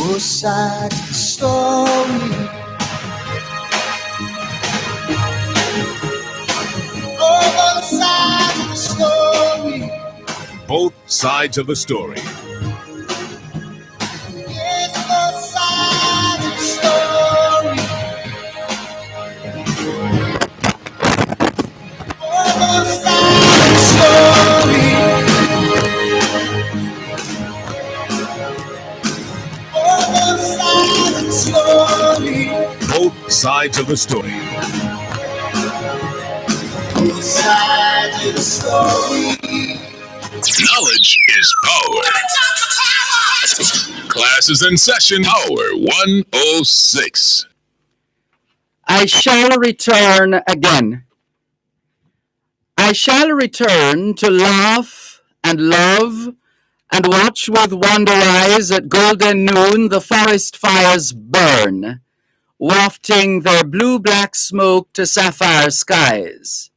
Both sides of the story. Both sides of the story. Both sides of the story. Yes, both sides of the story. Both sides of the story. Both sides of the story. Both sides of the story. Both sides of the story. Knowledge is power. Class is in session. Power 106. I shall return again. I shall return to laugh and love and watch with wonder eyes at golden noon the forest fires burn, wafting their blue-black smoke to sapphire skies.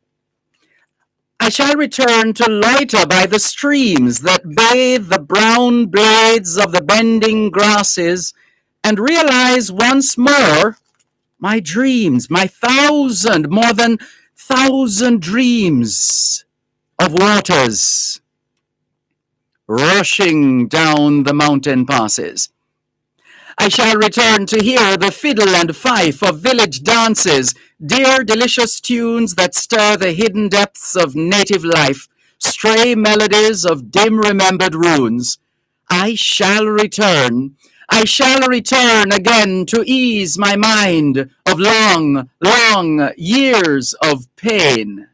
I shall return to loiter by the streams that bathe the brown blades of the bending grasses and realize once more my dreams, my more than 1,000 dreams of waters rushing down the mountain passes. I shall return to hear the fiddle and fife of village dances, dear delicious tunes that stir the hidden depths of native life, stray melodies of dim remembered runes. I shall return again to ease my mind of long, long years of pain.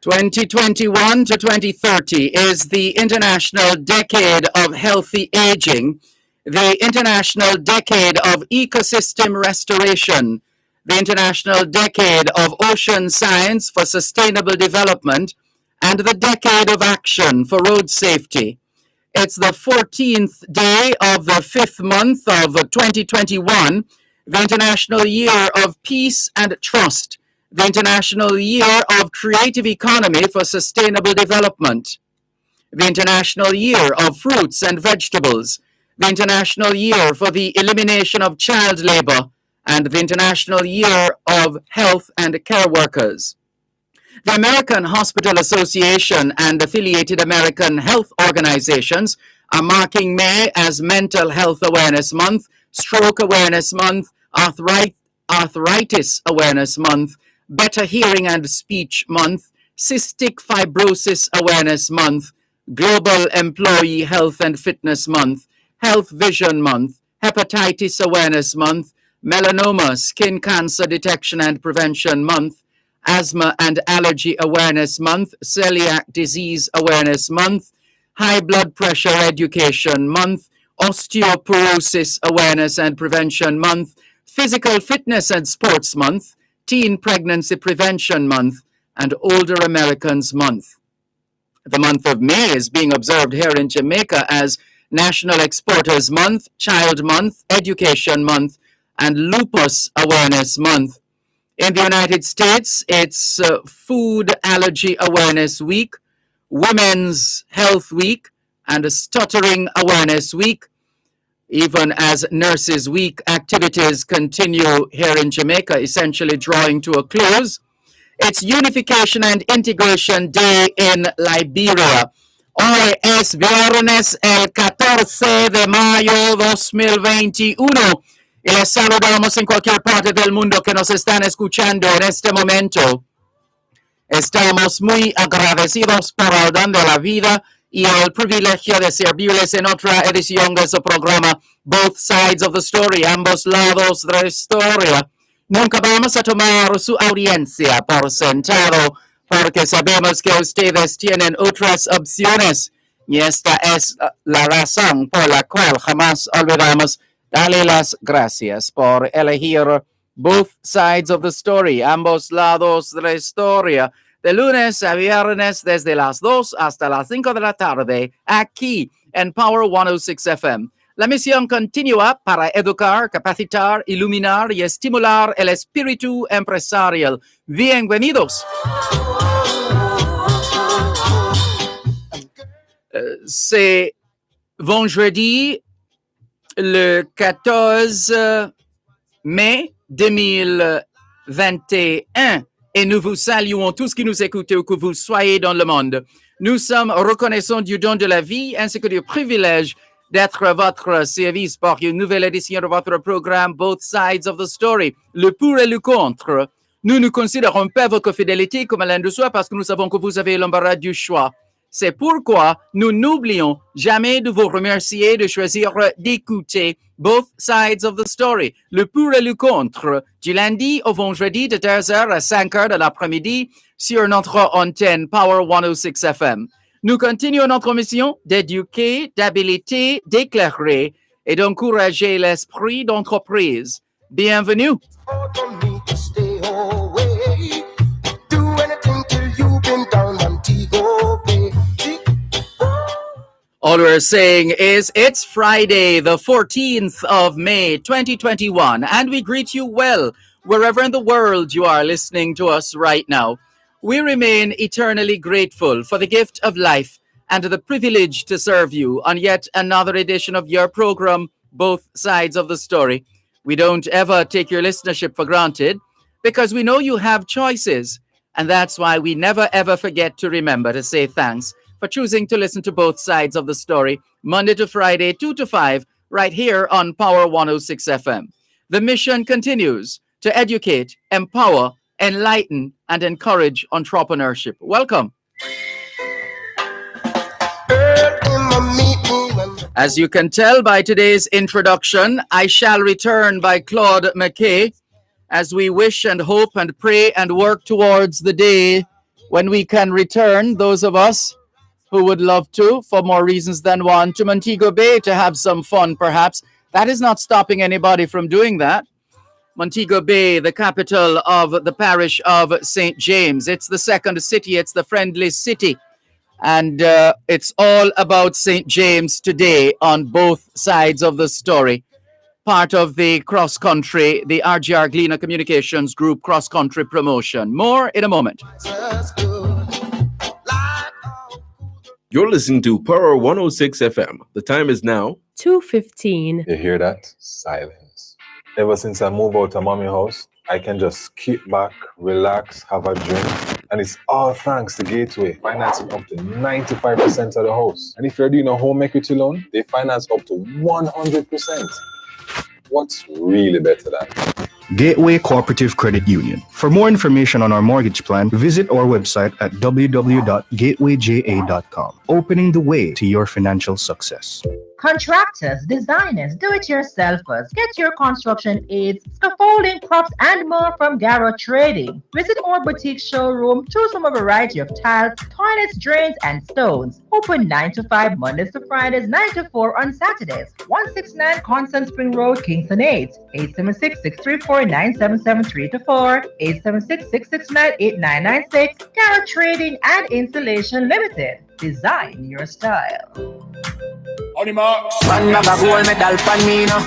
(2021 to 2030 is the International Decade of Healthy Aging, the International Decade of Ecosystem Restoration, the International Decade of Ocean Science for Sustainable Development, and the Decade of Action for Road Safety. It's the 14th day of the 5th month of 2021, the International Year of Peace and Trust, the International Year of Creative Economy for Sustainable Development, the International Year of Fruits and Vegetables, the International Year for the Elimination of Child Labor, and the International Year of Health and Care Workers. The American Hospital Association and affiliated American health organizations are marking May as Mental Health Awareness Month, Stroke Awareness Month, Arthritis Awareness Month, Better Hearing and Speech Month, Cystic Fibrosis Awareness Month, Global Employee Health and Fitness Month, Health Vision Month, Hepatitis Awareness Month, Melanoma Skin Cancer Detection and Prevention Month, Asthma and Allergy Awareness Month, Celiac Disease Awareness Month, High Blood Pressure Education Month, Osteoporosis Awareness and Prevention Month, Physical Fitness and Sports Month, Teen Pregnancy Prevention Month, and Older Americans Month. The month of May is being observed here in Jamaica as National Exporters Month, Child Month, Education Month, and Lupus Awareness Month. In the United States, it's Food Allergy Awareness Week, Women's Health Week, and Stuttering Awareness Week. Even as Nurses Week activities continue here in Jamaica, essentially drawing to a close. It's Unification and Integration Day in Liberia. Hoy es viernes el 14 de mayo 2021 y les saludamos en cualquier parte del mundo que nos están escuchando en este momento. Estamos muy agradecidos por el don de la vida y el privilegio de servirles en otra edición de su programa Both Sides of the Story, ambos lados de la historia. Nunca vamos a tomar su audiencia por sentado porque sabemos que ustedes tienen otras opciones y esta es la razón por la cual jamás olvidamos darle las gracias por elegir Both Sides of the Story, ambos lados de la historia, de lunes a viernes desde las 2 hasta las 5 de la tarde, aquí en Power 106 FM. La misión continúa para educar, capacitar, iluminar y estimular el espíritu empresarial. Bienvenidos. C'est vendredi le 14 mai 2021 et nous vous saluons tous qui nous écoutez où que vous soyez dans le monde. Nous sommes reconnaissants du don de la vie ainsi que du privilège d'être à votre service pour une nouvelle édition de votre programme Both Sides of the Story, le pour et le contre. Nous ne considérons pas votre fidélité comme l'un de soi parce que nous savons que vous avez l'embarras du choix. C'est pourquoi nous n'oublions jamais de vous remercier de choisir d'écouter Both Sides of the Story, le pour et le contre, du lundi au vendredi de 2h à 5h de l'après-midi sur notre antenne Power 106 FM. Nous continuons notre mission d'éduquer, d'habiliter, d'éclairer et d'encourager l'esprit d'entreprise. Bienvenue. All we're saying is it's Friday, the 14th of May, 2021, and we greet you well wherever in the world you are listening to us right now. We remain eternally grateful for the gift of life and the privilege to serve you on yet another edition of your program, Both Sides of the Story. We don't ever take your listenership for granted because we know you have choices, and that's why we never ever forget to remember to say thanks for choosing to listen to Both Sides of the Story, Monday to Friday, 2 to 5, right here on Power 106 FM. The mission continues to educate, empower, enlighten, and encourage entrepreneurship. Welcome. As you can tell by today's introduction, I Shall Return by Claude McKay, as we wish and hope and pray and work towards the day when we can return, those of us who would love to, for more reasons than one, to Montego Bay to have some fun, perhaps. That is not stopping anybody from doing that. Montego Bay, the capital of the parish of St. James. It's the second city. It's the friendly city. And it's all about St. James today on both sides of the story. Part of the cross-country, the RGR Gleaner Communications Group cross-country promotion. More in a moment. You're listening to Power 106 FM. The time is now 2:15. You hear that? Silence. Ever since I moved out of mommy house, I can just kick back, relax, have a drink, And it's all thanks to Gateway, financing up to 95% of the house. And if you're doing a home equity loan, they finance up to 100%. What's really better than that? Gateway Cooperative Credit Union. For more information on our mortgage plan, visit our website at www.gatewayja.com, opening the way to your financial success. Contractors, designers, do-it-yourselfers, get your construction aids, scaffolding, props, and more from Garrow Trading. Visit our boutique showroom, choose from a variety of tiles, toilets, drains, and stones. Open 9 to 5 Mondays to Fridays, 9 to 4 on Saturdays. 169 Constant Spring Road, Kingston 8. 876-634-9773-4. 876-669-8996. Garrow Trading and Installation Limited. Design your style.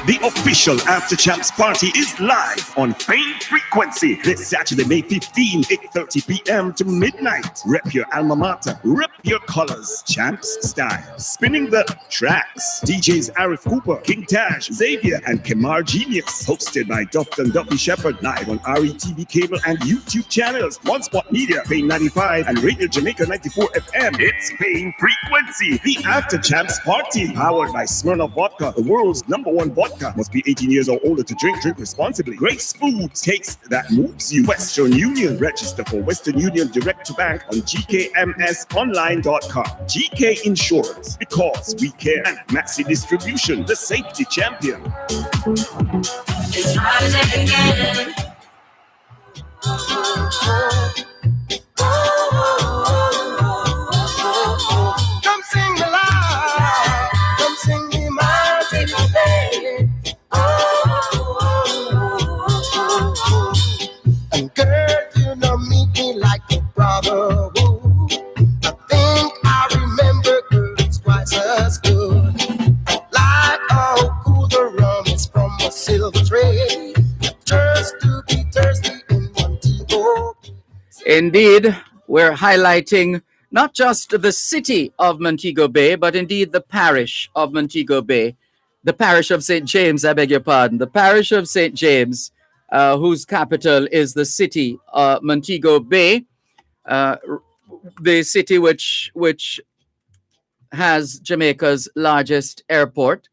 The official After Champs party is live on Fame Frequency this Saturday, May 15, 8:30 p.m. to midnight. Rep your alma mater, rep your colors, Champs style. Spinning the tracks. DJs Arif Cooper, King Taj, Xavier, and Kemar Genius. Hosted by Dr. Duffy Shepherd, live on RETV cable and YouTube channels. One Spot Media, Fame 95, and Radio Jamaica 94 FM. It's Fame Frequency, the After Champs party. Powered by Smirnoff Vodka, the world's #1 vodka. Must be 18 years or older to drink. Drink responsibly. Grace Foods, taste that moves you. Western Union. Register for Western Union Direct to Bank on gkmsonline.com. GK Insurance, because we care. And Maxi Distribution, the safety champion. It's Friday again. Come sing me loud. Come sing me Montego Bay. And girl, you know meet me like a brother. I think I remember, girl, it's twice as good. Like how cool the rum is from a silver tray. Just to be thirsty in Montego. Indeed, we're highlighting not just the city of Montego Bay, but indeed the parish of Montego Bay, the parish of St. James, I beg your pardon, the parish of St. James, whose capital is the city of Montego Bay, the city which has Jamaica's largest airport,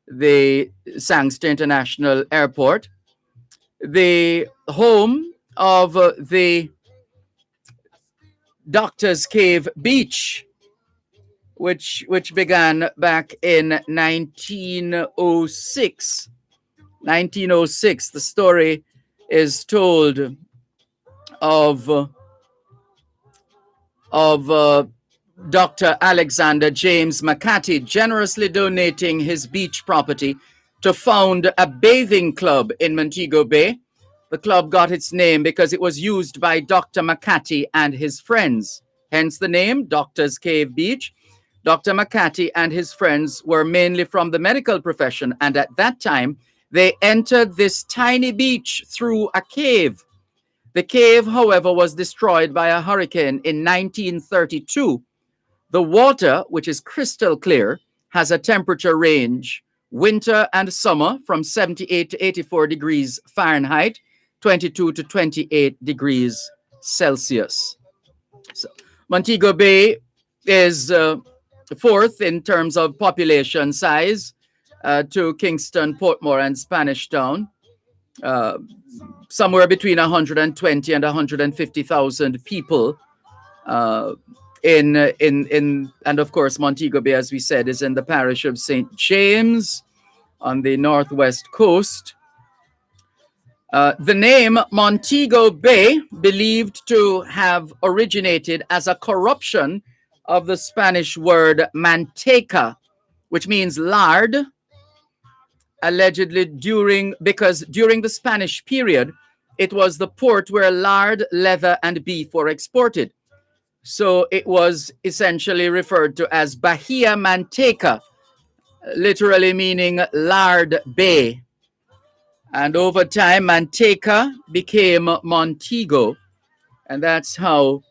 the Sangster International Airport, the home of the Doctor's Cave Beach, which began back in 1906. 1906, the story is told of Dr. Alexander James McCarty generously donating his beach property to found a bathing club in Montego Bay. The club got its name because it was used by Dr. McCarty and his friends, hence the name Doctor's Cave Beach. Dr. McCarty and his friends were mainly from the medical profession, and at that time, they entered this tiny beach through a cave. The cave, however, was destroyed by a hurricane in 1932. The water, which is crystal clear, has a temperature range, winter and summer, from 78 to 84 degrees Fahrenheit, 22 to 28 degrees Celsius. So, Montego Bay is fourth in terms of population size to Kingston, Portmore, and Spanish Town. Somewhere between 120 and 150,000 people. And of course, Montego Bay, as we said, is in the parish of St. James on the northwest coast. The name Montego Bay, believed to have originated as a corruption of the Spanish word manteca, which means lard, allegedly because during the Spanish period, it was the port where lard, leather, and beef were exported. So it was essentially referred to as Bahia Manteca, literally meaning lard bay. And over time, Manteca became Montego, and that's how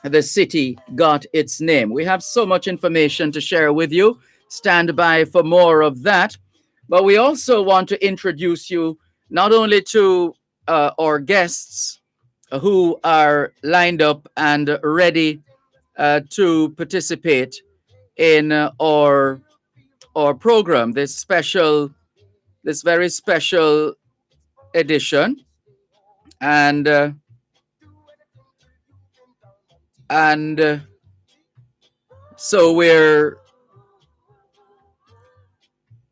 the city got its name. We have so much information to share with you. Stand by for more of that. But we also want to introduce you not only to our guests who are lined up and ready to participate in our program, this very special edition, and and so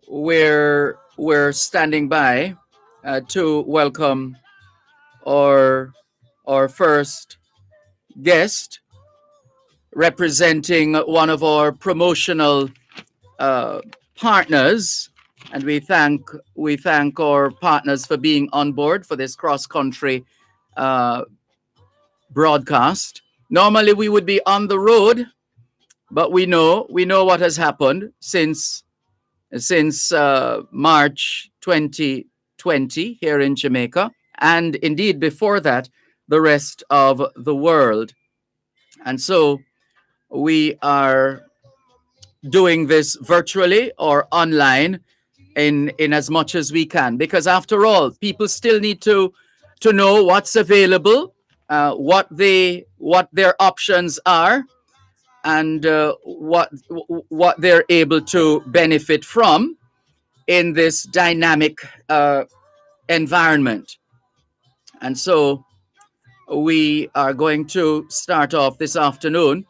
we're standing by to welcome our our first guest representing one of our promotional uh, partners, and we thank our partners for being on board for this cross country uh, broadcast. Normally we would be on the road, but we know what has happened since March 2020 here in Jamaica, and indeed before that, the rest of the world. And so we are doing this virtually or online in as much as we can, because after all, people still need to know what's available, what their options are, and what they're able to benefit from in this dynamic environment. And so we are going to start off this afternoon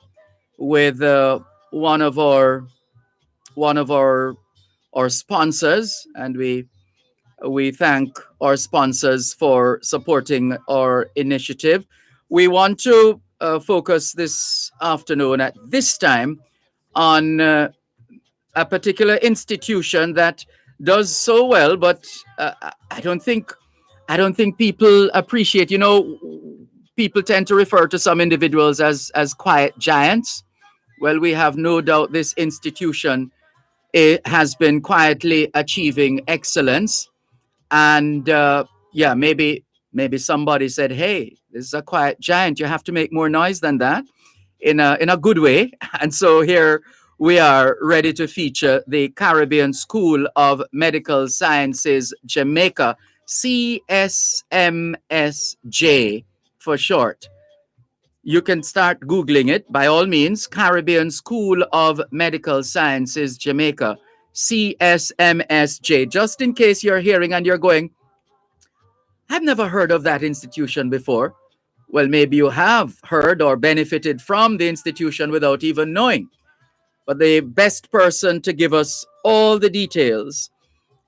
with one of our one of our sponsors, and we thank our sponsors for supporting our initiative. We want to focus this afternoon at this time on a particular institution that does so well, but I don't think people appreciate. People tend to refer to some individuals as quiet giants. Well, we have no doubt this institution has been quietly achieving excellence, and yeah, maybe somebody said, "Hey, this is a quiet giant. You have to make more noise than that." In a good way. And so here we are ready to feature the Caribbean School of Medical Sciences Jamaica, CSMSJ for short. You can start Googling it by all means. Caribbean School of Medical Sciences Jamaica, CSMSJ. Just in case you're hearing and you're going, "I've never heard of that institution before." Well, maybe you have heard or benefited from the institution without even knowing. But the best person to give us all the details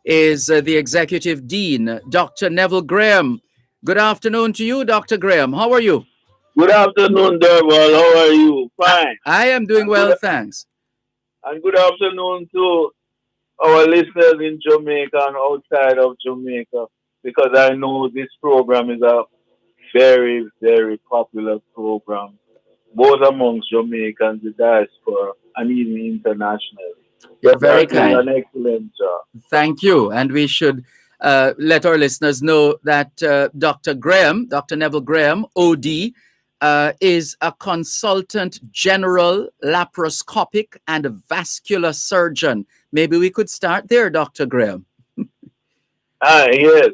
is the Executive Dean, Dr. Neville Graham. Good afternoon to you, Dr. Graham. How are you? Good afternoon, Dervan. How are you? Fine. I am doing well, thanks. And good afternoon to our listeners in Jamaica and outside of Jamaica, because I know this program is a very, very popular program, both amongst Jamaicans, the diaspora, and even internationally. You're very That is kind. an excellent job. Thank you. And we should let our listeners know that Dr. Neville Graham, OD, is a consultant general laparoscopic and vascular surgeon. Maybe we could start there, Dr. Graham. Yes.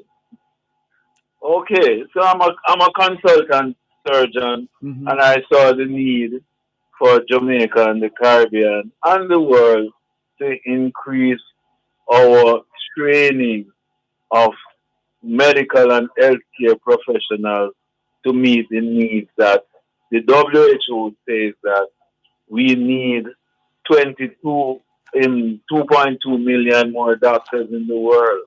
Okay. So I'm a consultant surgeon, Mhm. and I saw the need for Jamaica and the Caribbean and the world to increase our training of medical and healthcare professionals to meet the needs that the WHO says that we need 2.2 million more doctors in the world,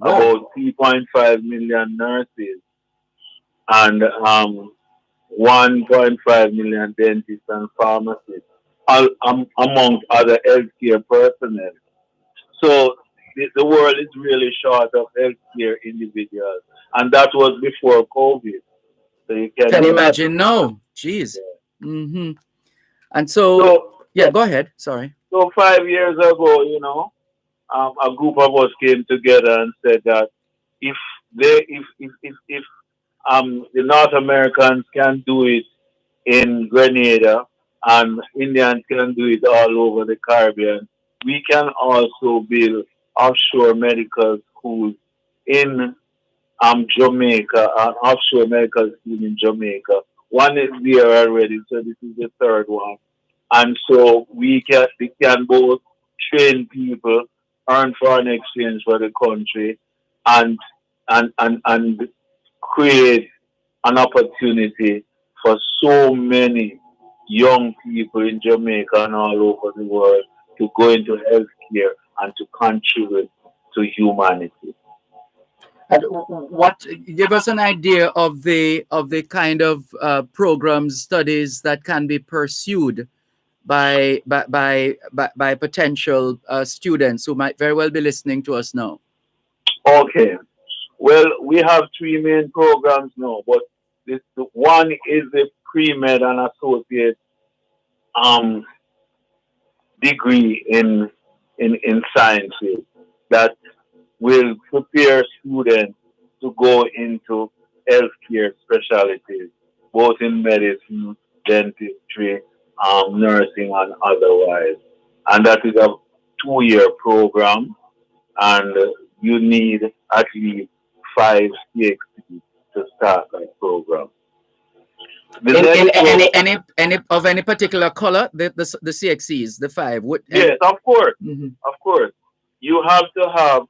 about 3.5 million nurses, and 1.5 million dentists and pharmacists, amongst other healthcare personnel. So the world is really short of healthcare individuals, and that was before COVID. So you can Can imagine. imagine now. Jeez. hmm And so, So, yeah, go ahead. Sorry. so 5 years ago, a group of us came together and said that if if the North Americans can do it in Grenada and Indians can do it all over the Caribbean, we can also build offshore medical schools in Jamaica, an offshore medical school in Jamaica. One is there already, so this is the third one. And so we can both train people, earn foreign exchange for the country, and and create an opportunity for so many young people in Jamaica and all over the world to go into healthcare and to contribute to humanity. And what give us an idea of the kind of programs, studies that can be pursued by potential students who might very well be listening to us now. Okay. Well, we have three main programs now, but this one is the pre-med and associate um, degree in sciences that will prepare students to go into healthcare specialties, both in medicine, dentistry, nursing, and otherwise. And that is a 2-year program, and you need at least 5 CXP to start that program. The In next program, any of any particular color, the CXCs, the five would. yes, of course, Mhm. of course, you have to have,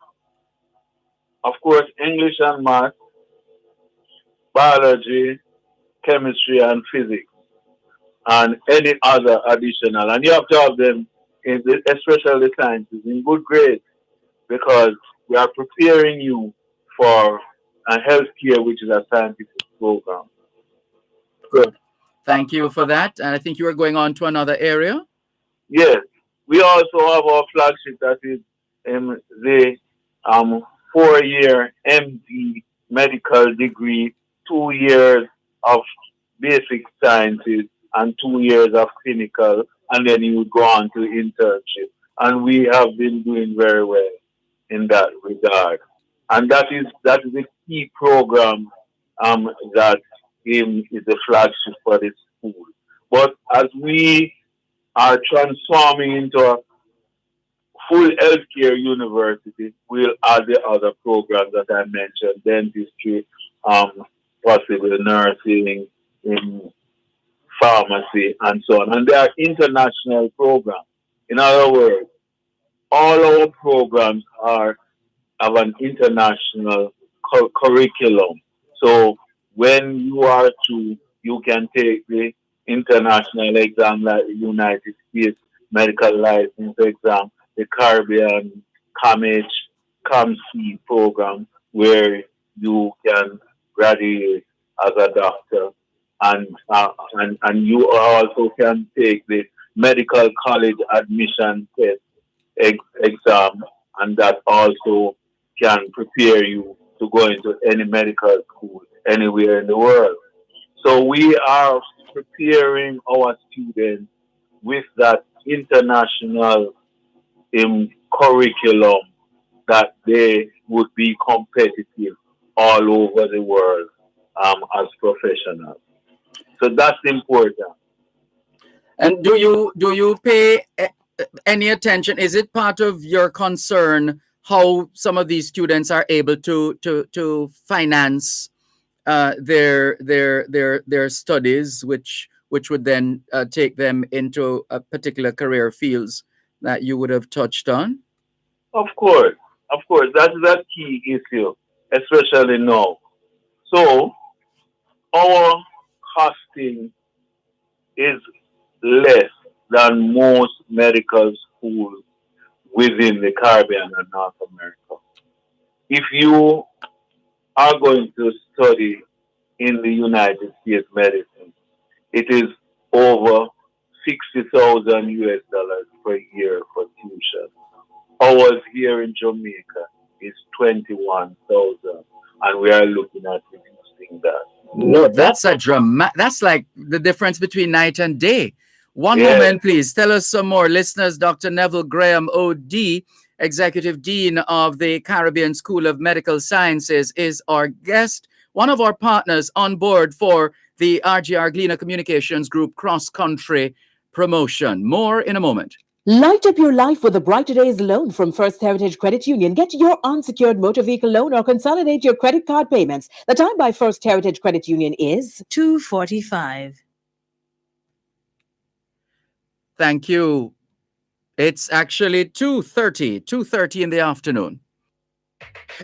of course, English and math, biology, chemistry, and physics, and any other additional. And you have to have them, especially the sciences, in good grades, because we are preparing you for a healthcare, which is a scientific program. Good. Thank you for that. And I think you are going on to another area. Yes, we also have our flagship that is the 4-year MD medical degree, 2 years of basic sciences, and 2 years of clinical, and then you would go on to internship. And we have been doing very well in that regard. And that is a key program that is the flagship for this school. But as we are transforming into a full healthcare university, we'll add the other programs that I mentioned, dentistry, possibly nursing, in pharmacy, and so on. And they are international programs. In other words, all our programs are of an international curriculum. So when you are to, you can take the international exam like the United States medical license exam, the Caribbean CAMH, CAMC program, where you can graduate as a doctor, and you also can take the medical college admission test exam, and that also can prepare you to go into any medical school anywhere in the world. So we are preparing our students with that international curriculum that they would be competitive all over the world as professionals. So that's important. And do you pay any attention? Is it part of your concern how some of these students are able to finance their studies, which would then take them into a particular career fields that you would have touched on? Of course, that's the key issue, especially now. So our costing is less than most medical schools within the Caribbean and North America. If you are going to study in the United States medicine, it is over 60,000 US dollars per year for tuition. Ours here in Jamaica is 21,000, and we are looking at reducing that. No, that's a that's like the difference between night and day. One Yes. moment, please. Tell us some more. Listeners, Dr. Neville Graham, OD, Executive Dean of the Caribbean School of Medical Sciences, is our guest, one of our partners on board for the RGR Gleaner Communications Group cross-country promotion. More in a moment. Light up your life with a Brighter Days loan from First Heritage Credit Union. Get your unsecured motor vehicle loan or consolidate your credit card payments. The time by First Heritage Credit Union is 2:45. Thank you. It's actually 2:30 in the afternoon.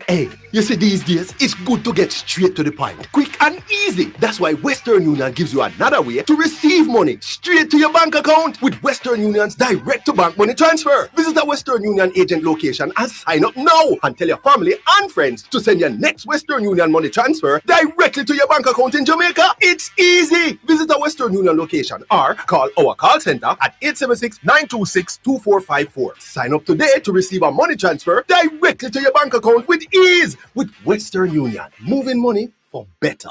Hey, you see these days, it's good to get straight to the point. Quick and easy. That's why Western Union gives you another way to receive money straight to your bank account with Western Union's direct-to-bank money transfer. Visit a Western Union agent location and sign up now and tell your family and friends to send your next Western Union money transfer directly to your bank account in Jamaica. It's easy. Visit a Western Union location or call our call center at 876-926-2454. Sign up today to receive a money transfer directly to your bank account with ease with Western Union, moving money for better.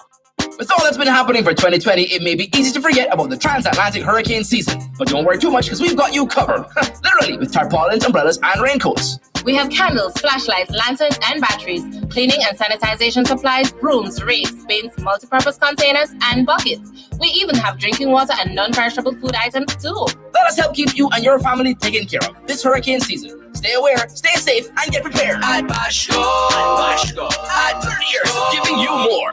With all that's been happening for 2020, it may be easy to forget about the transatlantic hurricane season. But don't worry too much because we've got you covered. Literally, with tarpaulins, umbrellas, and raincoats. We have candles, flashlights, lanterns, and batteries, cleaning and sanitization supplies, brooms, rakes, bins, multi-purpose containers, and buckets. We even have drinking water and non-perishable food items too. Let us help keep you and your family taken care of this hurricane season. Stay aware, stay safe, and get prepared. At Bashco, at 30 years of giving you more.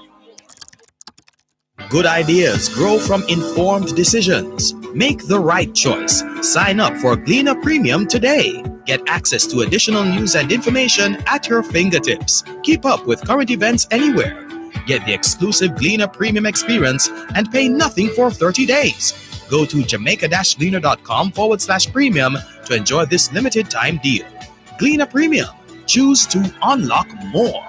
Good ideas grow from informed decisions. Make the right choice. Sign up for Gleaner Premium today. Get access to additional news and information at your fingertips. Keep up with current events anywhere. Get the exclusive Gleaner Premium experience and pay nothing for 30 days. Go to jamaica-gleaner.com/premium to enjoy this limited time deal. Gleaner Premium. Choose to unlock more.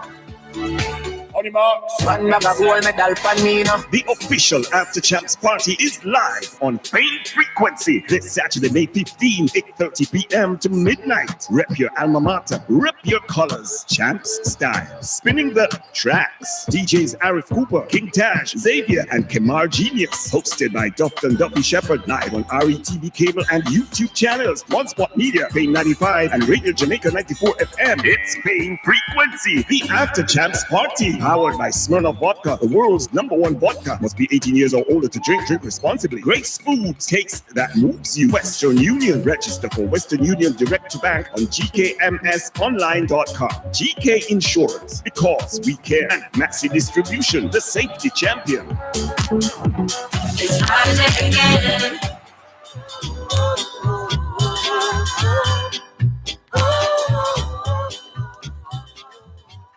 The official After Champs party is live on Fame Frequency this Saturday, May 15, 8:30 p.m. to midnight. Rep your alma mater, rep your colors, Champs style. Spinning the tracks. DJs Arif Cooper, King Taj, Xavier, and Kemar Genius. Hosted by Dr. Duffy Shepherd, live on RETV cable and YouTube channels, One Spot Media, Fame 95, and Radio Jamaica 94 FM. It's Fame Frequency, the After Champs party. Powered by Smirnoff Vodka, the world's #1 vodka. Must be 18 years or older to drink. Drink responsibly. Grace Foods, taste that moves you. Western Union. Register for Western Union Direct to Bank on gkmsonline.com. GK Insurance, because we care. And Maxi Distribution, the safety champion.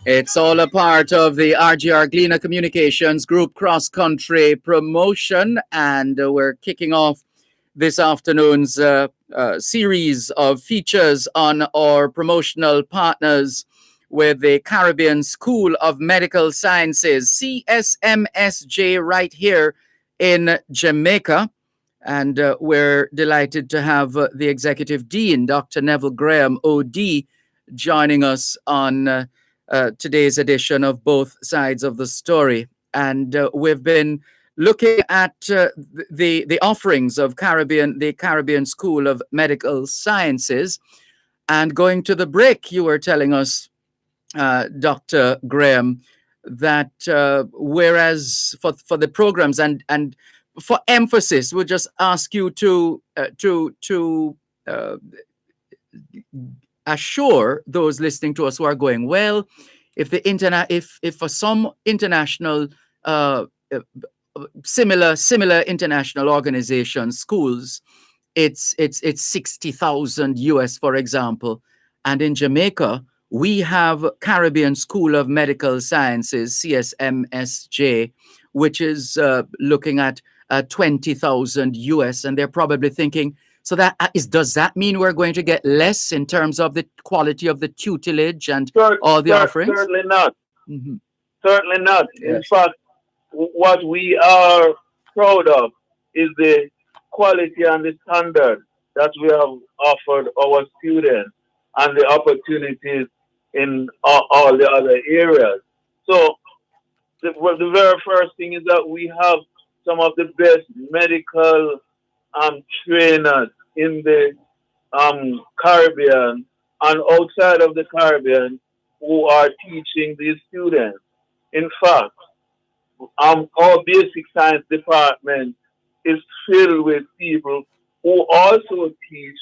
It's all a part of the RGR Gleaner Communications Group cross-country promotion, and we're kicking off this afternoon's series of features on our promotional partners with the Caribbean School of Medical Sciences, CSMSJ, right here in Jamaica. And we're delighted to have the Executive Dean, Dr. Neville Graham, OD, joining us on today's edition of Both Sides of the Story. And we've been looking at the offerings of the Caribbean School of Medical Sciences. And going to the break, you were telling us, Dr. Graham, that whereas for the programs and for emphasis, we'll just ask you to assure those listening to us who are going, well, if for some international similar international organizations, schools, it's 60,000 US, for example, and in Jamaica we have Caribbean School of Medical Sciences, CSMSJ, which is looking at 20,000 US, and they're probably thinking, so does that mean we're going to get less in terms of the quality of the tutelage and all the offerings? Certainly not. Mm-hmm. Certainly not. Yes. In fact, what we are proud of is the quality and the standard that we have offered our students and the opportunities in all the other areas. So the very first thing is that we have some of the best medical trainers in the Caribbean and outside of the Caribbean who are teaching these students. In fact, our basic science department is filled with people who also teach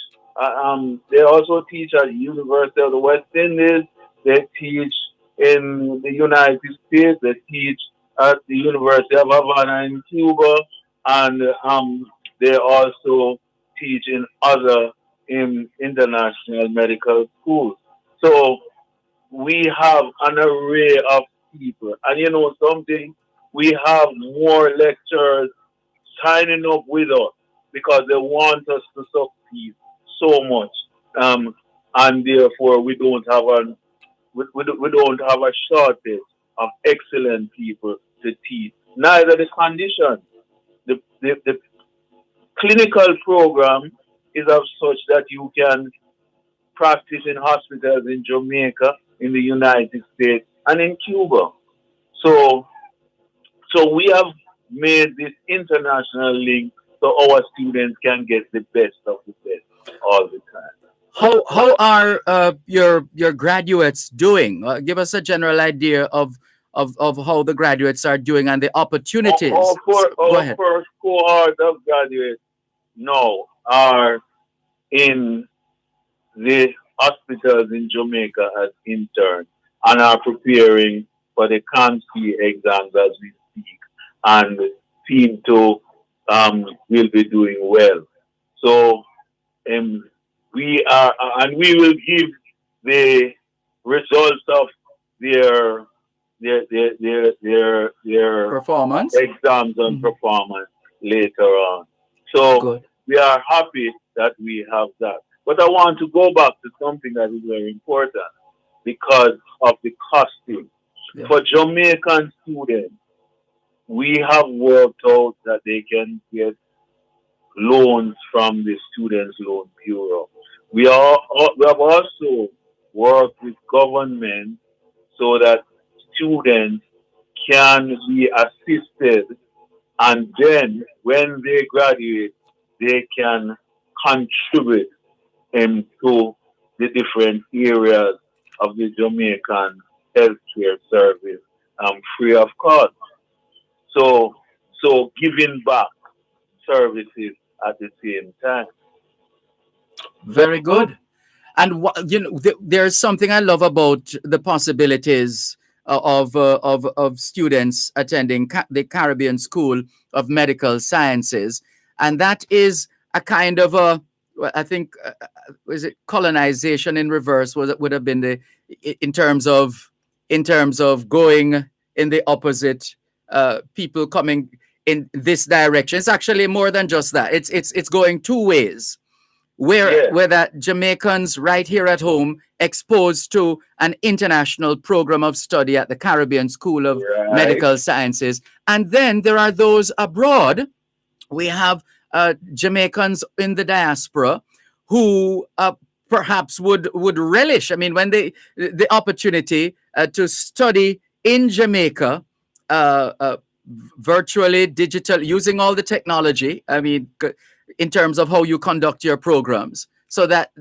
They also teach at the University of the West Indies. They teach in the United States. They teach at the University of Havana in Cuba, and they also teach in other international medical schools. So we have an array of people, and you know something, we have more lecturers signing up with us because they want us to succeed so much, and therefore we don't have a shortage of excellent people to teach. Neither the condition, the clinical program is of such that you can practice in hospitals in Jamaica, in the United States, and in Cuba. So, so we have made this international link so our students can get the best of the best all the time. How are your graduates doing? Give us a general idea of how the graduates are doing and the opportunities. Go Our ahead. first cohort of graduates now are in the hospitals in Jamaica as interns and are preparing for the CAMC exams as we speak, and seem to will be doing well. So we are, and we will give the results of their their Performance. exams and performance later on. So Good. we are happy that we have that. But I want to go back to something that is very important because of the costing. Yeah. For Jamaican students, we have worked out that they can get loans from the Students Loan Bureau. We have also worked with government so that students can be assisted, and then when they graduate, they can contribute to the different areas of the Jamaican healthcare service free of cost. So, so giving back services at the same time. Very good. And there's something I love about the possibilities of students attending the Caribbean School of Medical Sciences, and that is a kind of a, well, I think, was it colonization in reverse? Would have been the in terms of going in the opposite, people coming in this direction. It's actually more than just that. It's going two ways, where that Jamaicans right here at home exposed to an international program of study at the Caribbean School of Medical Sciences, and then there are those abroad. We have Jamaicans in the diaspora who perhaps would relish. I mean, when the opportunity to study in Jamaica, virtually, digital, using all the technology. I mean, in terms of how you conduct your programs, so that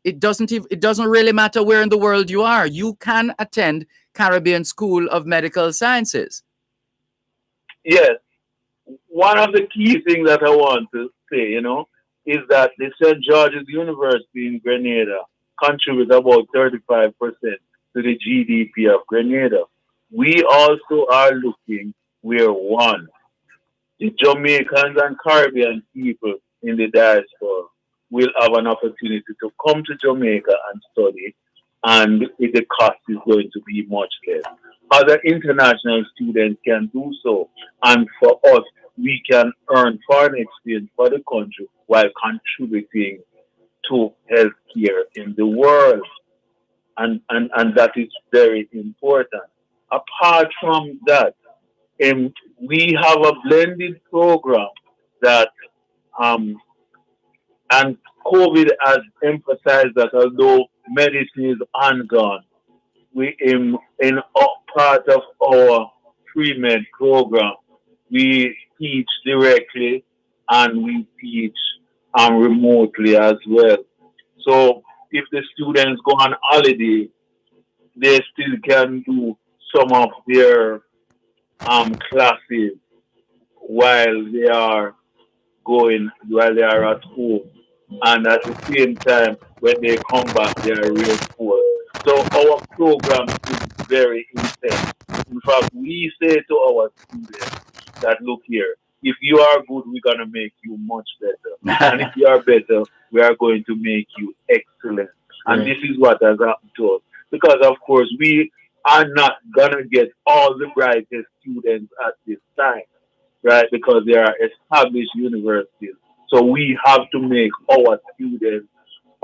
it doesn't really matter where in the world you are. You can attend Caribbean School of Medical Sciences. Yes. One of the key things that I want to say, is that the St. George's University in Grenada contributes about 35% to the GDP of Grenada. We also are looking where one, the Jamaicans and Caribbean people in the diaspora will have an opportunity to come to Jamaica and study, and the cost is going to be much less. Other international students can do so, and for us, we can earn foreign exchange for the country while contributing to healthcare in the world. And that is very important. Apart from that, we have a blended program that, and COVID has emphasized that although medicine is ongoing, we in part of our pre-med program, we teach directly and we teach remotely as well. So if the students go on holiday, they still can do some of their classes while they are at home. and at the same time, when they come back, they are reinforced. So our program is very intense. In fact, we say to our students that, look here, if you are good, we're going to make you much better. And if you are better, we are going to make you excellent. And this is what has happened to us. Because, of course, we are not going to get all the brightest students at this time, right? Because they are established universities. So we have to make our students,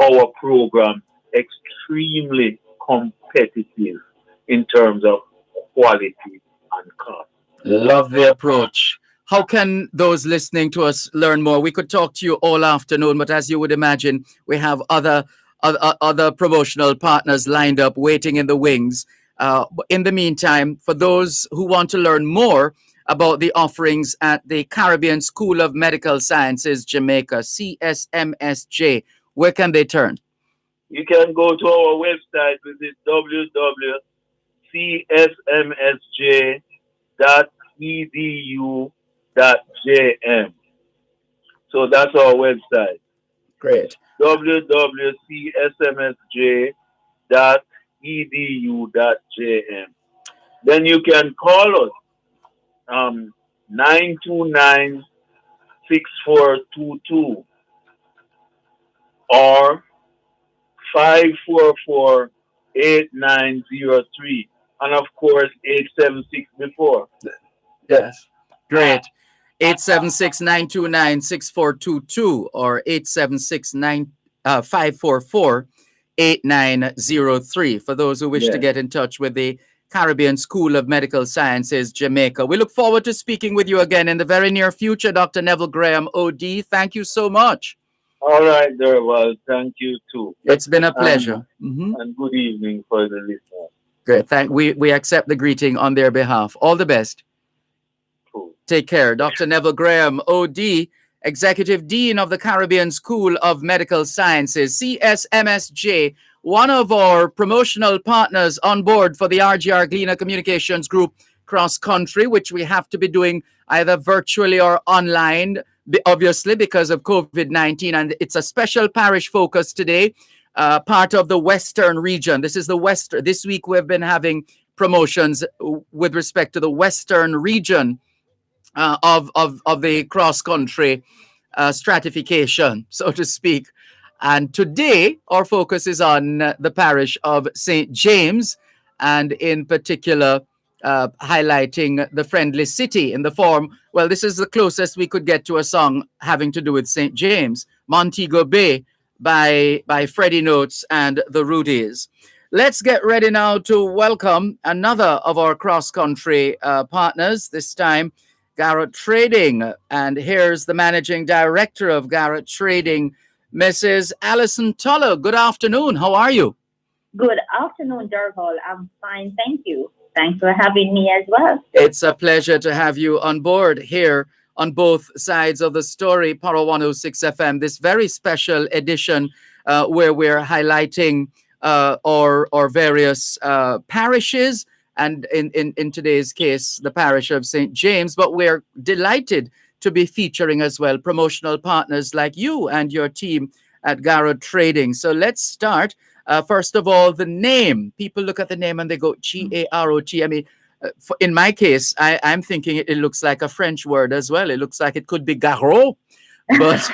our program, extremely competitive in terms of quality and cost. Love the approach. How can those listening to us learn more? We could talk to you all afternoon, but as you would imagine, we have other promotional partners lined up waiting in the wings. In the meantime, for those who want to learn more about the offerings at the Caribbean School of Medical Sciences, Jamaica, CSMSJ, where can they turn? You can go to our website, visit www.csmsj.edu.jm. So that's our website. Great. www.csmsj.edu.jm. Then you can call us 929-6422 or 544-8903, and of course 876 before. Yes. Great. 876-929-6422 or 876-544-8903 for those who wish to get in touch with the Caribbean School of Medical Sciences, Jamaica. We look forward to speaking with you again in the very near future, Dr. Neville Graham, OD. Thank you so much. All right, Dervan. Thank you too. It's been a pleasure. And good evening for the listeners. Great. We accept the greeting on their behalf. All the best. Cool. Take care. Dr. Neville Graham, OD, Executive Dean of the Caribbean School of Medical Sciences, CSMSJ, one of our promotional partners on board for the RGR Gleaner Communications Group cross country, which we have to be doing either virtually or online, obviously because of COVID-19. And it's a special parish focus today, part of the Western region. This is the Western. This week we've been having promotions with respect to the Western region of the cross country stratification, so to speak. And today, our focus is on the parish of St. James, and in particular, highlighting the friendly city in the form, well, this is the closest we could get to a song having to do with St. James, Montego Bay by Freddie Notes and the Rudies. Let's get ready now to welcome another of our cross-country partners, this time Garrett Trading. And here's the managing director of Garrett Trading, Mrs. Alison Tuller. Good afternoon. How are you? Good afternoon, Dervan. I'm fine, thank you. Thanks for having me as well. It's a pleasure to have you on board here on both sides of the story, Power 106 FM, this very special edition where we're highlighting our various parishes, and in today's case, the parish of St. James. But we're delighted to be featuring as well promotional partners like you and your team at Garrett Trading. So let's start. First of all, the name. People look at the name and they go G-A-R-O-T. I mean, in my case, I'm thinking it looks like a French word as well. It looks like it could be Garot, but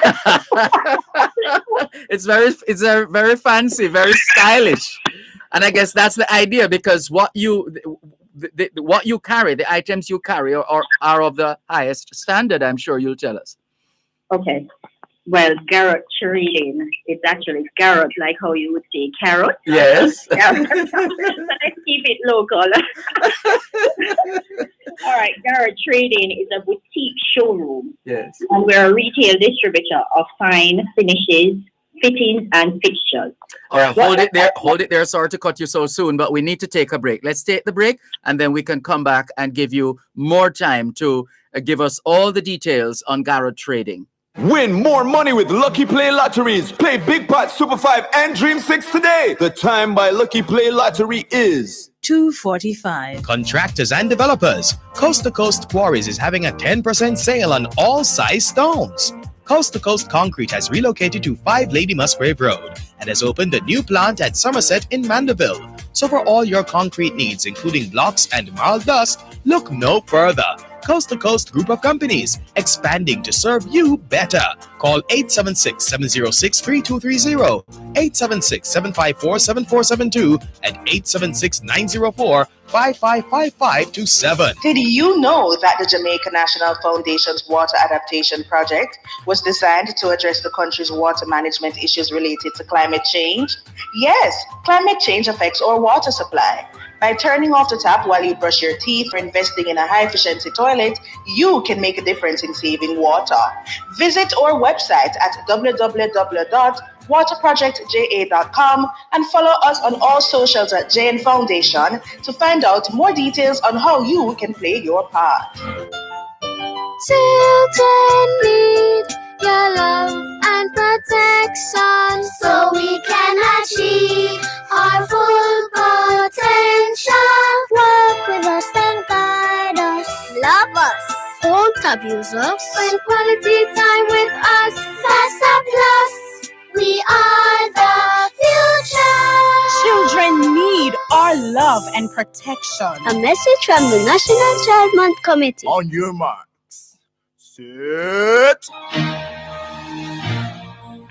it's very fancy, very stylish. And I guess that's the idea, because what you carry, the items you carry are of the highest standard, I'm sure you'll tell us. Okay. Well, Garrett Trading, it's actually Garrett, like how you would say carrot. Yes. So let's keep it local. All right, Garrett Trading is a boutique showroom. Yes. And we're a retail distributor of fine finishes, fittings, and fixtures. All right, hold it there. Sorry to cut you so soon, but we need to take a break. Let's take the break, and then we can come back and give you more time to give us all the details on Garrett Trading. Win more money with Lucky Play Lotteries. Play Big Pot, Super 5, and Dream 6 today. The time by Lucky Play Lottery is 2:45. Contractors and developers. Coast to Coast Quarries is having a 10% sale on all size stones. Coast to Coast Concrete has relocated to 5 Lady Musgrave Road and has opened a new plant at Somerset in Mandeville. So for all your concrete needs, including blocks and marl dust, look no further. Coast to Coast Group of Companies, expanding to serve you better. Call 876-706-3230, 876-754-7472, and 876-904-555527. Did you know that the Jamaica National Foundation's Water Adaptation Project was designed to address the country's water management issues related to climate change? Yes, climate change affects our water supply. By turning off the tap while you brush your teeth or investing in a high-efficiency toilet, you can make a difference in saving water. Visit our website at www.waterprojectja.com and follow us on all socials at JN Foundation to find out more details on how you can play your part. Children need your love and protection so we can achieve our full potential. Work with us and guide us. Love us. Don't abuse us. Spend quality time with us. That's a plus. We are the future. Children need our love and protection. A message from the National Child Month Committee. On your marks. Set.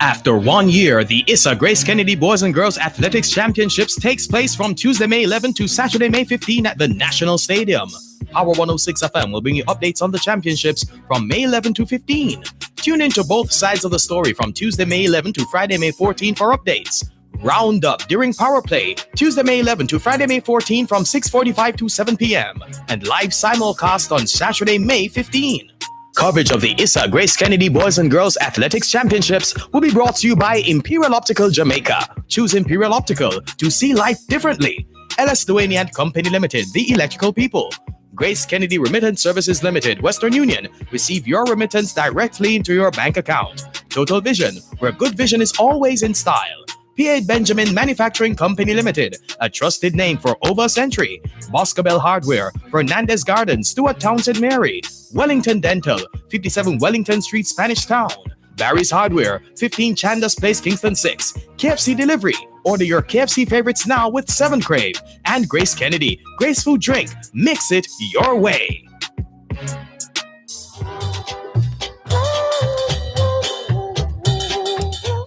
After 1 year, the Issa Grace Kennedy Boys and Girls Athletics Championships takes place from Tuesday, May 11 to Saturday, May 15 at the National Stadium. Power 106 FM will bring you updates on the championships from May 11 to 15. Tune into both sides of the story from Tuesday, May 11 to Friday, May 14 for updates. Round up during Power Play, Tuesday, May 11 to Friday, May 14 from 6:45 to 7 p.m. and live simulcast on Saturday, May 15. Coverage of the Issa Grace Kennedy Boys and Girls Athletics Championships will be brought to you by Imperial Optical Jamaica. Choose Imperial Optical to see life differently. LS Duane and Company Limited, the electrical people. Grace Kennedy Remittance Services Limited, Western Union. Receive your remittance directly into your bank account. Total Vision, where good vision is always in style. P.A. Benjamin Manufacturing Company Limited, a trusted name for over a century. Boscobel Hardware, Fernandez Gardens, Stuart Townsend Mary. Wellington Dental, 57 Wellington Street, Spanish Town. Barry's Hardware, 15 Chandas Place, Kingston 6. KFC Delivery. Order your KFC favorites now with 7 Crave. And Grace Kennedy, Grace Food Drink. Mix it your way.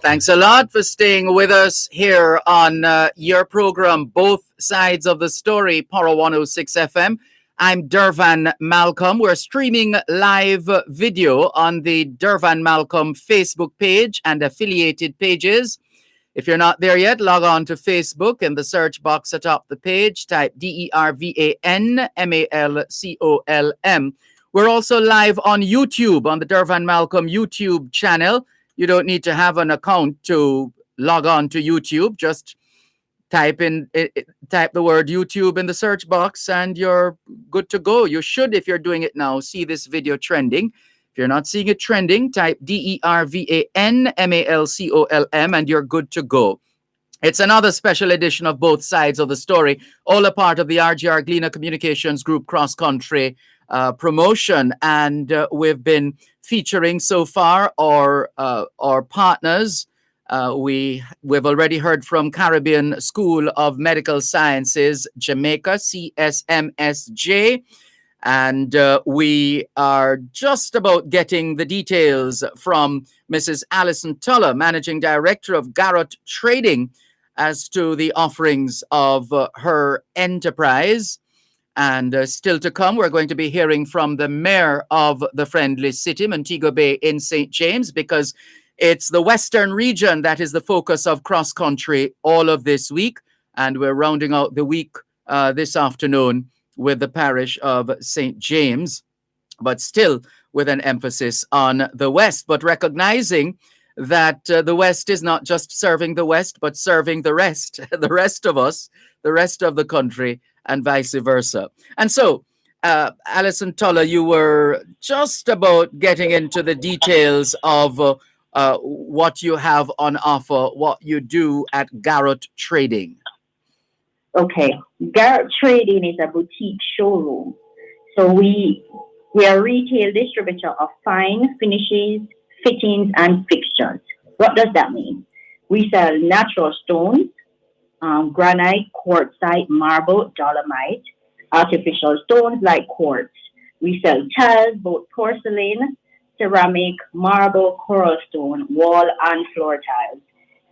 Thanks a lot for staying with us here on your program, Both Sides of the Story, Power 106 FM. I'm Dervan Malcolm. We're streaming live video on the Dervan Malcolm Facebook page and affiliated pages. If you're not there yet, log on to Facebook. In the search box atop the page, type DERVAN MALCOLM. We're also live on YouTube, on the Dervan Malcolm YouTube channel. You don't need to have an account to log on to YouTube. Just type the word YouTube in the search box and you're good to go. You should, if you're doing it now, see this video trending. If you're not seeing it trending, type DERVAN MALCOLM and you're good to go. It's another special edition of Both Sides of the Story, all a part of the RGR Gleaner Communications Group Cross Country promotion. And we've been featuring so far our partners. We've already heard from Caribbean School of Medical Sciences, Jamaica, CSMSJ. And we are just about getting the details from Mrs. Alison Tuller, Managing Director of Garrett Trading, as to the offerings of her enterprise. And still to come, we're going to be hearing from the mayor of the Friendly City, Montego Bay in St. James, because it's the Western region that is the focus of cross country all of this week. And we're rounding out the week this afternoon with the parish of St. James, but still with an emphasis on the West, but recognizing that the West is not just serving the West, but serving the rest of us, the rest of the country, and vice versa. And so, Alison Tuller, you were just about getting into the details of what you have on offer, what you do at Garrett Trading. Okay, Garrett Trading is a boutique showroom. So we are a retail distributor of fine finishes, fittings, and fixtures. What does that mean? We sell natural stones, granite, quartzite, marble, dolomite, artificial stones like quartz. We sell tiles, both porcelain, ceramic, marble, coral stone, wall and floor tiles.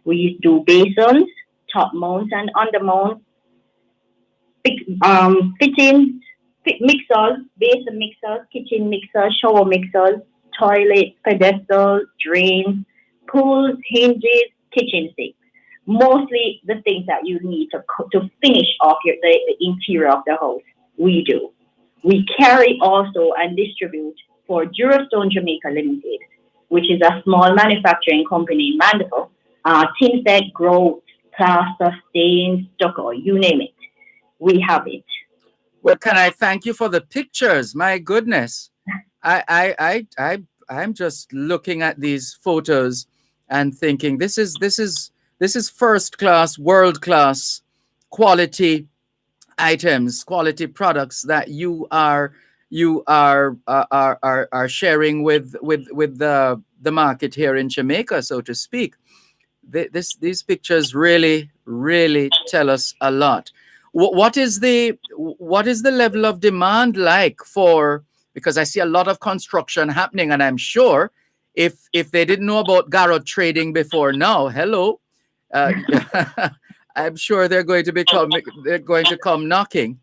We do basins, top mounts and under mounts, fittings, mixers, basin mixers, kitchen mixers, shower mixers, toilets, pedestals, drains, pools, hinges, kitchen sinks. Mostly the things that you need to finish off the interior of the house. We do. We carry also and distribute for Durastone Jamaica Limited, which is a small manufacturing company in Mandeville. Tin set, grout, plaster, stains, stucco, you name it. We have it. Well, can I thank you for the pictures? My goodness. I'm just looking at these photos and thinking this is first class, world class quality items, quality products that you are sharing with the market here in Jamaica, so to speak. These pictures really tell us a lot. What is the level of demand like for? Because I see a lot of construction happening, and I'm sure if they didn't know about garage trading before now, hello, I'm sure they're going to come knocking.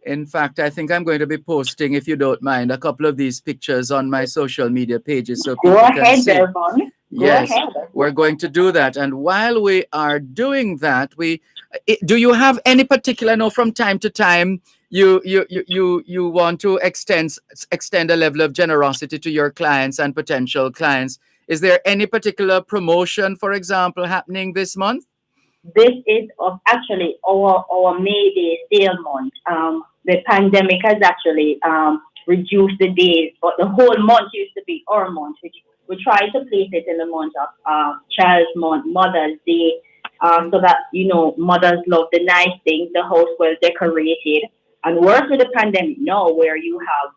In fact, I think I'm going to be posting, if you don't mind, a couple of these pictures on my social media pages so people can see. Dervan. Yes, we're going to do that. And while we are doing that, do you have any particular? I know from time to time you want to extend a level of generosity to your clients and potential clients. Is there any particular promotion, for example, happening this month? This is actually our May Day sale month. The pandemic has actually reduced the days, but the whole month used to be our month, which we try to place it in the month of Child's Month, Mother's Day, so that, mothers love the nice things, the house well decorated. And worse with the pandemic now, where you have,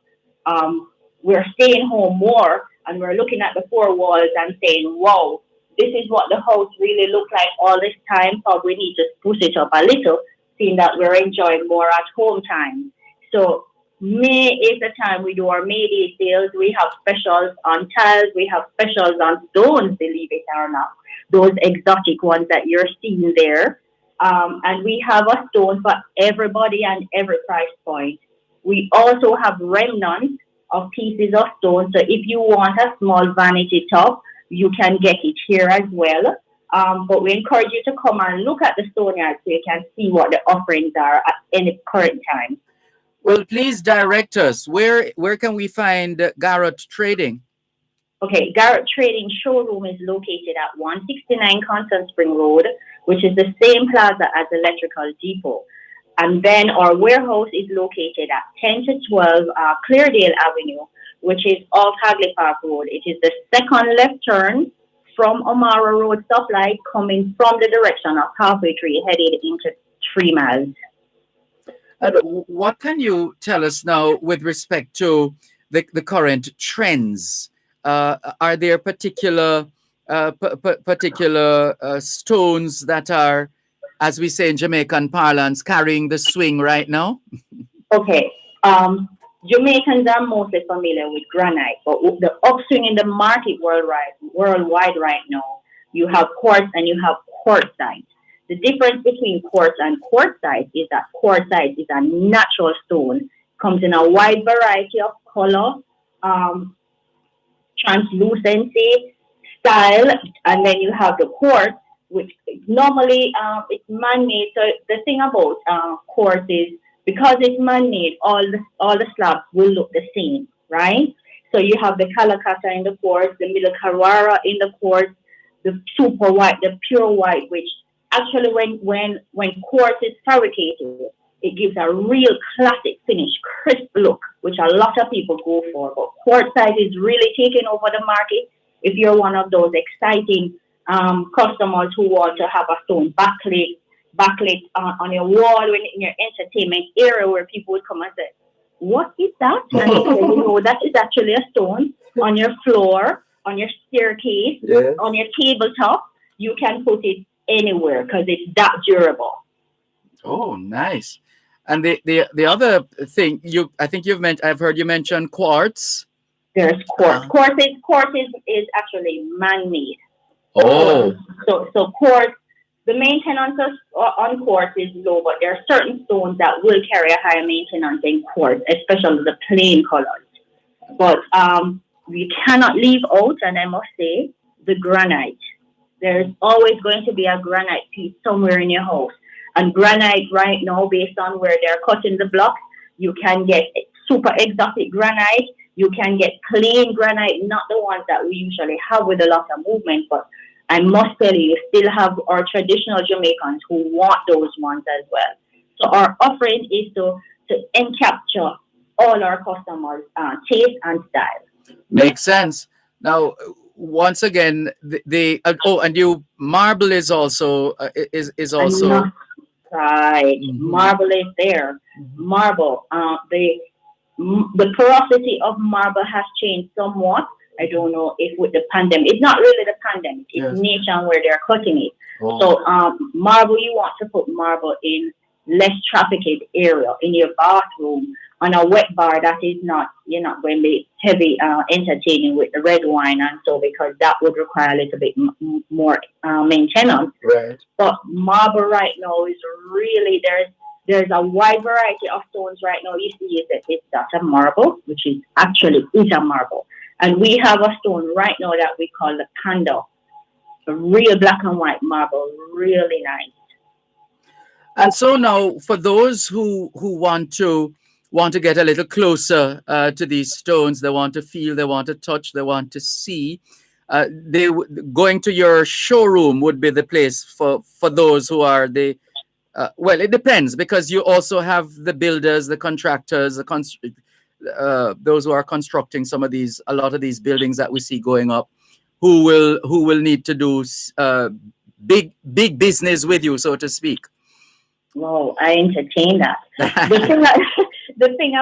we're staying home more and we're looking at the four walls and saying, wow, this is what the house really looked like all this time. So we need to push it up a little, seeing that we're enjoying more at home time. So May is the time we do our May Day sales. We have specials on tiles. We have specials on stones, believe it or not. Those exotic ones that you're seeing there. And we have a stone for everybody and every price point. We also have remnants of pieces of stone. So if you want a small vanity top, you can get it here as well. But we encourage you to come and look at the stone yard so you can see what the offerings are at any current time. Well, please direct us. Where can we find Garrett Trading? Okay, Garrett Trading showroom is located at 169 Constant Spring Road, which is the same plaza as Electrical Depot. And then our warehouse is located at 10 to 12 Cleardale Avenue, which is off Hagley Park Road. It is the second left turn from O'Mara Road stoplight coming from the direction of Halfway Tree, headed into 3 miles. And what can you tell us now with respect to the current trends? Are there particular stones that are, as we say in Jamaican parlance, carrying the swing right now? Okay. Jamaicans are mostly familiar with granite, but the upswing in the market worldwide right now, you have quartz and you have quartzite. The difference between quartz and quartzite is that quartzite is a natural stone, comes in a wide variety of color, translucency, style, and then you have the quartz, which normally it's man-made. So the thing about quartz is, because it's man-made, all the slabs will look the same, right? So you have the Kalakata in the quartz, the middle Carrara in the quartz, the super white, the pure white, which actually when quartz is fabricated, it gives a real classic finish, crisp look, which a lot of people go for. But quartzite is really taking over the market. If you're one of those exciting customers who want to have a stone backlit on your wall in your entertainment area, where people would come and say, what is that? And that is actually a stone on your floor on your staircase, Yes. on your tabletop. You can put it anywhere because it's that durable. Oh, nice. And the other thing I think I've heard you mention quartz. There's quartz. Quartz is actually man-made. Oh. So quartz, the maintenance on quartz is low, but there are certain stones that will carry a higher maintenance than quartz, especially the plain colors. But we cannot leave out, and I must say, the granite. There's always going to be a granite piece somewhere in your house. And granite right now, based on where they're cutting the blocks, you can get super exotic granite. You can get plain granite, not the ones that we usually have with a lot of movement. But I must tell you, still have our traditional Jamaicans who want those ones as well. So our offering is to encapture all our customers' taste and style. Makes sense. Now, once again, and marble is also is also right. Marble is there. Marble. The porosity of marble has changed somewhat. I don't know if with the pandemic. It's not really the pandemic. It's nature and where they're cutting it. Oh. So marble, you want to put marble in less trafficked area in your bathroom. On a wet bar, that is not, you're not going to be heavy entertaining with the red wine and so, because that would require a little bit more maintenance. Right. But marble right now is really, there's a wide variety of stones right now. You see it's a marble, which is a marble. And we have a stone right now that we call the panda, a real black and white marble, really nice. And so now, for those who want to get a little closer to these stones, they want to feel, they want to touch, they want to see, going to your showroom would be the place for those who are well, it depends, because you also have the builders, the contractors, those who are constructing a lot of these buildings that we see going up, who will need to do big business with you, so to speak. No, I entertain that. The thing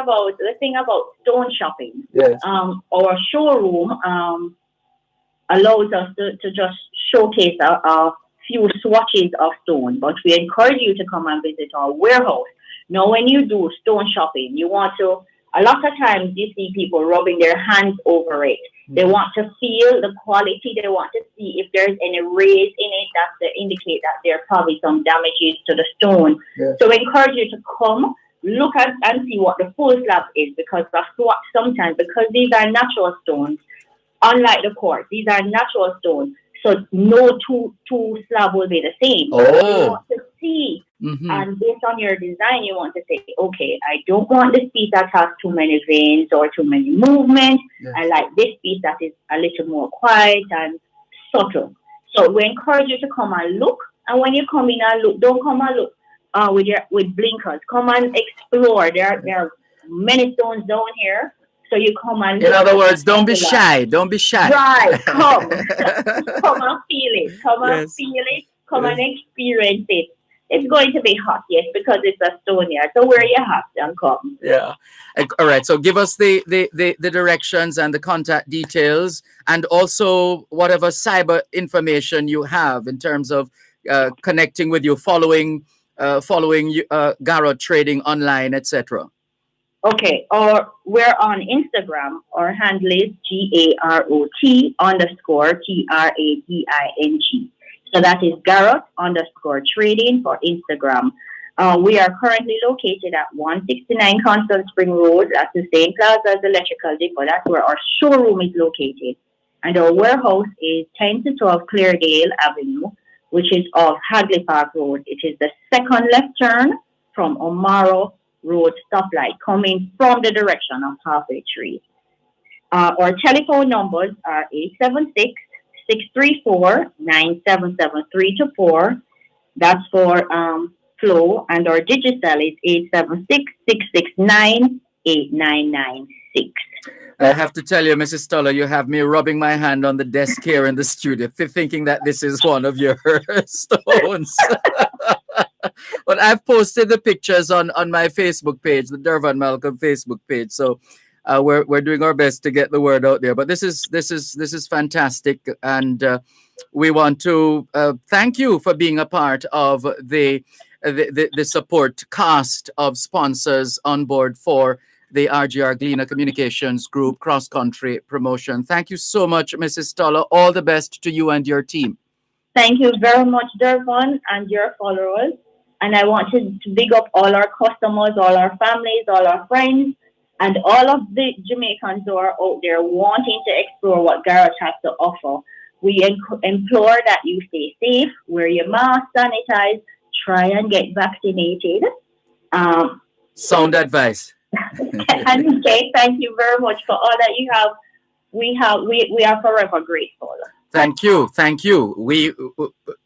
about stone shopping, yes. Our showroom allows us to just showcase a few swatches of stone, but we encourage you to come and visit our warehouse. Now, when you do stone shopping, you want to, a lot of times you see people rubbing their hands over it. They want to feel the quality. They want to see if there's any rays in it that indicate that there are probably some damages to the stone. Yes. So we encourage you to come, look at and see what the full slab is, because sometimes, because these are natural stones, unlike the quartz, these are natural stones. So no two slab will be the same. Oh. You want to see, and based on your design, you want to say, okay, I don't want this piece that has too many veins or too many movements. Yes. I like this piece that is a little more quiet and subtle. So we encourage you to come and look. And when you come in and look, don't come and look with blinkers. Come and explore. There are many stones down here. So you come and look. In other words, don't be shy. Don't be shy. Right. Come. Come and feel it. Come and feel it. Come and experience it. It's going to be hot, yes, because it's a stone here. So wear your hat and come. Yeah. All right. So give us the directions and the contact details, and also whatever cyber information you have in terms of connecting with you, following Garrot Trading online, etc. Okay, or we're on Instagram. Our handle is GAROT_TRADING. So that is Garrot_Trading for Instagram. We are currently located at 169 Constant Spring Road. That's the same plaza as the Electrical Depot. That's where our showroom is located. And our warehouse is 10 to 12 Cleardale Avenue, which is off Hagley Park Road. It is the second left turn from Omaro Road stoplight coming from the direction of Halfway Tree. Our telephone numbers are 876-634-9773-4. That's for Flow, and our digital is 876-669-8996. I have to tell you, Mrs. Stoller, you have me rubbing my hand on the desk here in the studio, thinking that this is one of your stones. But I've posted the pictures on my Facebook page, the Dervan Malcolm Facebook page. So we're doing our best to get the word out there. But this is fantastic, and we want to thank you for being a part of the support cast of sponsors on board for the RGR Gleaner Communications Group cross country promotion. Thank you so much, Mrs. Stoller. All the best to you and your team. Thank you very much, Dervan, and your followers. And I wanted to big up all our customers, all our families, all our friends, and all of the Jamaicans who are out there wanting to explore what Garrett has to offer. We implore that you stay safe, wear your mask, sanitize, try and get vaccinated. Sound advice. And okay, thank you very much for all that you have. We are forever grateful. Thank you.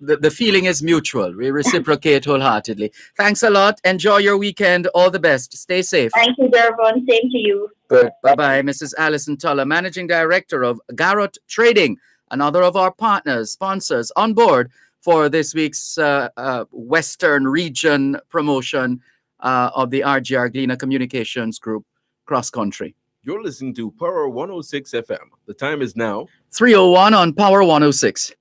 The feeling is mutual. We reciprocate wholeheartedly. Thanks a lot. Enjoy your weekend. All the best. Stay safe. Thank you, Dervan. Same to you. Bye-bye, Mrs. Alison Tuller, Managing Director of Garrett Trading, another of our partners, sponsors on board for this week's Western Region promotion of the RGR Gleaner Communications Group cross country. You're listening to Power 106 FM. The time is now 3:01 on Power 106.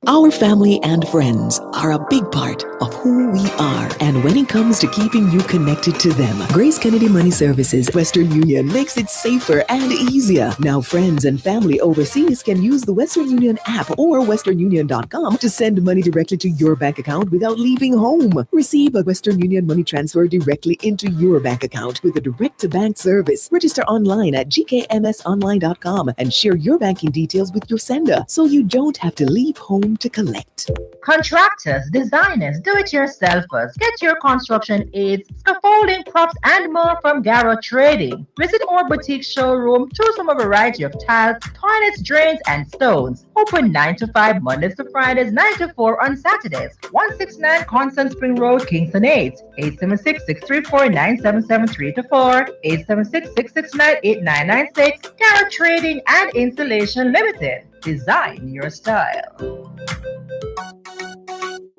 Our family and friends are a big part of who we are. And when it comes to keeping you connected to them, Grace Kennedy Money Services Western Union makes it safer and easier. Now friends and family overseas can use the Western Union app or westernunion.com to send money directly to your bank account without leaving home. Receive a Western Union money transfer directly into your bank account with a direct-to-bank service. Register online at gkmsonline.com and share your banking details with your sender so you don't have to leave home to collect. Contractors, designers, do-it-yourselfers, get your construction aids, scaffolding, props, and more from Garrett Trading. Visit our boutique showroom, choose from a variety of tiles, toilets, drains, and stones. Open 9 to 5 Mondays to Fridays, 9 to 4 on Saturdays. 169 Constant Spring Road, Kingston 8. 876-634-9773-4. 876-669-8996. Garrett Trading and Installation Limited. Design your style.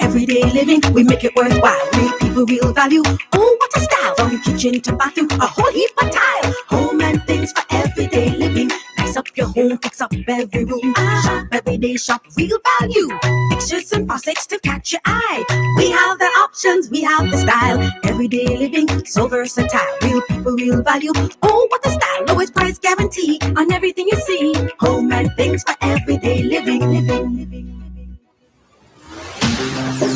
Everyday living, we make it worthwhile. Real people, real value. Oh, what a style! From kitchen to bathroom, a whole heap of tile. Home and things for everyday living. Nice up your home, fix up every room. Shop every day, shop real value. Fixtures and faucets to catch your eye. We have the options, we have the style. Everyday living, so versatile. Real people, real value. Oh, what a style! Lowest price guarantee on everything you see. Home and things for everyday living.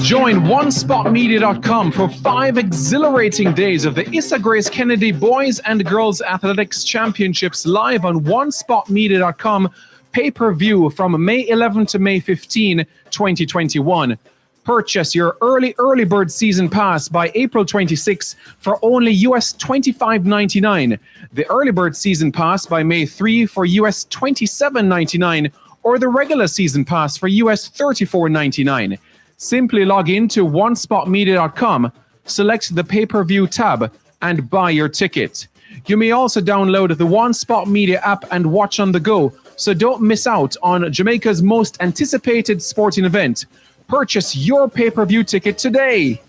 Join OneSpotMedia.com for 5 exhilarating days of the Issa Grace Kennedy Boys and Girls Athletics Championships live on OneSpotMedia.com pay-per-view from May 11 to May 15, 2021. Purchase your early bird season pass by April 26 for only US $25.99. The early bird season pass by May 3 for US $27.99, or the regular season pass for US $34.99. Simply log in to OneSpotMedia.com, select the pay-per-view tab, and buy your ticket. You may also download the One Spot Media app and watch on the go, so don't miss out on Jamaica's most anticipated sporting event. Purchase your pay-per-view ticket today.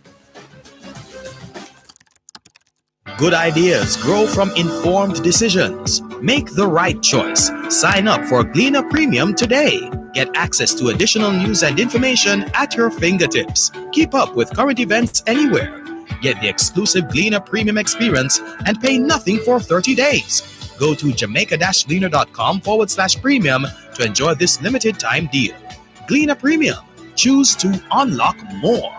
Good ideas grow from informed decisions. Make the right choice. Sign up for Gleaner Premium today. Get access to additional news and information at your fingertips. Keep up with current events anywhere. Get the exclusive Gleaner Premium experience and pay nothing for 30 days. Go to jamaica-gleaner.com/premium to enjoy this limited time deal. Gleaner Premium. Choose to unlock more.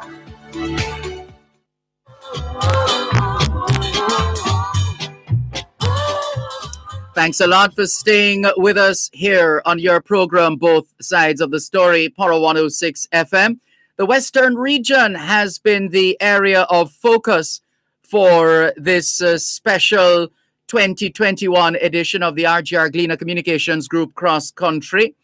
Thanks a lot for staying with us here on your program, Both Sides of the Story, Power 106 FM. The Western region has been the area of focus for this special 2021 edition of the RGR Gleaner Communications Group Cross Country.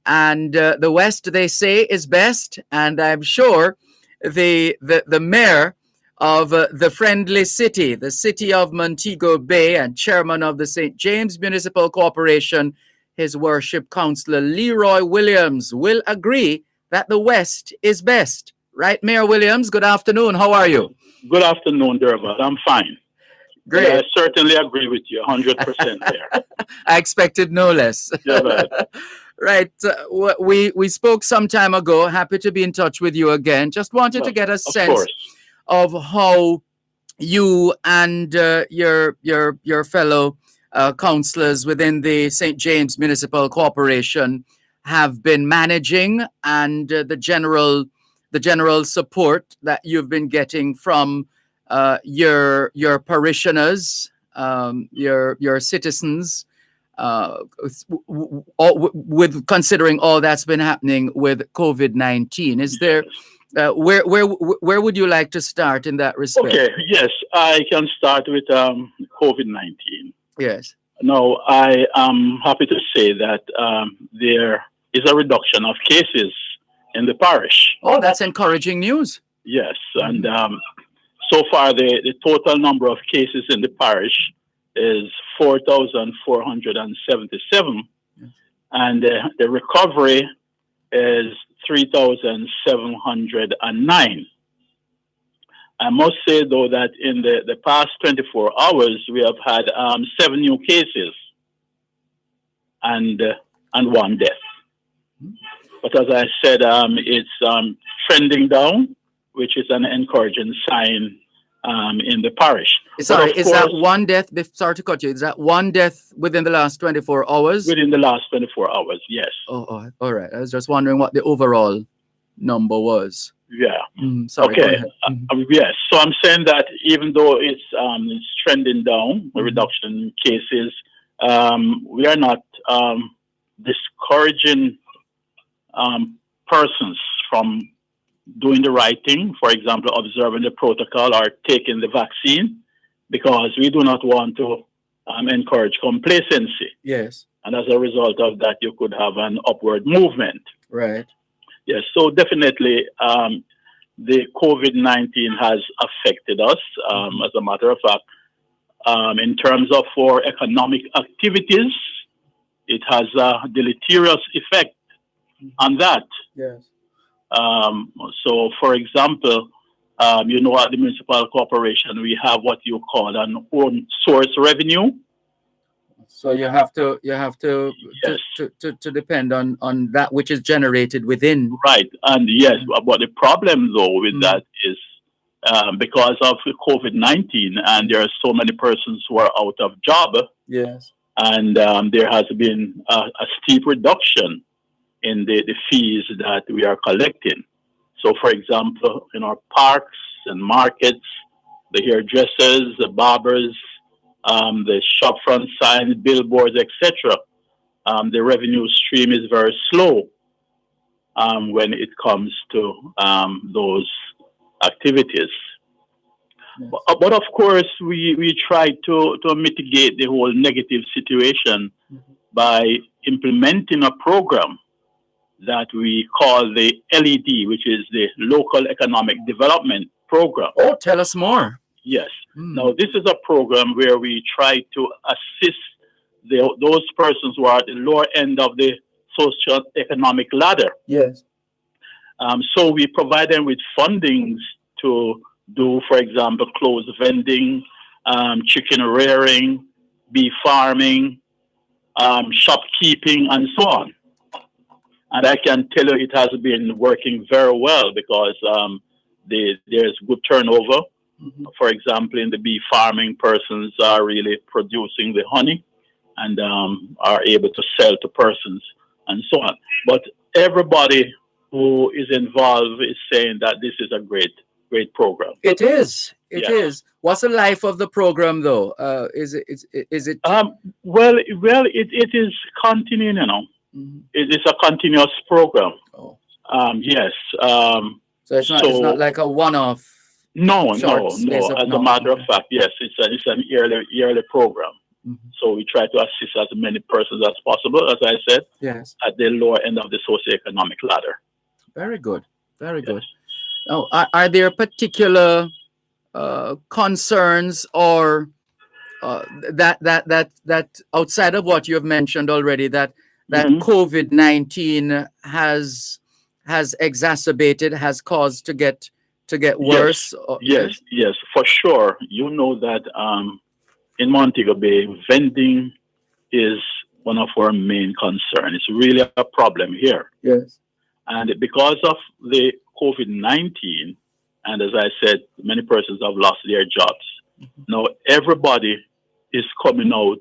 And the West, they say, is best. And I'm sure the mayor of the friendly city, the city of Montego Bay, and chairman of the St. James Municipal Corporation, his worship Councillor Leroy Williams, will agree that the West is best. Right, Mayor Williams? Good afternoon. How are you? Good afternoon, Dervan. I'm fine. Great. I certainly agree with you 100% there. I expected no less. Yeah, man. Right. We spoke some time ago. Happy to be in touch with you again. Just wanted to get a sense course. of how you and your fellow councillors within the St. James Municipal Corporation have been managing, and the general support that you've been getting from your parishioners, your citizens, with considering all that's been happening with COVID-19. Is there where would you like to start in that respect? Okay, yes, I can start with COVID-19. Yes. Now, I am happy to say that there is a reduction of cases in the parish. Oh, that's encouraging news. Yes, and so far the total number of cases in the parish is 4,477, and the recovery is 3,709. I must say, though, that in the past 24 hours, we have had 7 new cases and 1 death. But as I said, it's trending down, which is an encouraging sign in the parish. Sorry, is that 1 death? Sorry to cut you. Is that 1 death within the last 24 hours? Within the last 24 hours, yes. Oh, all right. I was just wondering what the overall number was. Yeah. Sorry. Okay. Yes. So I'm saying that even though it's trending down, the reduction in cases, we are not discouraging persons from doing the right thing. For example, observing the protocol or taking the vaccine, because we do not want to encourage complacency. Yes. And as a result of that, you could have an upward movement. Right. Yes, so definitely the COVID-19 has affected us. As a matter of fact, in terms of our economic activities, it has a deleterious effect on that. Yes. So, for example, at the municipal corporation, we have what you call an own source revenue. So you have to depend on that which is generated within. Right, and yes, but the problem though with that is because of COVID-19, and there are so many persons who are out of job. Yes. And there has been a steep reduction in the fees that we are collecting. So, for example, in our parks and markets, the hairdressers, the barbers, the shop front signs, billboards, etc. The revenue stream is very slow when it comes to those activities. Yes. But of course, we try to mitigate the whole negative situation by implementing a program that we call the LED, which is the Local Economic Development Program. Oh, tell us more. Yes. Now, this is a program where we try to assist those persons who are at the lower end of the socio-economic ladder. Yes. So we provide them with fundings to do, for example, clothes vending, chicken rearing, bee farming, shopkeeping, and so on. And I can tell you it has been working very well because there's good turnover. For example, in the bee farming, persons are really producing the honey and are able to sell to persons and so on. But everybody who is involved is saying that this is a great program. It is. It is. What's the life of the program, though? Is it? Well, it is continuing. It is a continuous program. Oh. Yes. So it's not like a one-off. No. As a matter of fact, yes, it's an yearly program. So we try to assist as many persons as possible, as I said, yes, at the lower end of the socioeconomic ladder. Very good. Very good. Now, are there particular concerns or that outside of what you have mentioned already that COVID-19 has exacerbated, has caused to get worse? Yes, for sure. You know that in Montego Bay, vending is one of our main concerns. It's really a problem here. Yes. And because of the COVID-19, and as I said, many persons have lost their jobs. Now everybody is coming out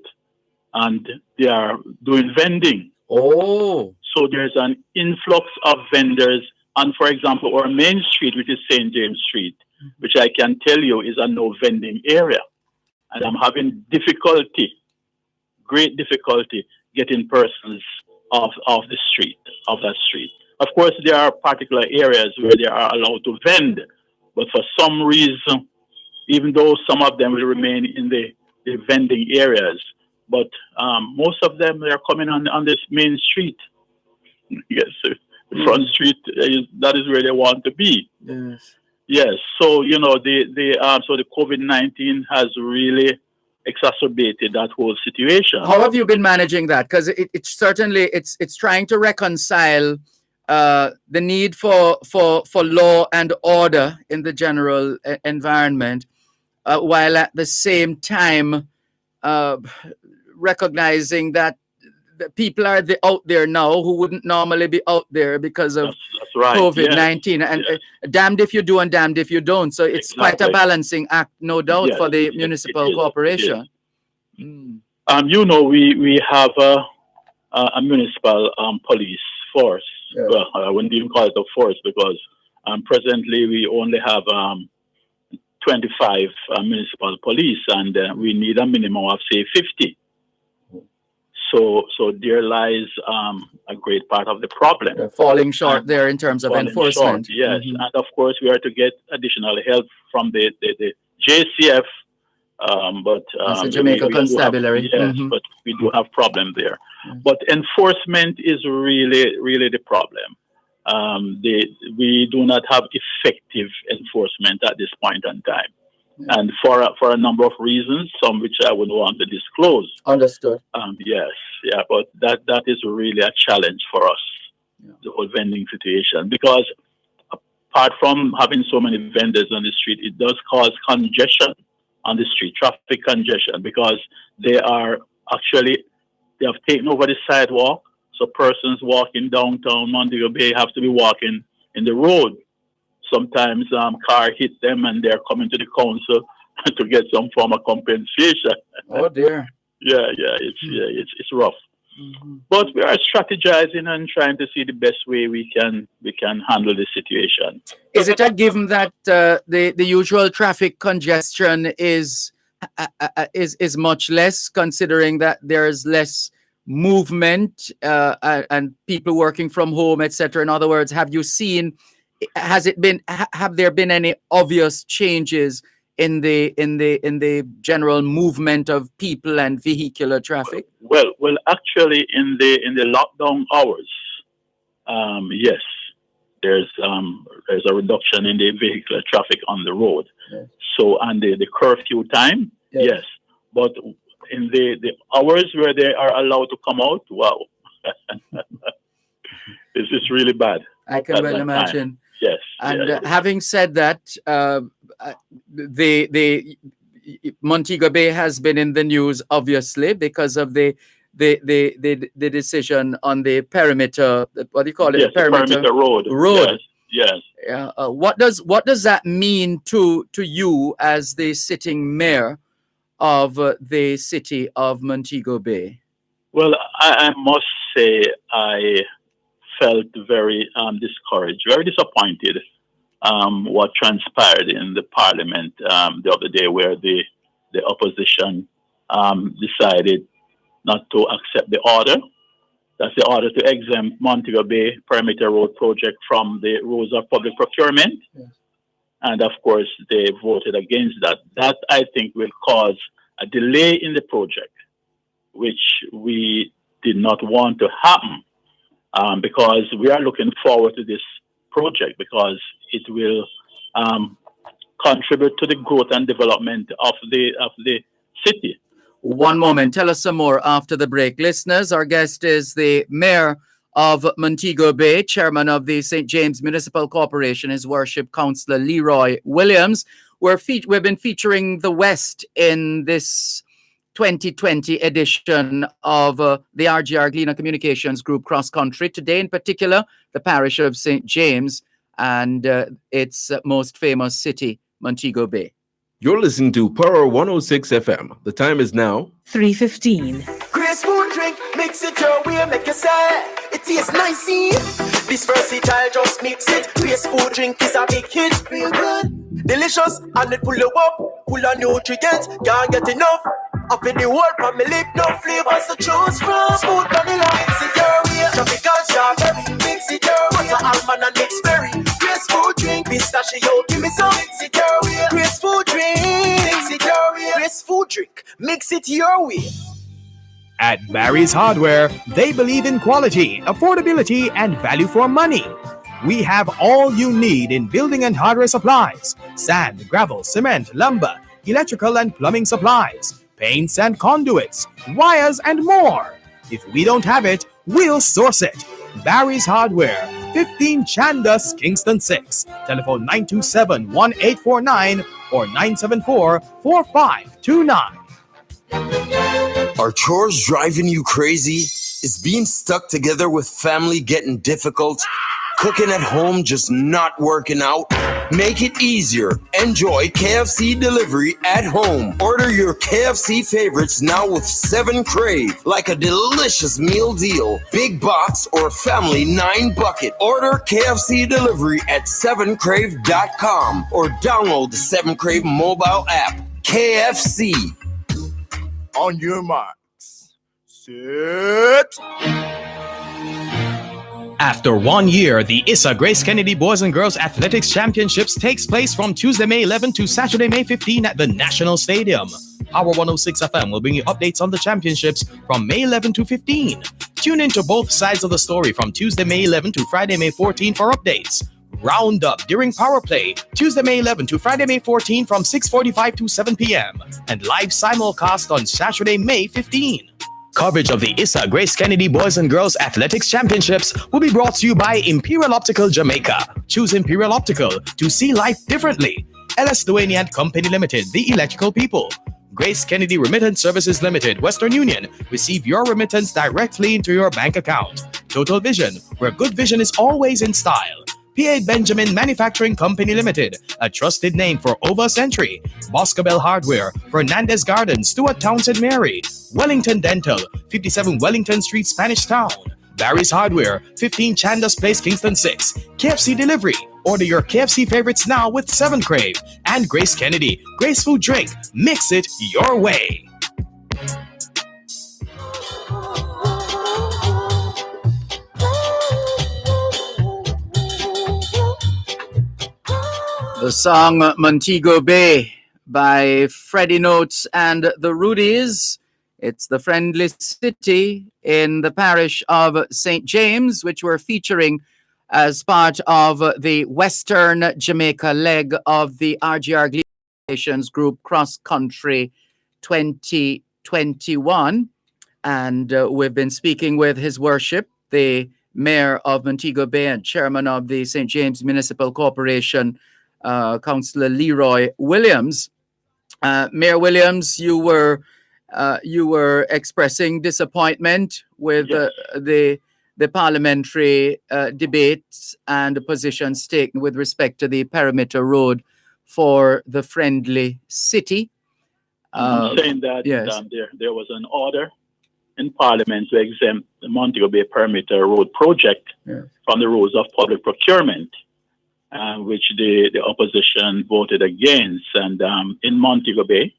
and they are doing vending. Oh. So there's an influx of vendors. And for example, our main street, which is St. James Street, which I can tell you is a no vending area. And I'm having great difficulty getting persons off the street, of that street. Of course, there are particular areas where they are allowed to vend, but for some reason, even though some of them will remain in the vending areas, but most of them, they're coming on this main street. Yes, the front street, that is where they want to be. Yes. Yes, so so the COVID-19 has really exacerbated that whole situation. How have you been managing that? Because it's certainly it's trying to reconcile the need for law and order in the general environment, while at the same time recognizing that the people are out there now who wouldn't normally be out there because of That's right. COVID-19, Yes. and damned if you do and damned if you don't. So it's quite a Exactly. balancing act, no doubt, Yes, for the it municipal is. corporation. We have a municipal police force. Yeah. Well, I wouldn't even call it a force because presently we only have 25 municipal police, and we need a minimum of say 50. So there lies a great part of the problem. Falling short there in terms of Falling enforcement. short, yes, and of course we are to get additional help from the JCF, but That's the Jamaica we do have- Constabulary. yes, but we do have problem there. But enforcement is really the problem. We do not have effective enforcement at this point in time. And for a number of reasons, some which I wouldn't want to disclose. Understood. But that is really a challenge for us, the whole vending situation, because apart from having so many vendors on the street, it does cause congestion on the street, traffic congestion, because they have taken over the sidewalk, so persons walking downtown Montego Bay have to be walking in the road. Sometimes car hit them and they're coming to the council to get some form of compensation. Oh dear. It's rough. But we are strategizing and trying to see the best way we can handle the situation. Is it a given that the usual traffic congestion is much less, considering that there's less movement and people working from home, etc.? In other words, have there been any obvious changes in the general movement of people and vehicular traffic? Well, actually, in the lockdown hours, yes, there's a reduction in the vehicular traffic on the road. Yes. So, and the curfew time, yes, but in the hours where they are allowed to come out, wow, it's really bad. I can well imagine. Time. Yes. And having said that, the Montego Bay has been in the news, obviously, because of the decision on the perimeter. What do you call it? Yes, perimeter road. Yes. What does that mean to you as the sitting mayor of the city of Montego Bay? Well, I must say I felt very discouraged, very disappointed what transpired in the parliament the other day, where the opposition decided not to accept the order. That's the order to exempt Montego Bay Perimeter Road project from the rules of public procurement. Yes. And of course, they voted against that. That, I think, will cause a delay in the project, which we did not want to happen. Because we are looking forward to this project, because it will contribute to the growth and development of the city. One moment, tell us some more after the break. Listeners, our guest is the mayor of Montego Bay, chairman of the St. James Municipal Corporation, His Worship Councillor Leroy Williams. We've been featuring the West in this 2020 edition of the RGR Gleaner Communications Group Cross Country. Today, in particular, the parish of St. James and its most famous city, Montego Bay. You're listening to Power 106 FM. The time is now 3:15. Grace food drink, mix it your way, make you say it tastes nice. See? This versatile, just mix it. Grace food drink is a big hit, real good, delicious, and it full of up, full of nutrients. Can't get enough. Up in the world, family, no flavors to choose from. Smooth vanilla, mix it your way. Tropical strawberry, mix it your way. Butter almond and mixed berry. Grace food drink, pistachio, give me some. Mix it your way. Grace food drink, mix it your way. Grace food drink, mix it your way. At Barry's Hardware, they believe in quality, affordability, and value for money. We have all you need in building and hardware supplies: sand, gravel, cement, lumber, electrical and plumbing supplies, paints and conduits, wires, and more. If we don't have it, we'll source it. Barry's Hardware, 15 Chandas, Kingston 6. Telephone 927-1849 or 974-4529. Are chores driving you crazy? Is being stuck together with family getting difficult? Cooking at home just not working out? Make it easier. Enjoy KFC delivery at home. Order your KFC favorites now with 7 Crave, like a delicious meal deal. Big box or family 9 bucket. Order KFC delivery at 7crave.com or download the 7 Crave mobile app. KFC. On your marks, set. After 1 year, the Issa Grace Kennedy Boys and Girls Athletics Championships takes place from Tuesday, May 11 to Saturday, May 15 at the National Stadium. Our 106 FM will bring you updates on the championships from May 11 to 15. Tune into both sides of the story from Tuesday, May 11 to Friday, May 14 for updates. Round up during Power Play, Tuesday, May 11 to Friday, May 14 from 6:45 to 7 p.m. and live simulcast on Saturday, May 15. Coverage of the Issa Grace Kennedy Boys and Girls Athletics Championships will be brought to you by Imperial Optical Jamaica. Choose Imperial Optical to see life differently. LS Duane and Company Limited, the electrical people. Grace Kennedy Remittance Services Limited, Western Union. Receive your remittance directly into your bank account. Total Vision, where good vision is always in style. P.A. Benjamin Manufacturing Company Limited, a trusted name for over a century. Boscobel Hardware, Fernandez Gardens, Stuart Townsend Mary. Wellington Dental, 57 Wellington Street, Spanish Town. Barry's Hardware, 15 Chandas Place, Kingston 6. KFC Delivery. Order your KFC favorites now with 7 Crave. And Grace Kennedy, Grace Food Drink. Mix it your way. The song Montego Bay by Freddie Notes and the Rudies. It's the friendly city in the parish of St. James, which we're featuring as part of the Western Jamaica leg of the RGR Gleaner Group Cross Country 2021. And we've been speaking with His Worship, the Mayor of Montego Bay and Chairman of the St. James Municipal Corporation, Councillor Leroy Williams. Mayor Williams, you were expressing disappointment with the parliamentary debates and the positions taken with respect to the perimeter road for the friendly city. I'm saying that there was an order in Parliament to exempt the Montego Bay perimeter road project from the rules of public procurement, which the opposition voted against. And in Montego Bay,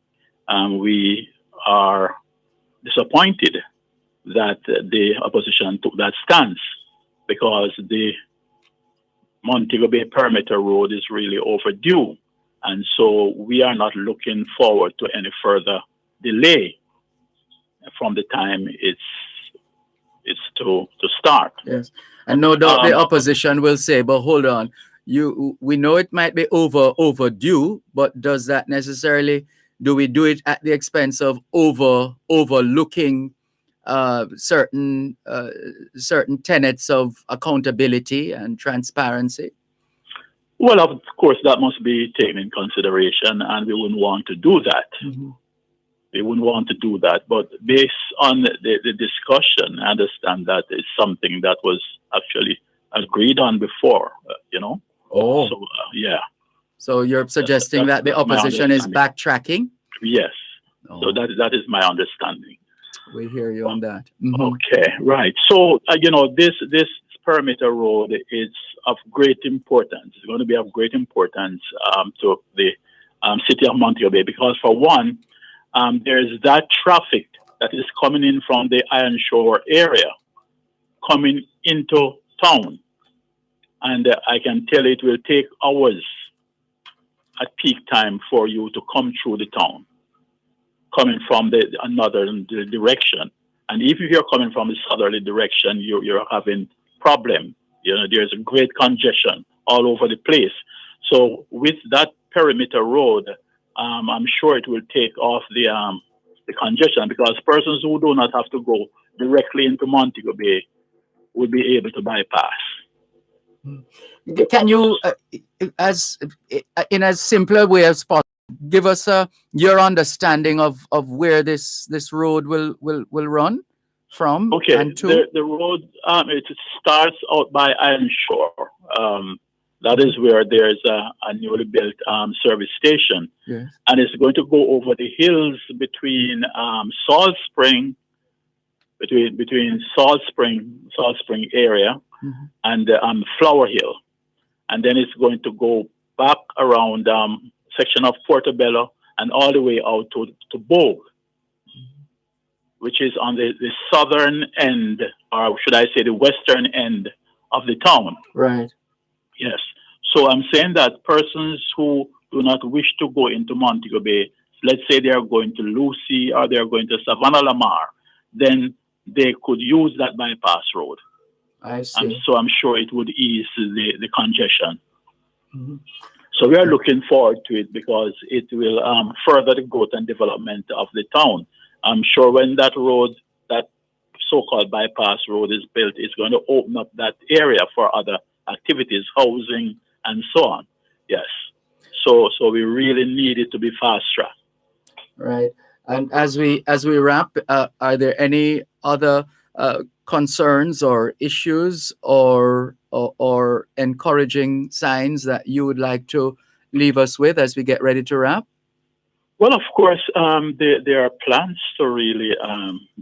we are disappointed that the opposition took that stance, because the Montego Bay perimeter road is really overdue. And so we are not looking forward to any further delay from the time it's to start. Yes. And no doubt the opposition will say, but hold on, we know it might be overdue, but does that necessarily, do we do it at the expense of overlooking certain tenets of accountability and transparency? Well, of course, that must be taken in consideration, and we wouldn't want to do that. Mm-hmm. They wouldn't want to do that. But based on the discussion, I understand that it's something that was actually agreed on before, Oh. So, yeah. So you're suggesting that the that's my opposition is understanding. backtracking? Yes. Oh. So that is my understanding. We hear you on that. Okay, right. So, this perimeter road is of great importance. It's going to be of great importance to the city of Montego Bay because, for one, there's that traffic that is coming in from the Iron Shore area, coming into town. And I can tell it will take hours at peak time for you to come through the town, coming from another direction. And if you're coming from the southerly direction, you're having problem. There's a great congestion all over the place. So with that perimeter road, I'm sure it will take off the congestion because persons who do not have to go directly into Montego Bay will be able to bypass. Can you, in as simpler way as possible, give us your understanding of where this road will run from? Okay, and to? the road it starts out by Iron Shore. That is where there's a newly built service station, Yes. and it's going to go over the hills between Salt Spring, between Salt Spring area, and Flower Hill, and then it's going to go back around section of Portobello and all the way out to Bogue, which is on the southern end, or should I say the western end of the town. Right. Yes. So I'm saying that persons who do not wish to go into Montego Bay, let's say they are going to Lucy or they are going to Savannah Lamar, then they could use that bypass road. I see. So I'm sure it would ease the congestion. So we are looking forward to it because it will further the growth and development of the town. I'm sure when that road, that so-called bypass road is built, it's going to open up that area for other activities, housing, and so on. Yes. So we really need it to be fast track. Right. And as we wrap, are there any other concerns or issues or encouraging signs that you would like to leave us with as we get ready to wrap? Well, of course, there are plans to really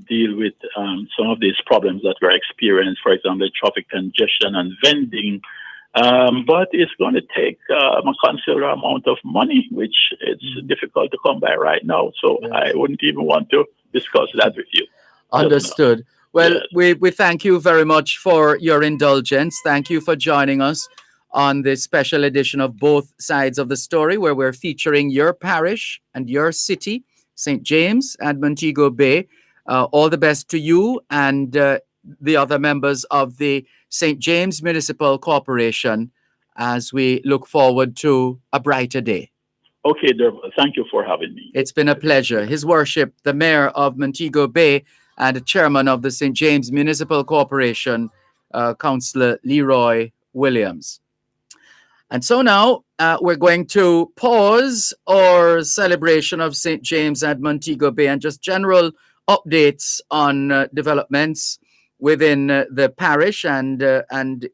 deal with some of these problems that we're experiencing, for example, traffic congestion and vending. But it's going to take a considerable amount of money, which it's difficult to come by right now. So I wouldn't even want to discuss that with you. Understood. Well, we thank you very much for your indulgence. Thank you for joining us on this special edition of Both Sides of the Story, where we're featuring your parish and your city, St. James and Montego Bay. All the best to you and the other members of the St. James Municipal Corporation as we look forward to a brighter day. Okay, Dervan, thank you for having me. It's been a pleasure. His Worship, the Mayor of Montego Bay and Chairman of the St. James Municipal Corporation, Councillor Leroy Williams. And so now we're going to pause our celebration of St. James and Montego Bay and just general updates on developments within the parish and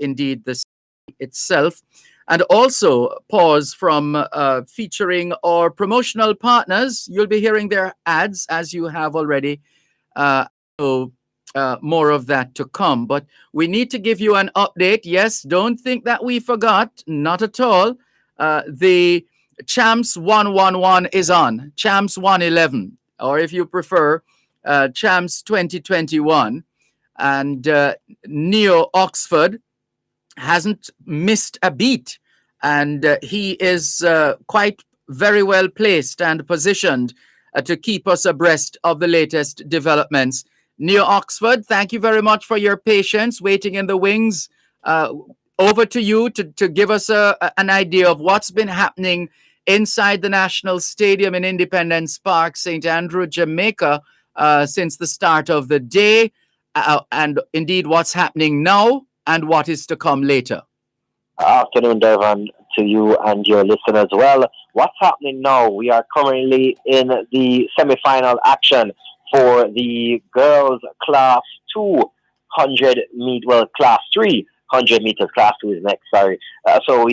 indeed the city itself. And also pause from featuring our promotional partners. You'll be hearing their ads as you have already. So more of that to come. But we need to give you an update. Yes, don't think that we forgot. Not at all. The Champs 111 is on. Champs 111. Or if you prefer, Champs 2021. And Neo Oxford hasn't missed a beat. And he is quite very well placed and positioned to keep us abreast of the latest developments. Neo Oxford, thank you very much for your patience, waiting in the wings. Over to you to give us an idea of what's been happening inside the National Stadium in Independence Park, St. Andrew, Jamaica, since the start of the day, and indeed what's happening now and what is to come later. Afternoon, Dervan. to you and your listeners as well. What's happening now? We are currently in the semi-final action for the girls class 200 meter, well, class 300 meters, class 2 is next, sorry. That's where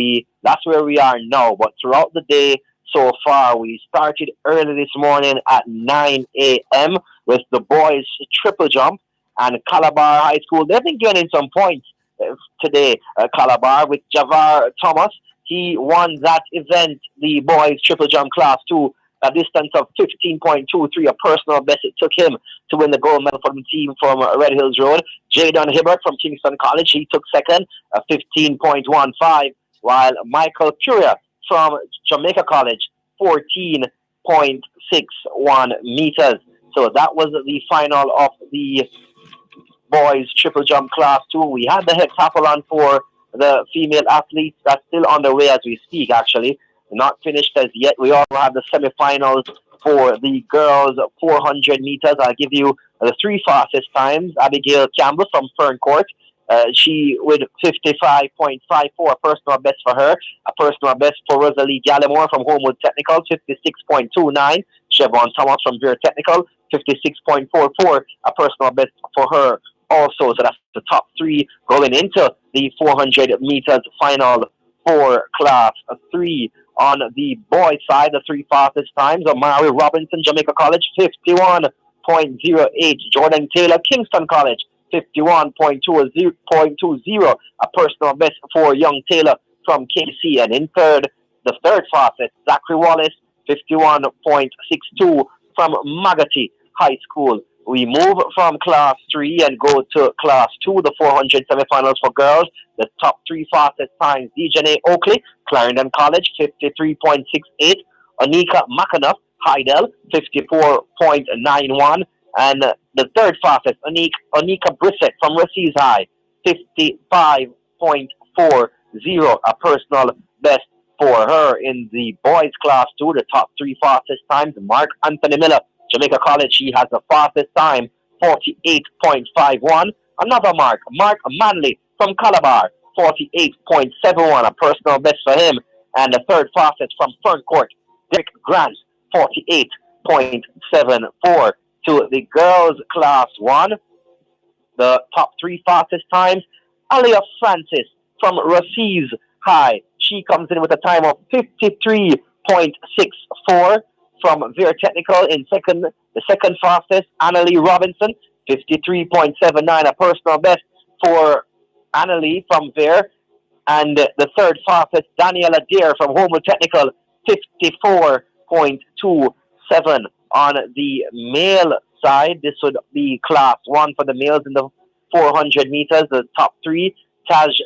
we are now, but throughout the day so far, we started early this morning at 9 a.m. with the boys triple jump, and Calabar High School, they've been getting some points today, Calabar, with Javar Thomas. He won that event, the boys triple jump class 2, a distance of 15.23, a personal best it took him to win the gold medal for the team from Red Hills Road. Jadon Hibbert from Kingston College, he took second, 15.15, while Michael Curia from Jamaica College, 14.61 meters. So that was the final of the boys triple jump class 2. We had the heptathlon for the female athletes. That's still on the way as we speak, actually. Not finished as yet. We also have the semifinals for the girls 400 meters. I'll give you the three fastest times. Abigail Campbell from Ferncourt. She with 55.54, a personal best for her. A personal best for Rosalie Gallimore from Homewood Technical, 56.29. Siobhan Thomas from Vera Technical, 56.44, a personal best for her also. So that's the top three going into the 400 meters final for class 3. On the boys' side, the three fastest times: Amari Robinson, Jamaica College, 51.08. Jordan Taylor, Kingston College, 51.20, a personal best for young Taylor from KC. And in third, the third fastest, Zachary Wallace, 51.62 from Magati High School. We move from class 3 and go to class 2, the 400 semifinals for girls. The top three fastest times: Dejanay Oakley, Clarendon College, 53.68. Onika McAnuff, Heidel, 54.91. And the third fastest, Onika Brissett from Racines High, 55.40, a personal best for her. In the boys class 2, the top three fastest times: Mark Anthony Miller, Jamaica College, he has the fastest time, 48.51. Another Mark Manley from Calabar, 48.71, a personal best for him. And the third fastest from Ferncourt, Derek Grant, 48.74. To the girls class 1, the top three fastest times: Alia Francis from Racines High, she comes in with a time of 53.64. From Vera Technical in second, the second fastest, Annalie Robinson, 53.79, a personal best for Annalie from Vera. And the third fastest, Daniela Deere from Homewood Technical, 54.27. On the male side, this would be class 1 for the males in the 400 meters. The top three: Taj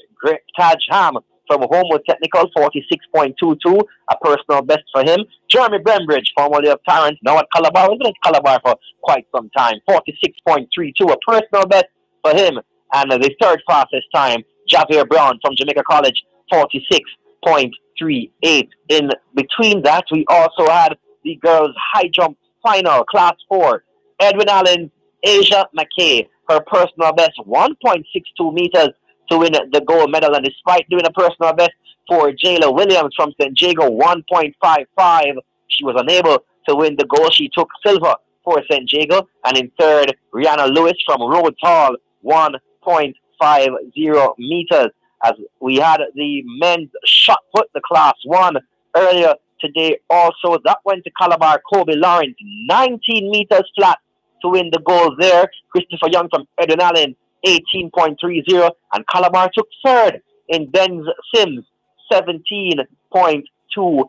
Ham from Homewood Technical, 46.22, a personal best for him. Jeremy Brembridge, formerly of Tarrant, now at Calabar. He's been at Calabar for quite some time, 46.32, a personal best for him. And the third fastest time, Javier Brown from Jamaica College, 46.38. In between that, we also had the girls' high jump final, class 4. Edwin Allen, Asia McKay, her personal best, 1.62 meters to win the gold medal. And despite doing a personal best for Jayla Williams from St. Jago, 1.55, she was unable to win the gold. She took silver for St. Jago. And in third, Rihanna Lewis from Rhodes Hall, 1.50 meters. As we had the men's shot put, the class 1, earlier today also. That went to Calabar Kobe Lawrence, 19 meters flat to win the gold there. Christopher Young from Edwin Allen, 18.30. And Calabar took third in Benz Sims, 17.26.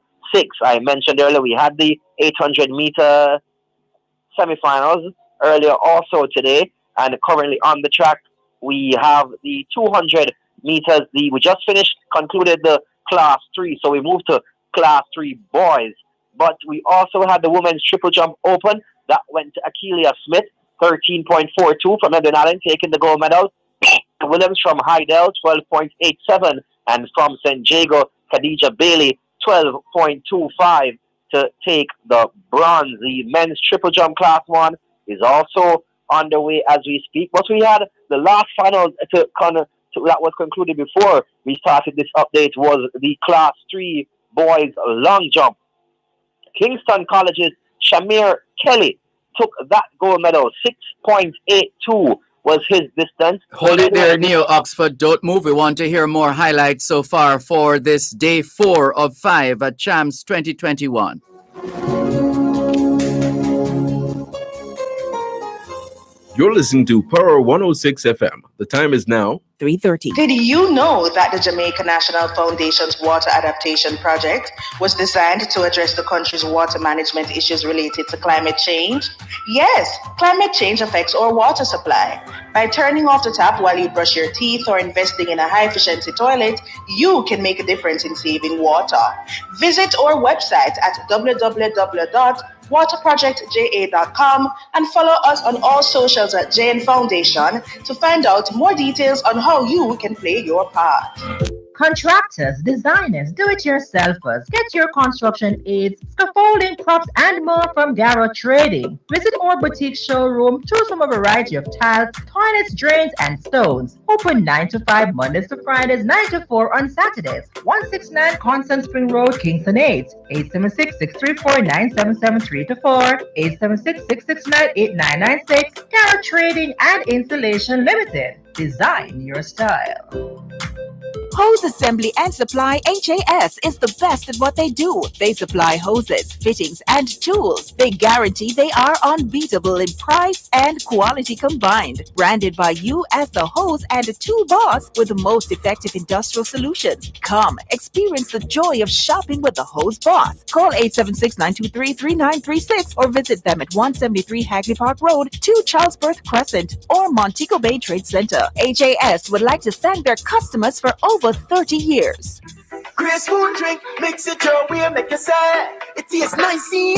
I mentioned earlier we had the 800 meter semifinals earlier also today. And currently on the track, we have the 200 meters. We just concluded the class 3. So we moved to class 3 boys. But we also had the women's triple jump open. That went to Akeelia Smith, 13.42 from Edwin Allen, taking the gold medal. Williams from Heidel, 12.87. And from St. Jago, Khadija Bailey, 12.25 to take the bronze. The men's triple jump class 1 is also underway as we speak. But we had the last final to that was concluded before we started this update was the Class 3 boys long jump. Kingston College's Shamir Kelly took that gold medal. 6.82 was his distance. Hold it there, Neo Oxford. Don't move. We want to hear more highlights so far for this day 4 of 5 at Champs 2021. You're listening to Power 106 FM. The time is now 3:30. Did you know that the Jamaica National Foundation's Water Adaptation Project was designed to address the country's water management issues related to climate change? Yes, climate change affects our water supply. By turning off the tap while you brush your teeth or investing in a high-efficiency toilet, you can make a difference in saving water. Visit our website at www.waterprojectja.com and follow us on all socials at JN Foundation to find out more details on how you can play your part. Contractors, designers, do-it-yourselfers, get your construction aids, scaffolding, props, and more from Garrow Trading. Visit our boutique showroom, choose from a variety of tiles, toilets, drains, and stones. Open 9 to 5 Mondays to Fridays, 9 to 4 on Saturdays. 169 Constant Spring Road, Kingston 8. 876-634-9773-4. 876-669-8996. Garrow Trading and Installation Limited. Design your style. Hose Assembly and Supply HAS is the best at what they do. They supply hoses, fittings, and tools. They guarantee they are unbeatable in price and quality combined. Branded by you as the hose and tool boss with the most effective industrial solutions. Come, experience the joy of shopping with the Hose Boss. Call 876-923-3936 or visit them at 173 Hagley Park Road, 2 Charlesworth Crescent, or Montego Bay Trade Center. HAS would like to thank their customers for over 30 years. Grace food drink, mix it your way, make you say it tastes nice. See?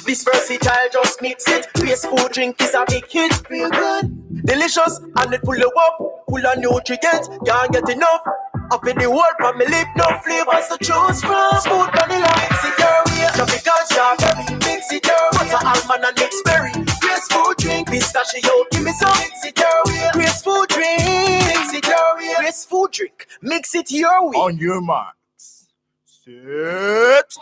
This versatile, just mix it. Grace food drink is a big hit, feel good, delicious, and it full of up, full of nutrients. Can't get enough. Up in the world, family, no flavors to choose from. Smooth vanilla, mix it your way. Tropical strawberry, mix it your way. Butter almond and mixed berry. Grace food drink, pistachio, give me some. Mix it your way. Grace food drink, mix it your way. Grace food drink, mix it your way. On your marks, set.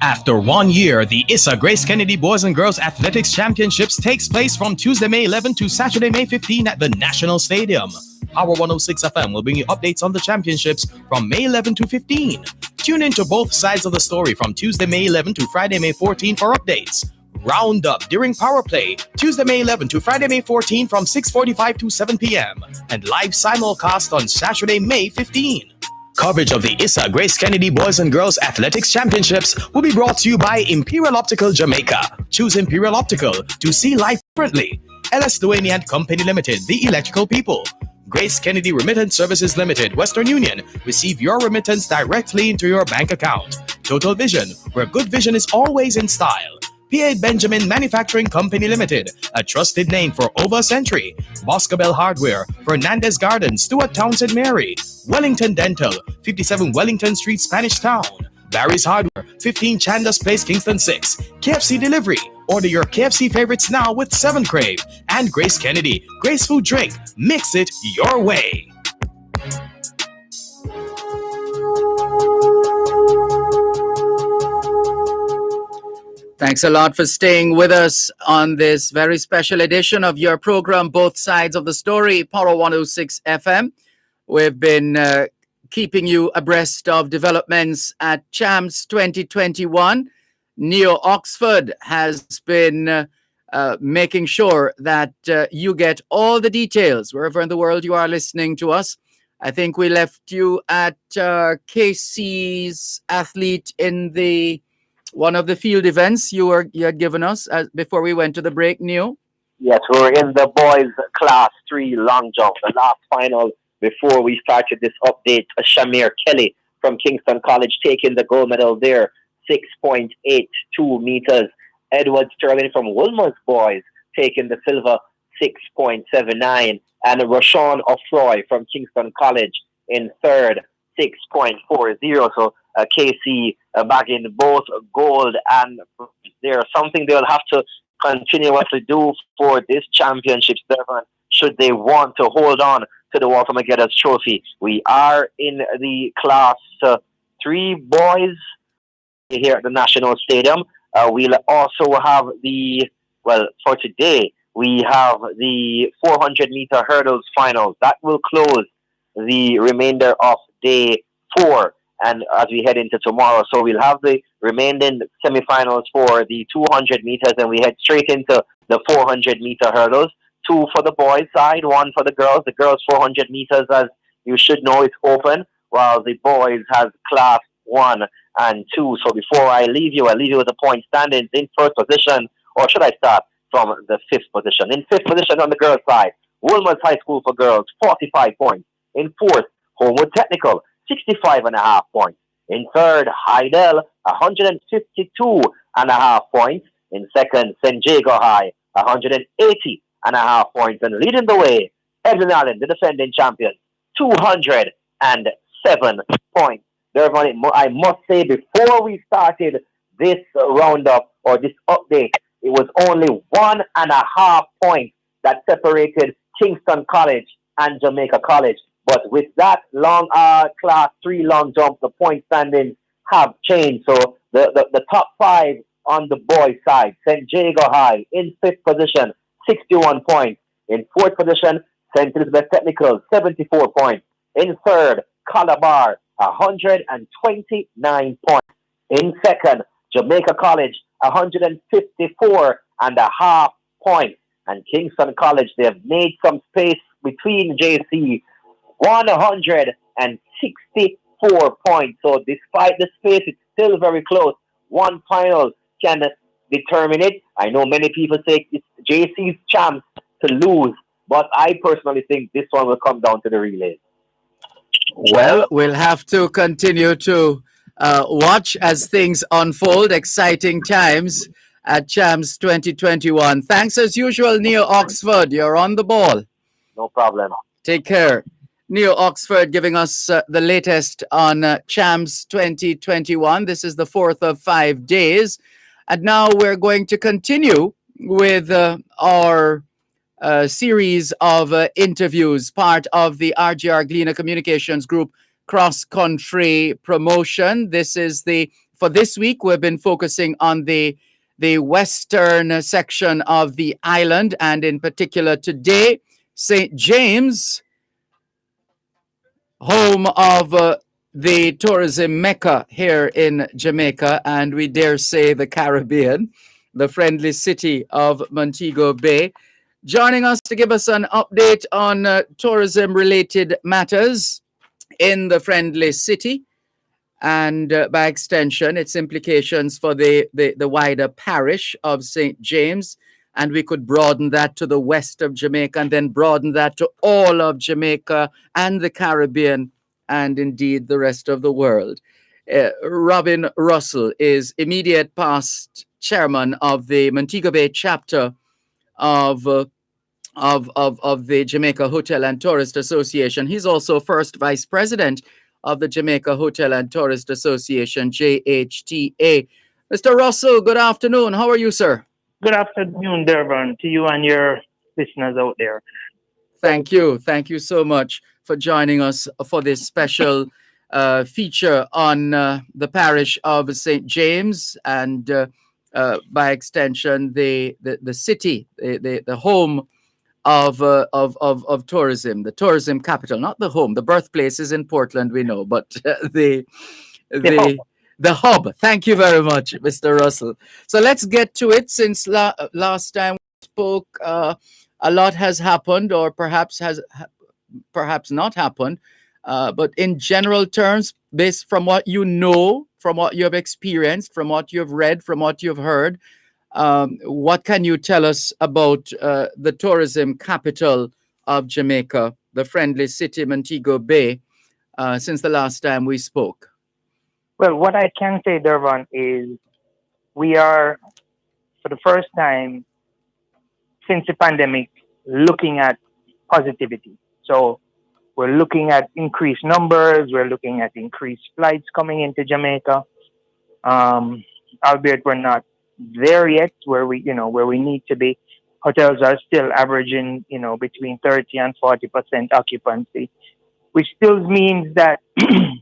After 1 year, the Issa Grace Kennedy Boys and Girls Athletics Championships takes place from Tuesday, May 11 to Saturday, May 15 at the National Stadium. Power 106 FM will bring you updates on the championships from May 11 to 15. Tune in to both sides of the story from Tuesday, May 11 to Friday, May 14 for updates. Round up during Power Play, Tuesday, May 11 to Friday, May 14 from 6:45 to 7 p.m. and live simulcast on Saturday, May 15. Coverage of the Issa Grace Kennedy Boys and Girls Athletics Championships will be brought to you by Imperial Optical Jamaica. Choose Imperial Optical to see life differently. LS Duane and Company Limited, the electrical people. Grace Kennedy Remittance Services Limited, Western Union. Receive your remittance directly into your bank account. Total Vision, where good vision is always in style. P.A. Benjamin Manufacturing Company Limited, a trusted name for over a century. Boscobel Hardware, Fernandez Gardens, Stuart Townsend Mary. Wellington Dental, 57 Wellington Street, Spanish Town. Barry's Hardware, 15 Chandas Place, Kingston 6. KFC Delivery. Order your KFC favorites now with 7 Crave. And Grace Kennedy, Grace Food Drink. Mix it your way. Thanks a lot for staying with us on this very special edition of your program, Both Sides of the Story, Power 106 FM. We've been keeping you abreast of developments at Champs 2021. Neo Oxford has been making sure that you get all the details wherever in the world you are listening to us. I think we left you at KC's athlete in the one of the field events you had given us before we went to the break, Neo. Yes, we were in the boys class 3 long jump, the last final before we started this update. Shamir Kelly from Kingston College taking the gold medal there, 6.82 meters. Edward Sterling from Wilmer's boys taking the silver, 6.79. And Rashawn Offroy from Kingston College in third, 6.40. So KC bagging both gold and there. Something they'll have to continuously do for this championships, Dervan, should they want to hold on to the Walter McGuinness Trophy. We are in the Class 3 boys here at the National Stadium. We'll also have for today, we have the 400-meter hurdles finals. That will close the remainder of day 4 and as we head into tomorrow. So we'll have the remaining semifinals for the 200 meters and we head straight into the 400-meter hurdles. 2 for the boys side, 1 for the girls. The girls 400 meters, as you should know, is open, while the boys has Class 1 and 2. So before I leave you with the point standings. In first position, or should I start from the 5th position? In 5th position on the girls' side, Woolmer's High School for girls, 45 points. In 4th, Homewood Technical, 65.5 points. In 3rd, Hydel, 152.5 points. In 2nd, St. Jago High, 180.5 points. And leading the way, Evelyn Allen, the defending champion, 207 points. Dervan, I must say, before we started this roundup or this update, it was only 1.5 points that separated Kingston College and Jamaica College. But with that long Class 3 long jump, the point standings have changed. So the top 5 on the boys' side, St. Jago High in 5th position, 61 points. In 4th position, St. Elizabeth Technical, 74 points. In 3rd, Calabar, 129 points. In 2nd, Jamaica College, 154.5 points. And Kingston College, they have made some space between JC, 164 points. So despite the space, it's still very close. One final can determine it. I know many people say it's JC's chance to lose, but I personally think this one will come down to the relays. Well, we'll have to continue to watch as things unfold. Exciting times at Champs 2021. Thanks as usual, Neil Oxford. You're on the ball. No problem. Take care. Neil Oxford giving us the latest on Champs 2021. This is the 4th of 5 days. And now we're going to continue with our series of interviews, part of the RGR Gleaner Communications Group cross-country promotion. For this week, we've been focusing on the western section of the island, and in particular today, St. James, home of the tourism mecca here in Jamaica, and we dare say the Caribbean, the friendly city of Montego Bay. Joining us to give us an update on tourism-related matters in the friendly city, and by extension, its implications for the wider parish of St. James. And we could broaden that to the west of Jamaica and then broaden that to all of Jamaica and the Caribbean and indeed the rest of the world. Robin Russell is immediate past chairman of the Montego Bay chapter of the Jamaica Hotel and Tourist Association. He's also first vice president of the Jamaica Hotel and Tourist Association, JHTA. Mr. Russell, good afternoon. How are you, sir? Good afternoon, Dervan, to you and your listeners out there. Thank you. Thank you so much for joining us for this special feature on the parish of St. James and by extension, the city, the home of tourism, the tourism capital, not the home. The birthplace is in Portland, we know, but the hub. Thank you very much, Mr. Russell. So let's get to it. Since last time we spoke, a lot has happened, or perhaps not happened. But in general terms, based from what you know, from what you have experienced, from what you have read, from what you have heard, what can you tell us about the tourism capital of Jamaica, the friendly city, Montego Bay, since the last time we spoke? Well, what I can say, Dervan, is we are, for the first time since the pandemic, looking at positivity. So we're looking at increased numbers. We're looking at increased flights coming into Jamaica. Albeit we're not there yet where we need to be, hotels are still averaging, between 30 and 40% occupancy, which still means that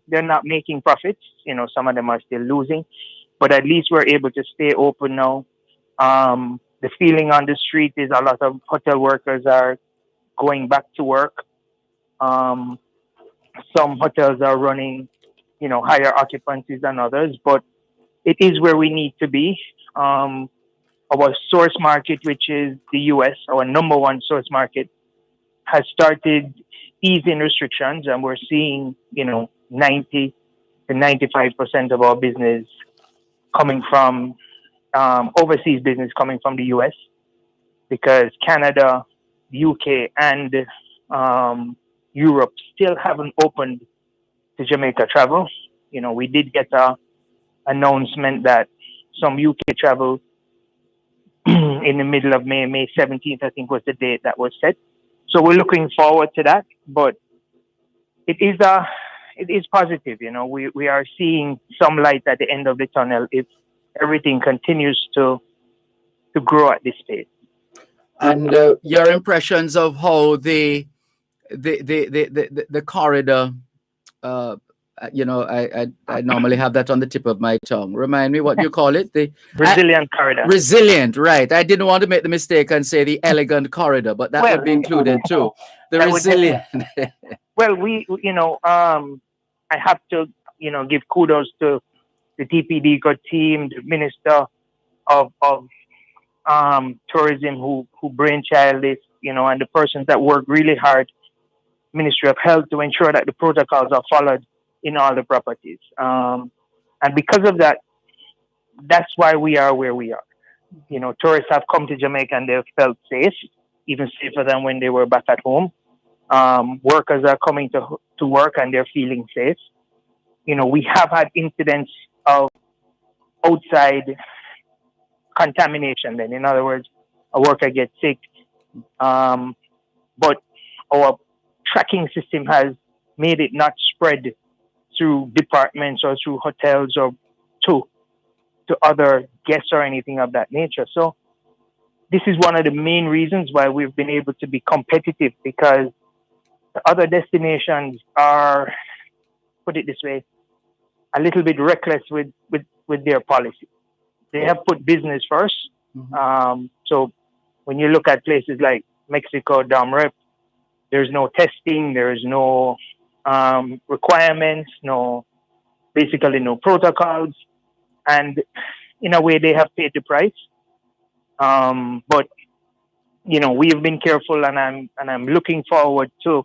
they're not making profits. Some of them are still losing, but at least we're able to stay open now. The feeling on the street is a lot of hotel workers are going back to work. Some hotels are running, higher occupancies than others, but it is where we need to be. Our source market, which is the US, our number one source market, has started easing restrictions, and we're seeing, 90 to 95% of our business coming from overseas business coming from the US, because Canada, UK, and Europe still haven't opened to Jamaica travel. We did get a announcement that some UK travel in the middle of May 17th, I think was the date that was set. So we're looking forward to that, but it is positive. We are seeing some light at the end of the tunnel if everything continues to grow at this pace. And your impressions of how the corridor, I normally have that on the tip of my tongue. Remind me, what do you call it? The resilient corridor. Resilient, right. I didn't want to make the mistake and say the elegant corridor, but that would be included too. The resilient. Well, I have to, give kudos to the TPD team, the Minister of Tourism who brainchild this, and the persons that work really hard, Ministry of Health, to ensure that the protocols are followed in all the properties. And because of that, that's why we are where we are. Tourists have come to Jamaica and they've felt safe, even safer than when they were back at home. Workers are coming to work and they're feeling safe. We have had incidents of outside contamination. Then, in other words, a worker gets sick, but our tracking system has made it not spread through departments or through hotels or to other guests or anything of that nature. So this is one of the main reasons why we've been able to be competitive, because the other destinations are, put it this way, a little bit reckless with their policy. They have put business first. So when you look at places like Mexico, Dom Rep, there's no testing, there's no requirements, basically no protocols. And in a way, they have paid the price. But we have been careful, and I'm looking forward to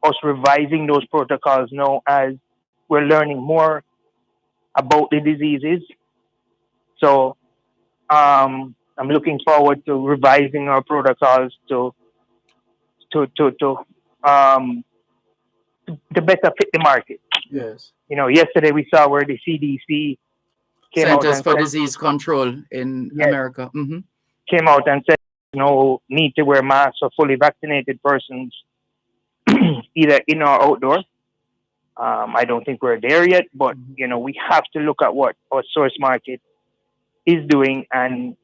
us revising those protocols now as we're learning more about the diseases. So I'm looking forward to revising our protocols to better fit the market. Yes. Yesterday we saw where the CDC came out Centers and for said, Disease Control in America. Mm-hmm. Came out and said no need to wear masks for fully vaccinated persons, either in or outdoor. I don't think we're there yet, but we have to look at what our source market is doing and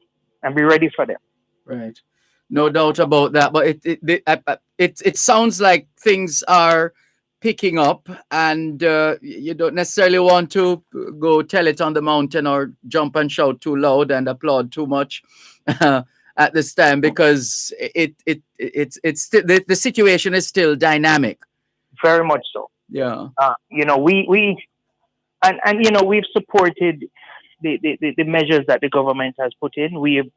be ready for them. Right, no doubt about that. But it sounds like things are picking up, and you don't necessarily want to go tell it on the mountain or jump and shout too loud and applaud too much at this time, because it's the situation is still dynamic. Very much so. Yeah. We've supported the measures that the government has put in. We've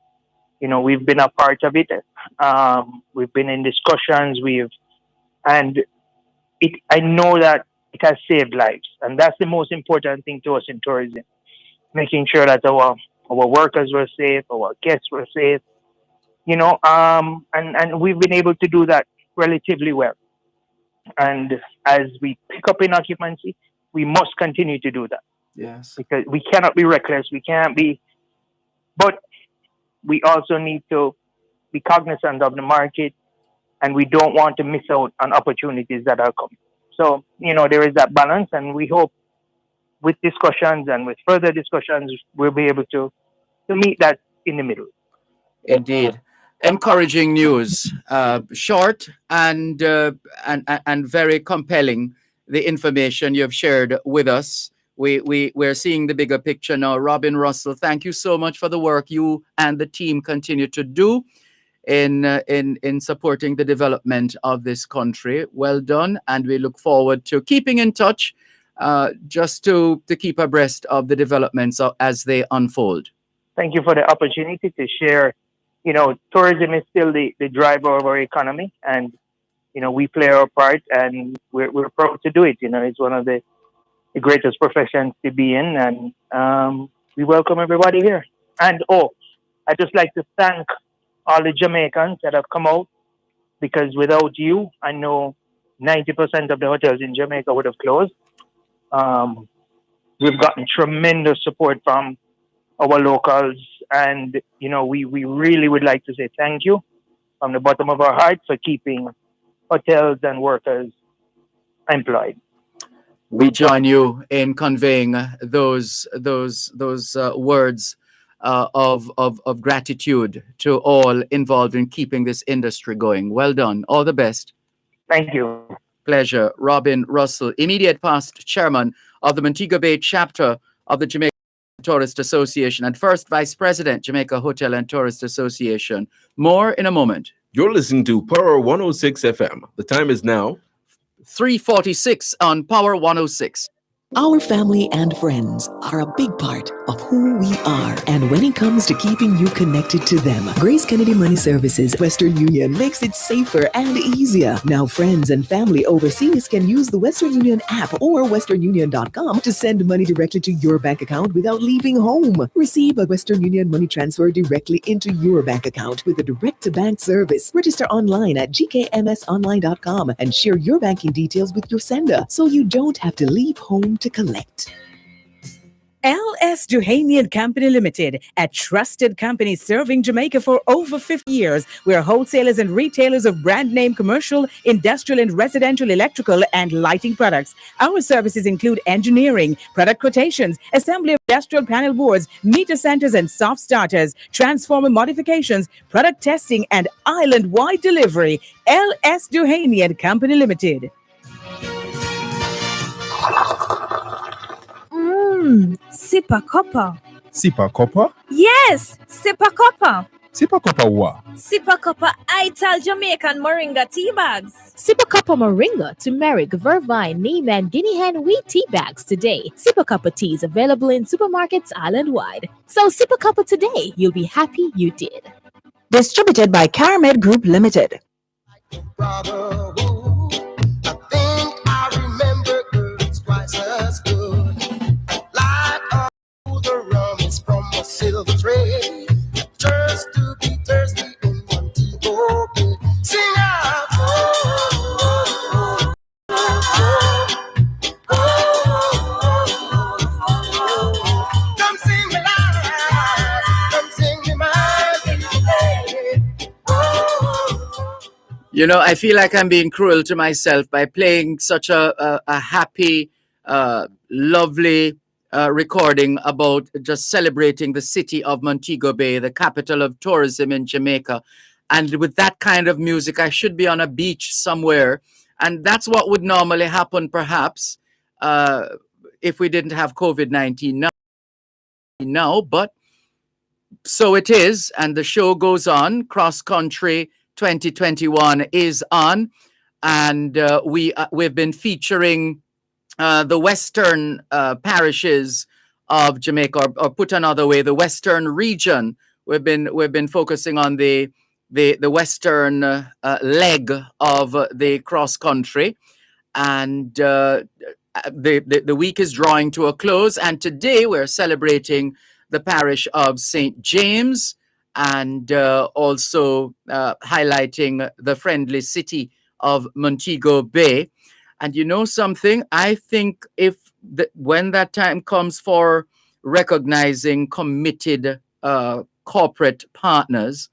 been a part of it. We've been in discussions. I know that it has saved lives, and that's the most important thing to us in tourism. Making sure that our workers were safe, our guests were safe. And we've been able to do that relatively well. And as we pick up in occupancy, we must continue to do that. Yes. Because we cannot be reckless. We can't be, but we also need to be cognizant of the market, and we don't want to miss out on opportunities that are coming. So, there is that balance, and we hope with discussions and with further discussions, we'll be able to meet that in the middle. Indeed. encouraging news. Short and very compelling. The information you've shared with us. We're seeing the bigger picture now. Robin Russell, thank you so much for the work you and the team continue to do in supporting the development of this country. Well done, and we look forward to keeping in touch, just to keep abreast of the developments as they unfold. Thank you for the opportunity to share. Tourism is still the driver of our economy, and we play our part, and we're proud to do it. It's one of the greatest professions to be in, and we welcome everybody here. And I'd just like to thank all the Jamaicans that have come out, because without you, I know 90% of the hotels in Jamaica would have closed. We've gotten tremendous support from our locals, and we really would like to say thank you from the bottom of our hearts for keeping hotels and workers employed. We join you in conveying those words of gratitude to all involved in keeping this industry going. Well done. All the best. Thank you. Pleasure. Robin Russell, immediate past chairman of the Montego Bay chapter of the Jamaica Tourist Association and first vice president, Jamaica Hotel and Tourist Association. More in a moment. You're listening to Power 106 FM. The time is now 3:46 on Power 106. Our family and friends are a big part of who we are. And when it comes to keeping you connected to them, Grace Kennedy Money Services Western Union makes it safer and easier. Now, friends and family overseas can use the Western Union app or westernunion.com to send money directly to your bank account without leaving home. Receive a Western Union money transfer directly into your bank account with a direct-to-bank service. Register online at gkmsonline.com and share your banking details with your sender so you don't have to leave home to collect. L.S. Duhanian Company Limited, a trusted company serving Jamaica for over 50 years. We are wholesalers and retailers of brand name commercial, industrial, and residential electrical and lighting products. Our services include engineering, product quotations, assembly of industrial panel boards, meter centers and soft starters, transformer modifications, product testing, and island-wide delivery. L.S. Duhanian Company Limited. Sipa Copper. Sipa Copper? Yes, Sipa Copper. Sipa Copper what? Sipa Copper Ital Jamaican Moringa tea bags. Sipa Copper Moringa, turmeric, vervine, neem, and guinea hen wheat tea bags today. Sipa Copper tea is available in supermarkets island-wide. So Sipa Copper today, you'll be happy you did. Distributed by Caramed Group Limited. Silver tray, just to be thirsty in Montego Bay. Sing out, come sing me loud, come sing me mild. I feel like I'm being cruel to myself by playing such a happy, lovely recording about just celebrating the city of Montego Bay, the capital of tourism in Jamaica. And with that kind of music, I should be on a beach somewhere. And that's what would normally happen, perhaps, if we didn't have COVID-19 now. But so it is. And the show goes on. Cross Country 2021 is on. And we've been featuring the western parishes of Jamaica, or put another way, the western region. We've been focusing on the western leg of the cross country, and the week is drawing to a close. And today we're celebrating the parish of St. James, and also highlighting the friendly city of Montego Bay. And you know something? I think when that time comes for recognizing committed corporate partners,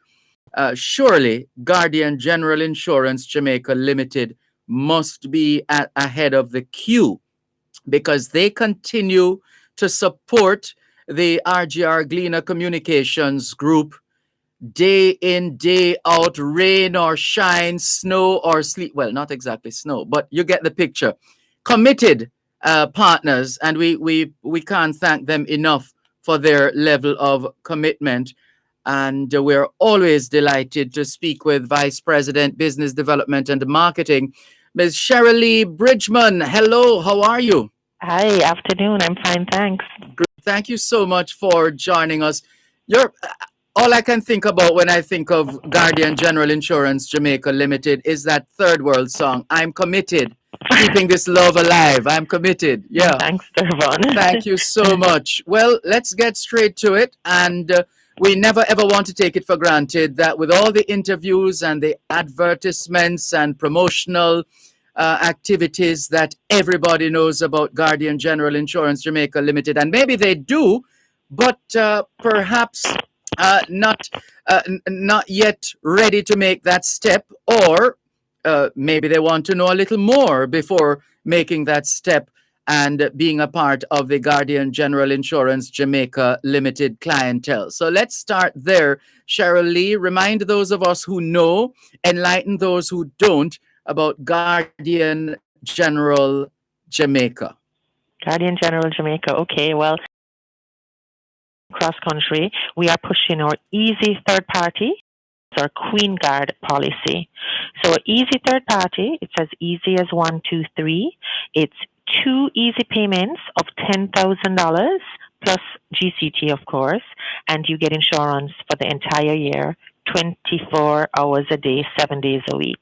surely Guardian General Insurance Jamaica Limited must be ahead of the queue, because they continue to support the RGR Gleaner Communications Group, day in, day out, rain or shine, snow or sleet. Well, not exactly snow, but you get the picture. Committed partners, and we can't thank them enough for their level of commitment. And we're always delighted to speak with Vice President, Business Development and Marketing, Ms. Cheryl Bridgman. Hello, how are you? Hi, afternoon. I'm fine, thanks. Great. Thank you so much for joining us. You're all I can think about when I think of Guardian General Insurance Jamaica Limited is that third world song, I'm committed, keeping this love alive. I'm committed. Yeah. Thanks, Dervan. Thank you so much. Well, let's get straight to it. And we never ever want to take it for granted that with all the interviews and the advertisements and promotional activities that everybody knows about Guardian General Insurance Jamaica Limited, and maybe they do, but perhaps not yet ready to make that step, or maybe they want to know a little more before making that step and being a part of the Guardian General Insurance Jamaica Limited clientele. So let's start there. Cheryl Lee, remind those of us who know, enlighten those who don't about Guardian General Jamaica. Guardian General Jamaica. Okay, well, cross country, we are pushing our easy third party, our Queen Guard policy. So easy third party, it's as easy as 1, 2, 3. It's 2 easy payments of $10,000 plus GCT, of course, and you get insurance for the entire year, 24 hours a day, 7 days a week.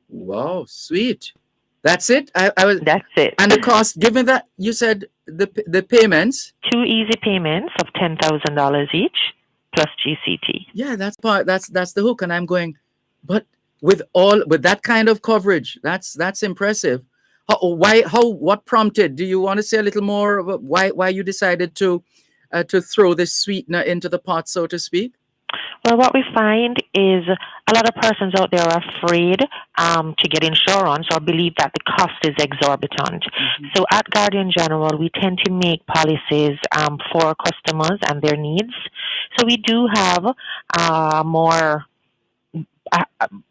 Wow, sweet. That's it? That's it. And the cost, given that you said the payments? 2 easy payments of $10,000 each plus GCT. Yeah, that's the hook. And I'm going, but with that kind of coverage, that's impressive. What prompted? Do you want to say a little more about why you decided to throw this sweetener into the pot, so to speak? Well, what we find is a lot of persons out there are afraid to get insurance or believe that the cost is exorbitant. Mm-hmm. So at Guardian General, we tend to make policies for customers and their needs. So we do have more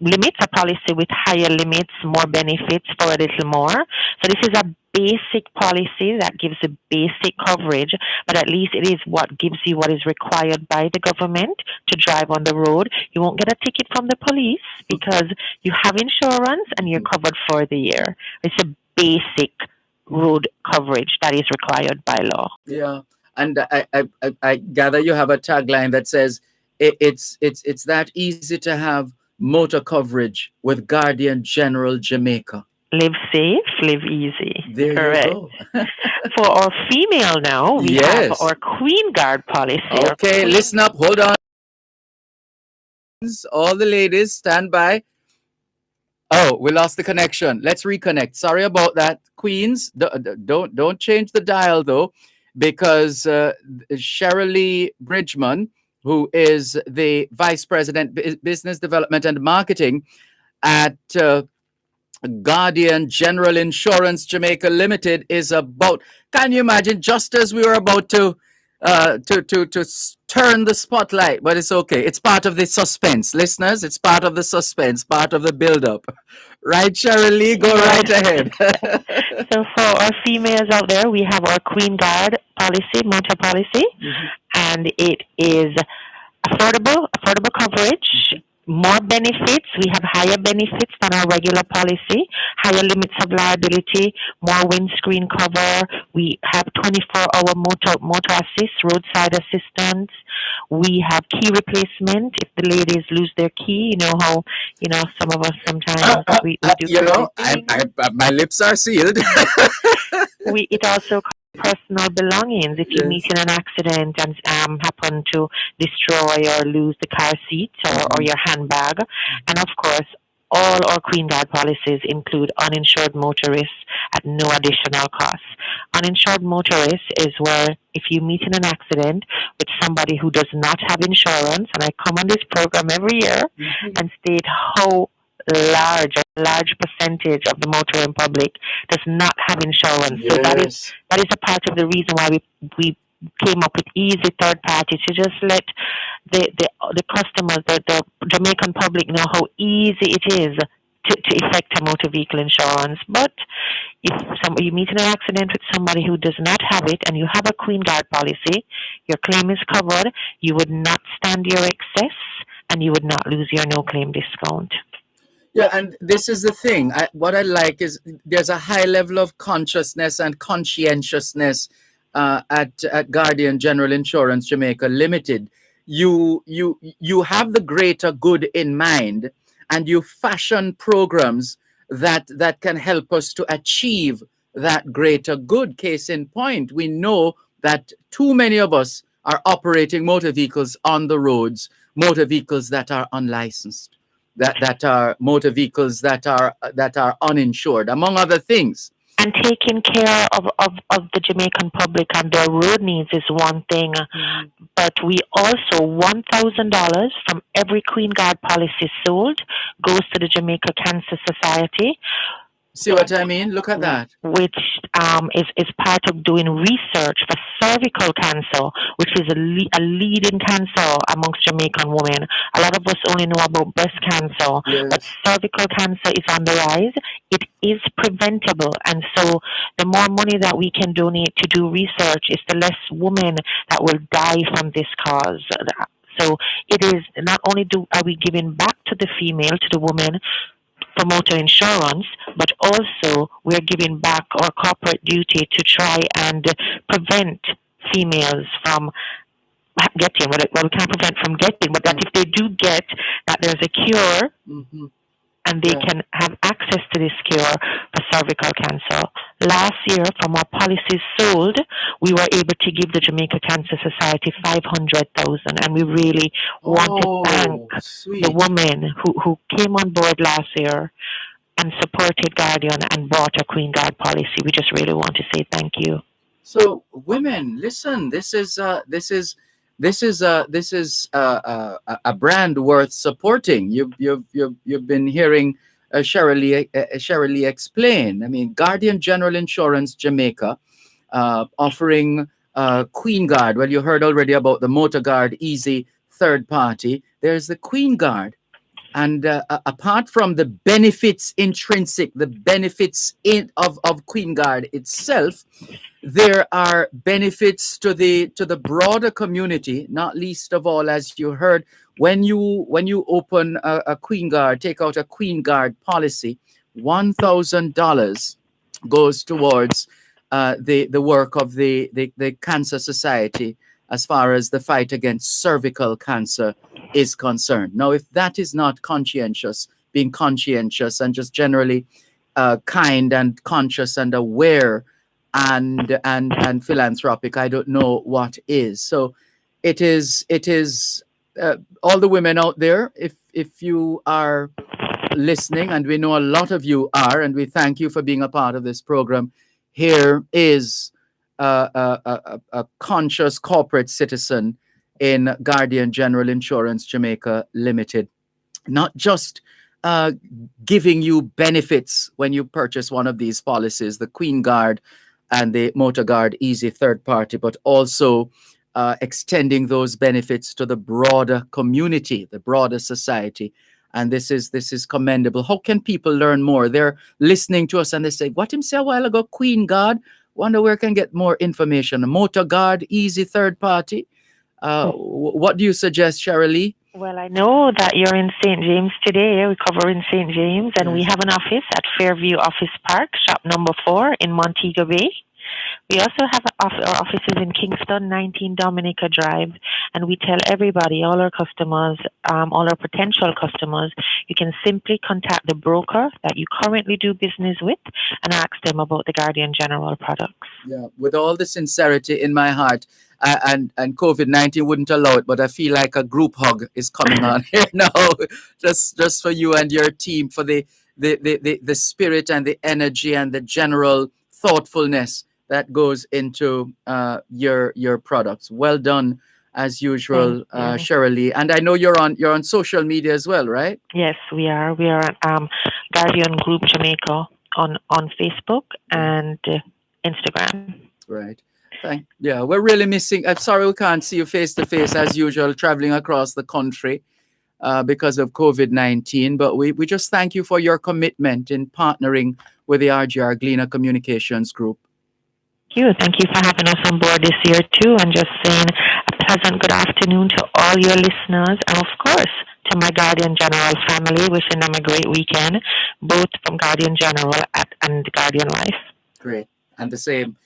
limits, a policy with higher limits, more benefits for a little more. So this is a basic policy that gives a basic coverage, but at least it is what gives you what is required by the government to drive on the road. You won't get a ticket from the police because you have insurance and you're covered for the year. It's a basic road coverage that is required by law. Yeah, and I gather you have a tagline that says it's that easy to have motor coverage with Guardian General Jamaica. Live safe, live easy. There Correct. You go. For our female now, we have our Queen Guard policy. Okay, listen up, hold on. All the ladies, stand by. Oh, we lost the connection. Let's reconnect. Sorry about that. Queens, don't change the dial though, because Cheryl Bridgman, who is the Vice President, Business Development and Marketing at Guardian General Insurance Jamaica Limited, is about, can you imagine, just as we were about to turn the spotlight, but it's okay. It's part of the suspense, listeners. It's part of the suspense, part of the build-up. Right, Cheryl Lee? Go right ahead. So for our females out there, we have our Queen Guard policy, motor policy, and it is affordable coverage, more benefits. We have higher benefits than our regular policy, higher limits of liability, more windscreen cover. We have 24-hour motor assist, roadside assistance. We have key replacement if the ladies lose their key. You know how, some of us sometimes we do. My lips are sealed. It also personal belongings. If you meet in an accident and happen to destroy or lose the car seat or your handbag. And of course, all our Queen Guard policies include uninsured motorists at no additional cost. Uninsured motorists is where if you meet in an accident with somebody who does not have insurance, and I come on this program every year and state how large percentage of the motoring public does not have insurance. So that is a part of the reason why we came up with easy third party to just let the customers, the Jamaican public know how easy it is to effect a motor vehicle insurance. But if you meet in an accident with somebody who does not have it and you have a Queen Guard policy, your claim is covered, you would not stand your excess, and you would not lose your no claim discount. Yeah, and this is the thing. What I like is there's a high level of consciousness and conscientiousness at Guardian General Insurance Jamaica Limited. You have the greater good in mind, and you fashion programs that can help us to achieve that greater good. Case in point, we know that too many of us are operating motor vehicles on the roads, motor vehicles that are unlicensed, that are motor vehicles that are uninsured, among other things. And taking care of the Jamaican public and their road needs is one thing, but we also $1,000 from every Queen Guard policy sold goes to the Jamaica Cancer Society. See what I mean? Look at that. Which is part of doing research for cervical cancer, which is a leading cancer amongst Jamaican women. A lot of us only know about breast cancer, but cervical cancer is on the rise. It is preventable, and so the more money that we can donate to do research, is the less women that will die from this cause. So it is not only are we giving back to the female, to the woman, for motor insurance, but also we're giving back our corporate duty to try and prevent females from getting, well, we can't prevent from getting, but that if they do get, that there's a cure, and they can have access to this cure for cervical cancer. Last year, from our policies sold, we were able to give the Jamaica Cancer Society $500,000, and we really want to thank the women who came on board last year and supported Guardian and bought a Queen Guard policy. We just really want to say thank you. So, women, listen. This is a brand worth supporting. You've been hearing Shirley explain. I mean, Guardian General Insurance Jamaica offering Queen Guard. Well, you heard already about the Motor Guard Easy third party. There's the Queen Guard. And apart from the benefits intrinsic, the benefits of Queen Guard itself, there are benefits to the broader community, not least of all, as you heard, when you open a Queen Guard, take out a Queen Guard policy, $1,000 goes towards the work of the Cancer Society as far as the fight against cervical cancer is concerned. Now, if that is not conscientious, being conscientious and just generally kind and conscious and aware and philanthropic, I don't know what is. So it is all the women out there, if you are listening, and we know a lot of you are, and we thank you for being a part of this program, here is a conscious corporate citizen in Guardian General Insurance Jamaica Limited, not just giving you benefits when you purchase one of these policies, the Queen Guard and the Motor Guard Easy third party, but also extending those benefits to the broader community, the broader society. And this is commendable. How can people learn more? They're listening to us and they say, what him say a while ago, Queen Guard? Wonder where can get more information. A Motor Guard Easy third party. What do you suggest, Shirley? Well, I know that you're in St. James today. We cover in St. James, and we have an office at Fairview Office Park, shop number 4 in Montego Bay. We also have our offices in Kingston, 19 Dominica Drive, and we tell everybody, all our customers, all our potential customers, you can simply contact the broker that you currently do business with and ask them about the Guardian General products. Yeah, with all the sincerity in my heart, and COVID-19 wouldn't allow it, but I feel like a group hug is coming on here now, just for you and your team, for the spirit and the energy and the general thoughtfulness that goes into your products. Well done, as usual, Shirley. And I know you're on social media as well, right? Yes, we are. We are at Guardian Group Jamaica on Facebook and Instagram. Right. Yeah, we're really missing. I'm sorry we can't see you face to face as usual, traveling across the country because of COVID-19. But we just thank you for your commitment in partnering with the RGR Gleaner Communications Group. Thank you for having us on board this year too, and just saying a pleasant good afternoon to all your listeners, and of course to my Guardian General family, wishing them a great weekend, both from Guardian General and Guardian Life. Great, and the same.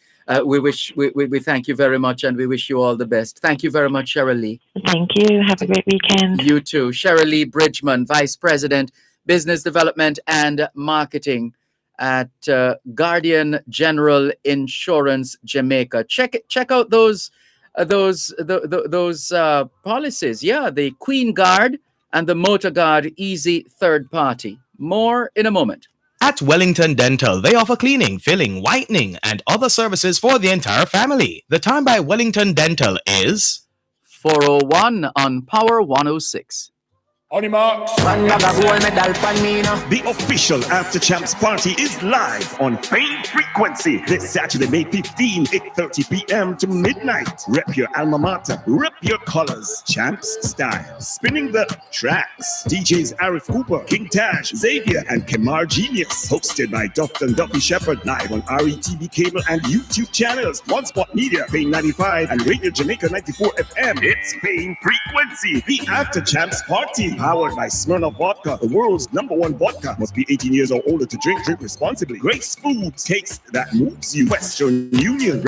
We thank you very much, and we wish you all the best. Thank you very much, Cheryl Lee. Thank you. Have a great weekend. You too. Cheryl Lee Bridgman, Vice President, Business Development and Marketing at Guardian General Insurance Jamaica. Check out those policies. Yeah, the Queen Guard and the Motor Guard Easy Third Party. More in a moment. At Wellington Dental, they offer cleaning, filling, whitening, and other services for the entire family. The time by Wellington Dental is 4:01 on Power 106. On the marks. The official After Champs party is live on Fame Frequency this Saturday, May 15, 8:30 p.m. to midnight. Rep your alma mater, rep your colors, Champs style. Spinning the tracks. DJs Arif Cooper, King Tash, Xavier, and Kemar Genius. Hosted by Dr. Duffy Shepherd, live on RETV cable and YouTube channels. One Spot Media, Fame 95, and Radio Jamaica 94 FM. It's Fame Frequency, the After Champs party. Powered by Smirnoff Vodka, the world's #1 vodka. Must be 18 years or older to drink. Drink responsibly. Grace Foods, cakes that moves you. Western Union,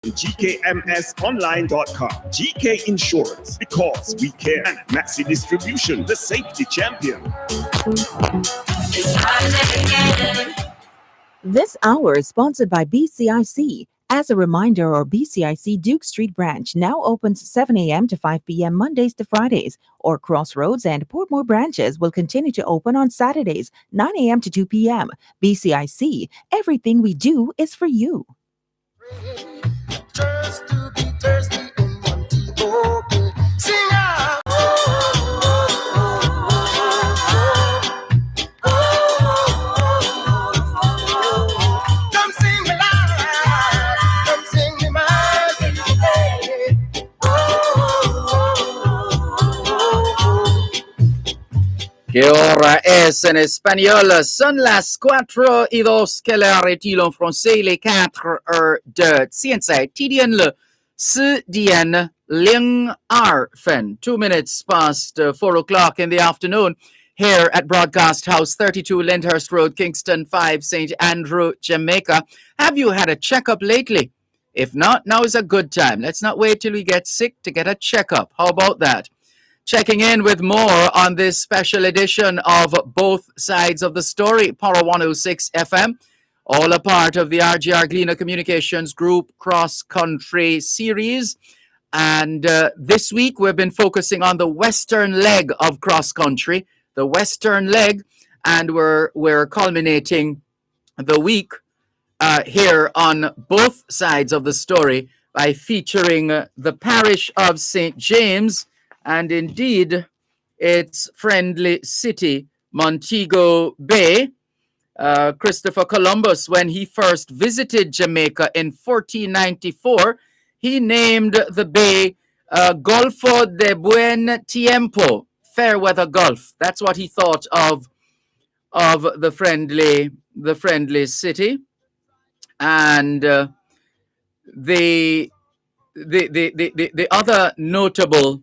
GKMSonline.com. GK Insurance, because we care. And Maxi Distribution, the safety champion. This hour is sponsored by BCIC. As a reminder, our BCIC Duke Street branch now opens 7 a.m. to 5 p.m. Mondays to Fridays. Our Crossroads and Portmore branches will continue to open on Saturdays, 9 a.m. to 2 p.m. BCIC, everything we do is for you. Just to be thirsty in one deep open. Sing out. Come sing me loud. Come sing me mild. ¿Qué hora es en espagnol? Son las 4:02 Quelle heure est-il en français? Les 4:02. 现在提点了10:02 分. 2 minutes past 4 o'clock in the afternoon here at Broadcast House 32 Lyndhurst Road, Kingston 5, St. Andrew, Jamaica. Have you had a checkup lately? If not, now is a good time. Let's not wait till we get sick to get a checkup. How about that? Checking in with more on this special edition of Both Sides of the Story, Power 106 FM, all a part of the RGR Gleaner Communications Group Cross Country series. And this week we've been focusing on the western leg of cross country, the western leg, and we're culminating the week here on Both Sides of the Story by featuring the parish of St. James, and indeed its friendly city, Montego Bay. Christopher Columbus, when he first visited Jamaica in 1494, he named the bay Golfo de Buen Tiempo, fair weather Gulf. That's what he thought of the friendly city. And the other notable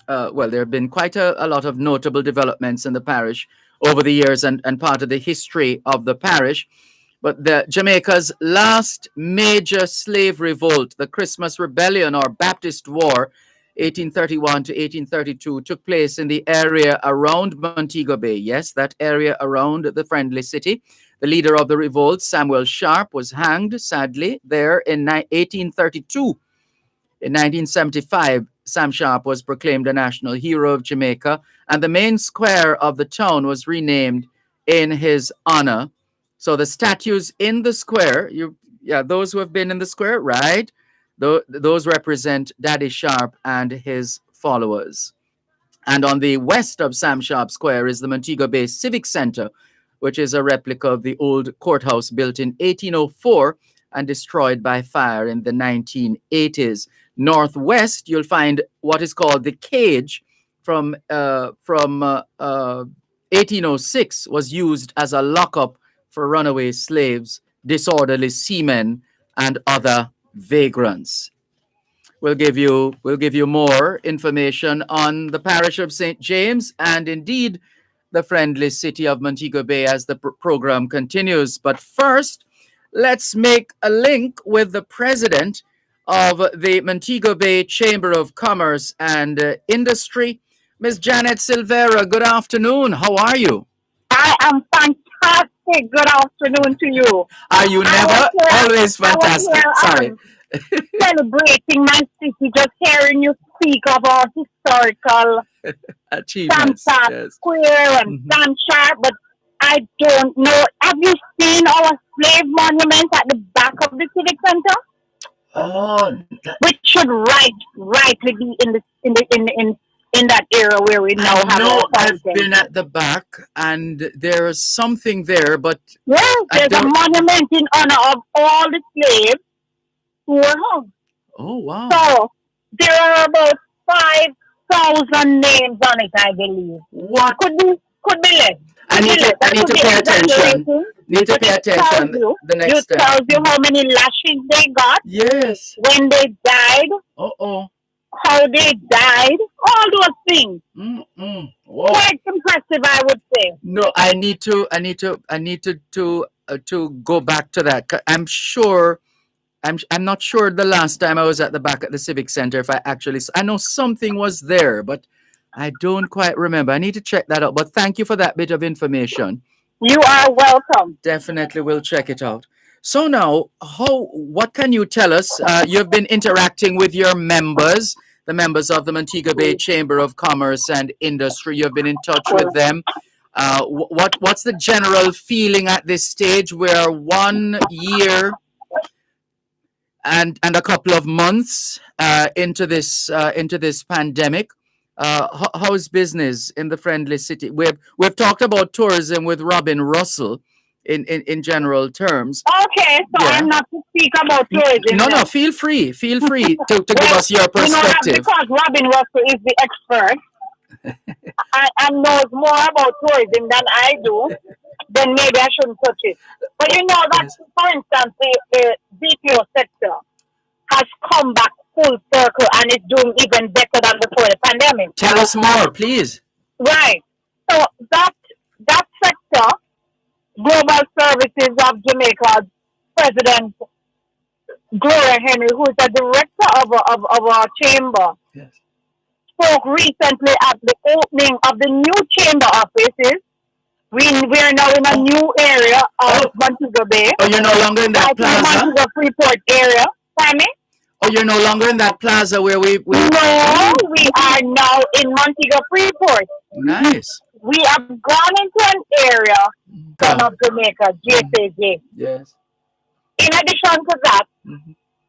there have been quite a lot of notable developments in the parish over the years and part of the history of the parish. But Jamaica's last major slave revolt, the Christmas Rebellion or Baptist War, 1831 to 1832, took place in the area around Montego Bay. Yes, that area around the friendly city. The leader of the revolt, Samuel Sharp, was hanged, sadly, there in 1832. In 1975, Sam Sharp was proclaimed a national hero of Jamaica, and the main square of the town was renamed in his honor. So the statues in the square, those who have been in the square, right? Those represent Daddy Sharp and his followers. And on the west of Sam Sharp Square is the Montego Bay Civic Center, which is a replica of the old courthouse built in 1804 and destroyed by fire in the 1980s. Northwest, you'll find what is called the cage from 1806 was used as a lockup for runaway slaves, disorderly seamen, and other vagrants. We'll give you more information on the parish of St. James and indeed the friendly city of Montego Bay as the program continues. But first, let's make a link with the president of the Montego Bay Chamber of Commerce and Industry, Ms. Janet Silvera. Good afternoon. How are you? I am fantastic. Good afternoon to you. Are you never? Always fantastic. Sorry. Celebrating my city, just hearing you speak about historical achievements. Yes. Square and Sam Sharp, but I don't know. Have you seen our slave monument at the back of the civic center? Oh, which should rightly be in that era where we now have. No, I've been at the back, and there is something there, but there's a monument in honor of all the slaves who were hung. Oh wow! So there are about 5,000 names on it, I believe. What could be less? I need to pay attention. Need to pay attention. The next step. It tells you how many lashes they got. Yes. When they died. How they died. All those things. Quite impressive, I would say. No, I need to go back to that. I'm sure. I'm not sure the last time I was at the back at the Civic Center if I know something was there, but I don't quite remember. I need to check that out. But thank you for that bit of information. You are welcome. Definitely will check it out. So now, what can you tell us? You've been interacting with your members, the members of the Montego Bay Chamber of Commerce and Industry. You've been in touch with them. What's the general feeling at this stage? We're 1 year and a couple of months into this pandemic. How's business in the friendly city? We've talked about tourism with Robin Russell in general terms. Okay, so I'm not to speak about tourism. No, feel free to give us your perspective. Because Robin Russell is the expert and knows more about tourism than I do, then maybe I shouldn't touch it. But you know that, for instance, the BPO sector has come back full circle and is doing even better than before the pandemic. Tell us more, please. Right. So that sector, Global Services of Jamaica's President Gloria Henry, who is the director of our chamber, spoke recently at the opening of the new chamber offices. We are now in a new area of Montego Bay. Oh, you're no longer in that plaza? Montego Freeport area. Pardon? Oh, you're no longer in that plaza where we... No, we are now in Montego Freeport. Nice. We have gone into an area of Jamaica, JPJ. Yes. In addition to that,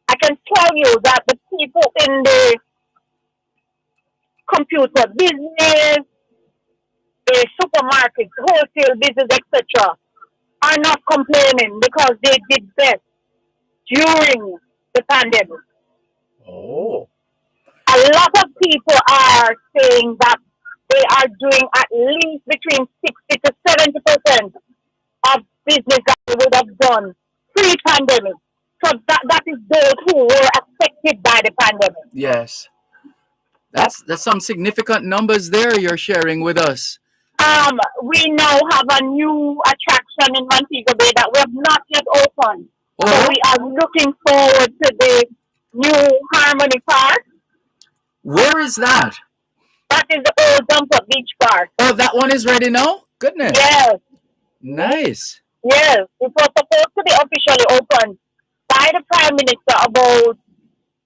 I can tell you that the people in the computer business, the supermarkets, wholesale business, etc., are not complaining because they did best during the pandemic. Oh. A lot of people are saying that they are doing at least between 60 to 70% of business that they would have done pre-pandemic. So that is those who were affected by the pandemic. Yes. That's some significant numbers there you're sharing with us. We now have a new attraction in Montego Bay that we have not yet opened. Oh. So we are looking forward to the new Harmony Park. Where is that? That is the old Dump Beach Park. Oh, that one is ready now? Goodness. Yes. Nice. Yes. It was supposed to be officially opened by the Prime Minister about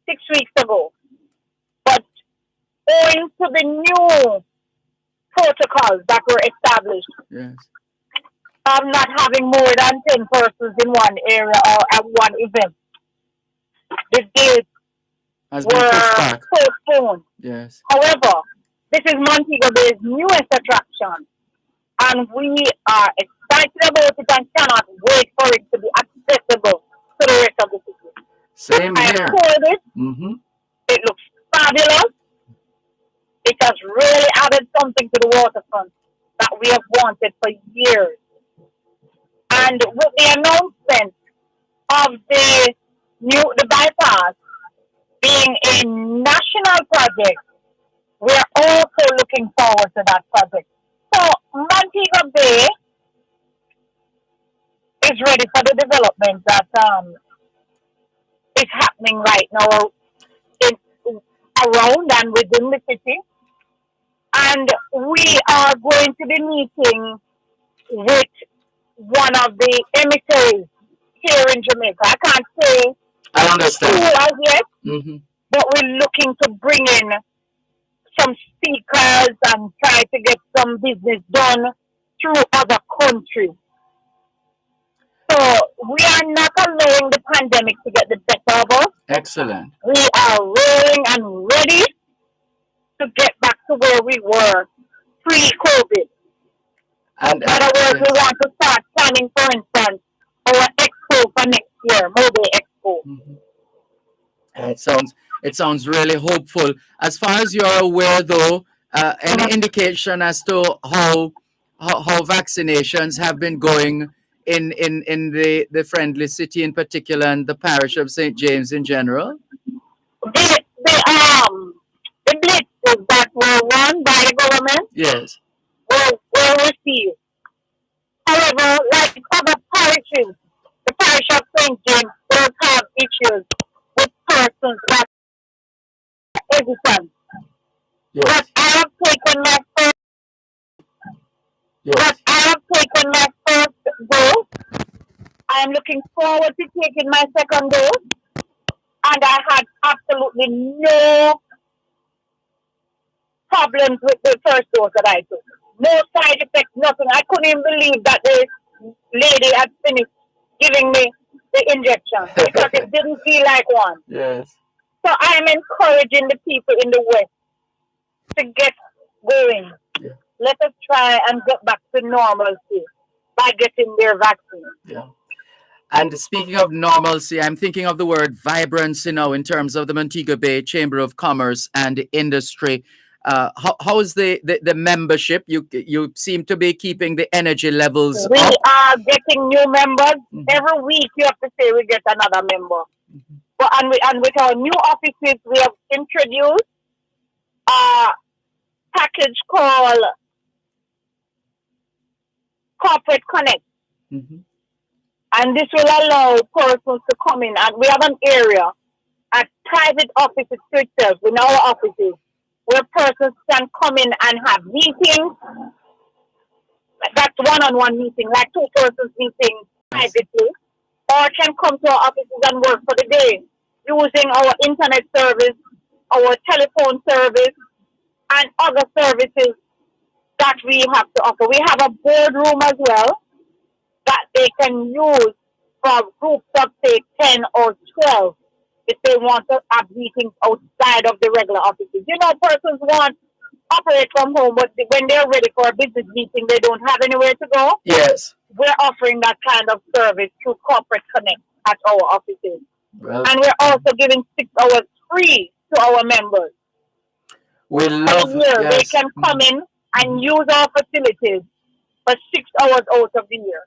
6 weeks ago. But owing to the new protocols that were established, yes, not having more than 10 persons in one area or at one event, the dates were postponed. Yes. However, this is Montego Bay's newest attraction, and we are excited about it and cannot wait for it to be accessible to the rest of the city. Same I here. toured it. Mm-hmm. It looks fabulous. It has really added something to the waterfront that we have wanted for years. And with the announcement of the bypass being a national project, we are also looking forward to that project. So Montego Bay is ready for the development that is happening right now around and within the city. And we are going to be meeting with one of the emissaries here in Jamaica. I can't say I who understand. as yet, Mm-hmm. but we're looking to bring in some speakers and try to get some business done through other countries. So we are not allowing the pandemic to get the better of us. Excellent. We are rolling and ready to get back to where we were pre-COVID. And In other words, we want to start planning, for instance, our expo for next year, Mobile Expo. It sounds really hopeful. As far as you're aware, though, any indication as to how vaccinations have been going in the friendly city in particular and the parish of St. James in general? The blitzes that were run by the government Yes. were received. However, like other parishes, the parish of St. James does have issues with persons that are hesitant. But I have taken my first dose. I am looking forward to taking my second dose, and I had absolutely no problems with the first dose that I took. No side effects, nothing. I couldn't even believe that the lady had finished giving me the injection because it didn't feel like one. Yes. So I am encouraging the people in the West to get going. Yeah. Let us try and get back to normalcy by getting their vaccine. Yeah. And speaking of normalcy, I'm thinking of the word vibrancy now in terms of the Montego Bay Chamber of Commerce and Industry. How is the membership? You seem to be keeping the energy levels We up. are getting new members. Every week you have to say we get another member. But and with our new offices, we have introduced a package called Corporate Connect. And this will allow persons to come in, and we have an area at private offices to itself, in our offices, where persons can come in and have meetings. That's one-on-one meeting, like two persons meeting privately, or can come to our offices and work for the day using our internet service, our telephone service, and other services that we have to offer. We have a boardroom as well that they can use for groups of, say, 10 or 12 if they want to have meetings outside of the regular offices. You know, persons want to operate from home, but when they're ready for a business meeting, they don't have anywhere to go. Yes. We're offering that kind of service through Corporate Connect at our offices. Well, And we're also giving 6 hours free to our members. we For love the year, they yes. can come in and use our facilities for 6 hours out of the year.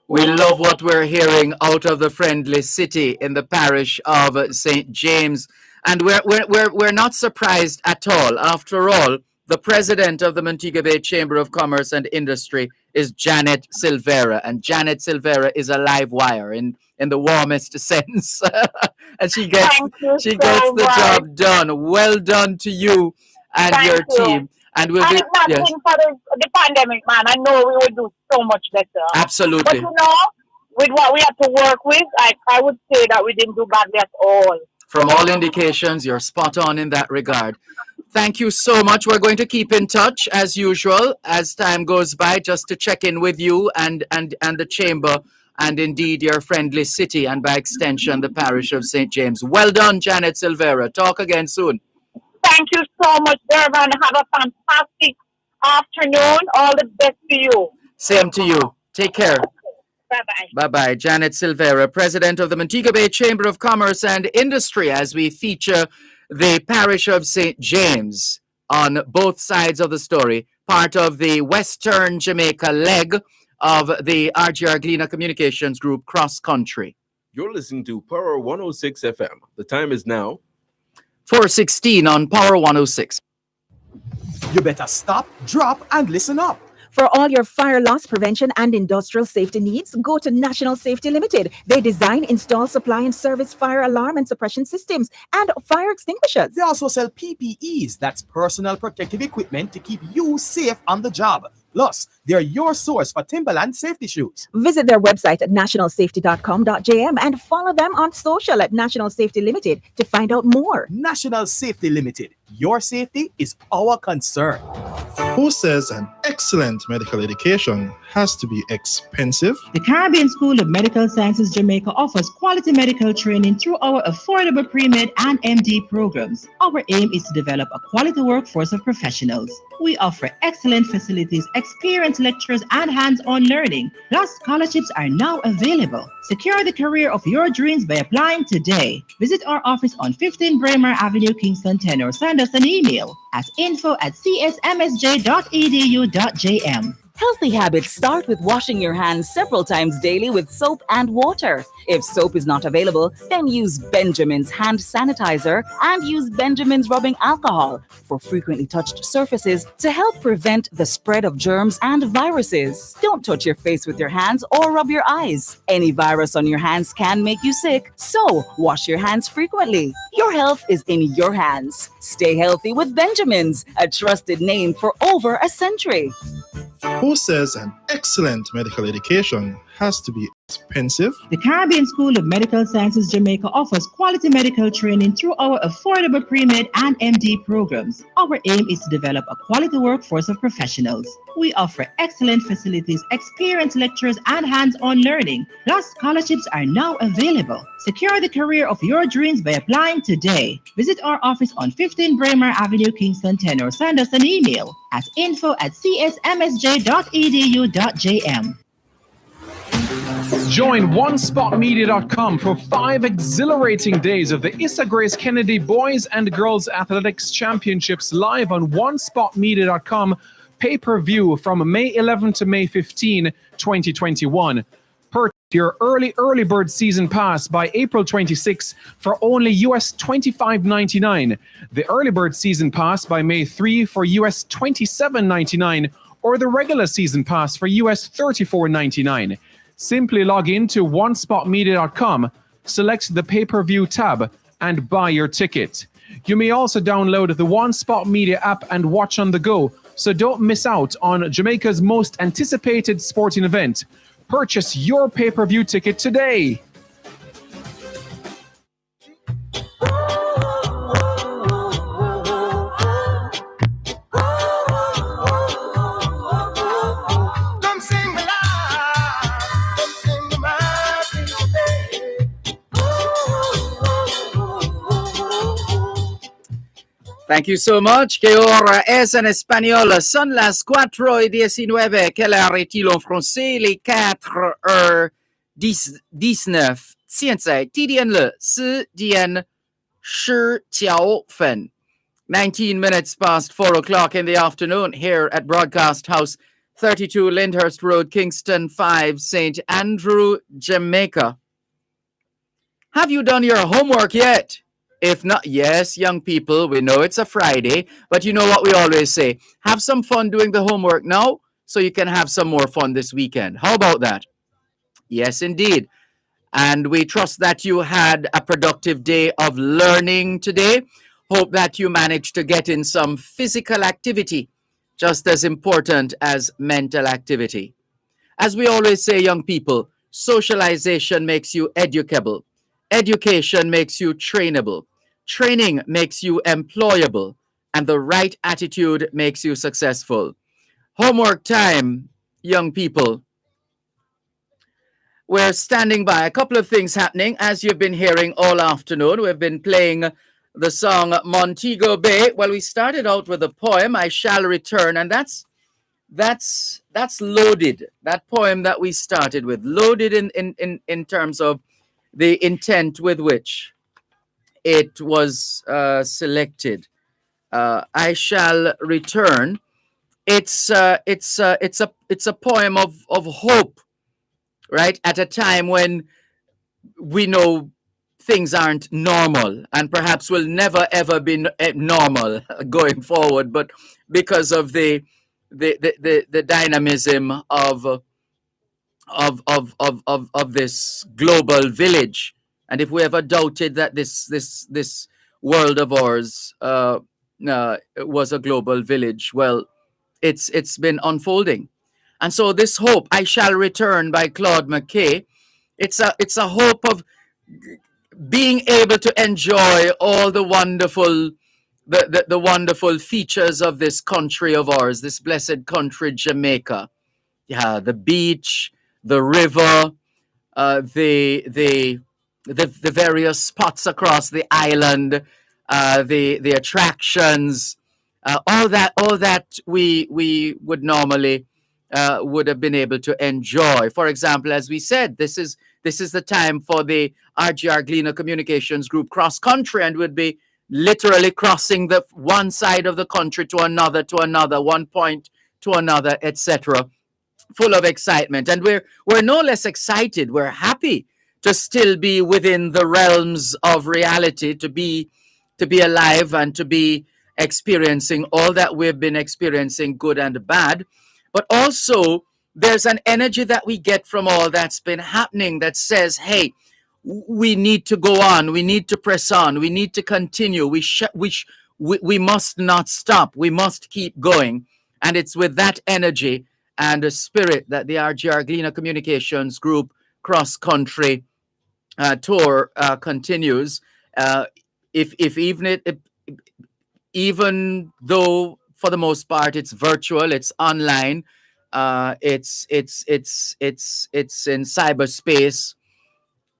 We love what we're hearing out of the friendly city in the parish of St. James. And we're not surprised at all. After all, the president of the Montego Bay Chamber of Commerce and Industry is Janet Silvera. And Janet Silvera is a live wire in the warmest sense. And she gets the job done. Well done to you and Thank your you. team. And we'll And be if not been for the pandemic, man, I know we would do so much better. Absolutely. But you know, with what we had to work with, I would say that we didn't do badly at all. From all indications, you're spot on in that regard. Thank you so much. We're going to keep in touch as usual as time goes by, just to check in with you and the chamber and indeed your friendly city and by extension the parish of St. James. Well done, Janet Silvera. Talk again soon. Thank you so much, Dervan. Have a fantastic afternoon. All the best to you. Same to you. Take care. Bye-bye. Bye-bye. Janet Silvera, President of the Montego Bay Chamber of Commerce and Industry, as we feature the parish of St. James on both sides of the story, part of the Western Jamaica leg of the RGR Gleaner Communications Group Cross Country. You're listening to Power 106 FM. The time is now 4:16 on Power 106. You better stop, drop, and listen up. For all your fire loss prevention and industrial safety needs, go to National Safety Limited. They design, install, supply, and service fire alarm and suppression systems and fire extinguishers. They also sell PPEs, that's personal protective equipment to keep you safe on the job. Plus, they're your source for Timberland safety shoes. Visit their website at nationalsafety.com.jm and follow them on social at National Safety Limited to find out more. National Safety Limited. Your safety is our concern. Who says an excellent medical education has to be expensive? The Caribbean School of Medical Sciences Jamaica offers quality medical training through our affordable pre-med and MD programs. Our aim is to develop a quality workforce of professionals. We offer excellent facilities, experienced lecturers, and hands-on learning. Plus, scholarships are now available. Secure the career of your dreams by applying today. Visit our office on 15 Braemar Avenue, Kingston 10, or send us an email at info@csmsj.edu.jm. Healthy habits start with washing your hands several times daily with soap and water. If soap is not available, then use Benjamin's hand sanitizer and use Benjamin's rubbing alcohol for frequently touched surfaces to help prevent the spread of germs and viruses. Don't touch your face with your hands or rub your eyes. Any virus on your hands can make you sick, so wash your hands frequently. Your health is in your hands. Stay healthy with Benjamin's, a trusted name for over a century. Who says an excellent medical education has to be expensive? The Caribbean School of Medical Sciences Jamaica offers quality medical training through our affordable pre-med and MD programs. Our aim is to develop a quality workforce of professionals. We offer excellent facilities, experienced lecturers, and hands-on learning. Plus, scholarships are now available. Secure the career of your dreams by applying today. Visit our office on 15 Braemar Avenue, Kingston 10, or send us an email at info@csmsj.edu.jm. Join OneSpotMedia.com for 5 exhilarating days of the Issa Grace Kennedy Boys and Girls Athletics Championships live on OneSpotMedia.com pay-per-view from May 11 to May 15, 2021. Purchase your early bird season pass by April 26 for only US $25.99. The early bird season pass by May 3 for US $27.99, or the regular season pass for US $34.99. Simply log in to OneSpotMedia.com, select the pay-per-view tab, and buy your ticket. You may also download the One Spot Media app and watch on the go, so don't miss out on Jamaica's most anticipated sporting event. Purchase your pay-per-view ticket today. Thank you so much. Que ahora es en español. Son las 4:19. Quelle heure est-il en français? Les 4:19. 现在地点了10:19. 19 minutes past 4 o'clock in the afternoon here at Broadcast House, 32 Lyndhurst Road, Kingston 5, St. Andrew, Jamaica. Have you done your homework yet? If not, yes, young people, we know it's a Friday, but you know what we always say, have some fun doing the homework now so you can have some more fun this weekend. How about that? Yes, indeed. And we trust that you had a productive day of learning today. Hope that you managed to get in some physical activity, just as important as mental activity. As we always say, young people, socialization makes you educable. Education makes you trainable. Training makes you employable. And the right attitude makes you successful. Homework time, young people. We're standing by. A couple of things happening. As you've been hearing all afternoon, we've been playing the song Montego Bay. Well, we started out with a poem, I Shall Return, and that's that's loaded. That poem that we started with, loaded in terms of the intent with which it was selected. I shall return. It's a poem of hope, right? At a time when we know things aren't normal and perhaps will never ever be normal going forward, but because of the dynamism of this global village. And if we ever doubted that this world of ours was a global village, well, it's been unfolding. And so this hope, I Shall Return by Claude McKay, it's a hope of being able to enjoy all the wonderful the wonderful features of this country of ours, this blessed country, Jamaica. Yeah, the beach, the river, the various spots across the island, the attractions, all that we would normally would have been able to enjoy. For example, as we said, this is the time for the RGR Gleaner Communications Group cross country, and would be literally crossing the one side of the country to another, one point to another, etc., full of excitement. And we're no less excited. We're happy to still be within the realms of reality, to be alive and to be experiencing all that we've been experiencing, good and bad. But also there's an energy that we get from all that's been happening that says, hey, we need to go on, we need to press on, we need to continue, we must not stop, we must keep going. And it's with that energy and the spirit that the RGR Gleaner Communications Group cross country tour continues. If even though for the most part it's virtual, it's online, it's in cyberspace,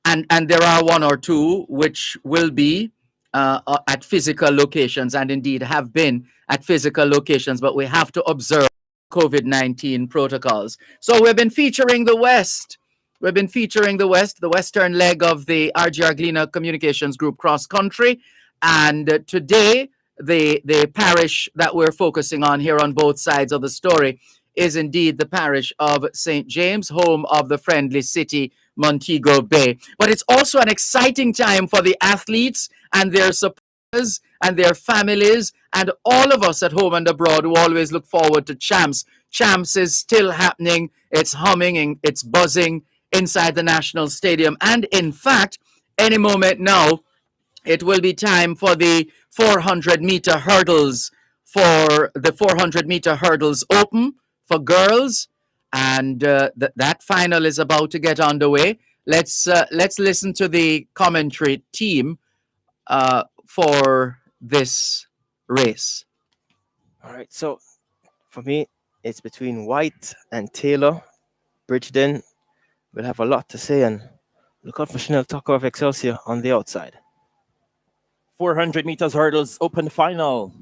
and there are one or two which will be at physical locations, and indeed have been at physical locations, but we have to observe COVID-19 protocols. So we've been featuring the West. We've been featuring the western leg of the RGR Gleaner Communications Group cross country. And today, the parish that we're focusing on here on both sides of the story is indeed the parish of St. James, home of the friendly city, Montego Bay. But it's also an exciting time for the athletes and their supporters and their families and all of us at home and abroad who always look forward to Champs. Champs is still happening. It's humming and it's buzzing inside the National Stadium. And in fact, any moment now, it will be time for the 400-meter hurdles, for the 400-meter hurdles open for girls. And that final is about to get underway. Let's listen to the commentary team for this race. All right, so for me, it's between White and Taylor. Bridgeton will have a lot to say, and look out for Chanel Tucker of Excelsior on the outside. 400 meters hurdles open final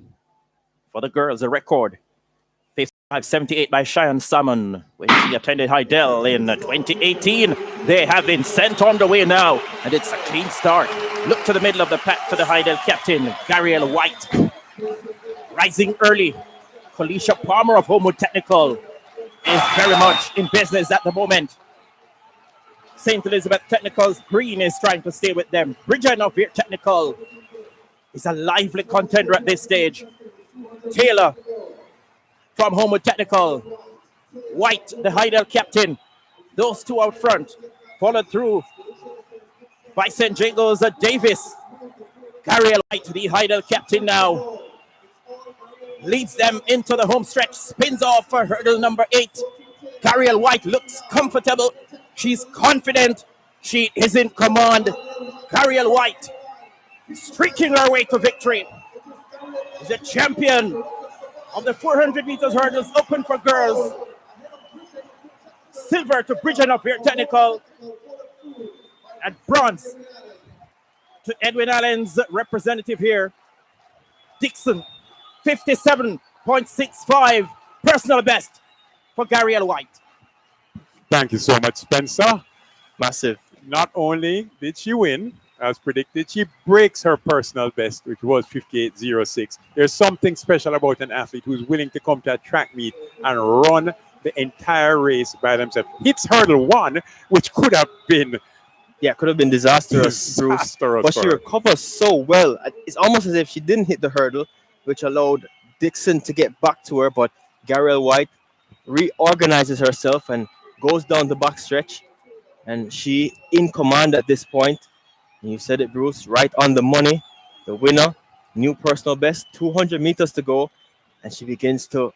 for the girls, a record 55.78 by Cheyenne Salmon when she attended Heidel in 2018. They have been sent on the way now, and it's a clean start. Look to the middle of the pack to the Heidel captain, Gariel White. Rising early, Kalisha Palmer of Homewood Technical is very much in business at the moment. St. Elizabeth Technical's Green is trying to stay with them. Bridget of Veer Technical is a lively contender at this stage. Taylor from Homewood Technical. White, the Heidel captain. Those two out front. Followed through by St. Jago's Davis. Gariel White, the Heidel captain now, leads them into the home stretch. Spins off for hurdle number 8. Gariel White looks comfortable. She's confident. She is in command. Gariel White streaking her way to victory. Is a champion of the 400 meters hurdles open for girls. Silver to Bridget of Veer Technical. And bronze to Edwin Allen's representative here, Dixon. 57.65 personal best. for Gabrielle White. Thank you so much, Spencer. Massive. Not only did she win, as predicted, she breaks her personal best, which was 58.06. There's something special about an athlete who's willing to come to a track meet and run the entire race by themselves. Hits hurdle 1, which could have been disastrous, Bruce. disastrous But she for her. recovers so well. It's almost as if she didn't hit the hurdle, which allowed Dixon to get back to her. But Gabrielle White reorganizes herself and goes down the back stretch. And she in command at this point. And you said it, Bruce, right on the money. The winner, new personal best, 200 meters to go. And she begins to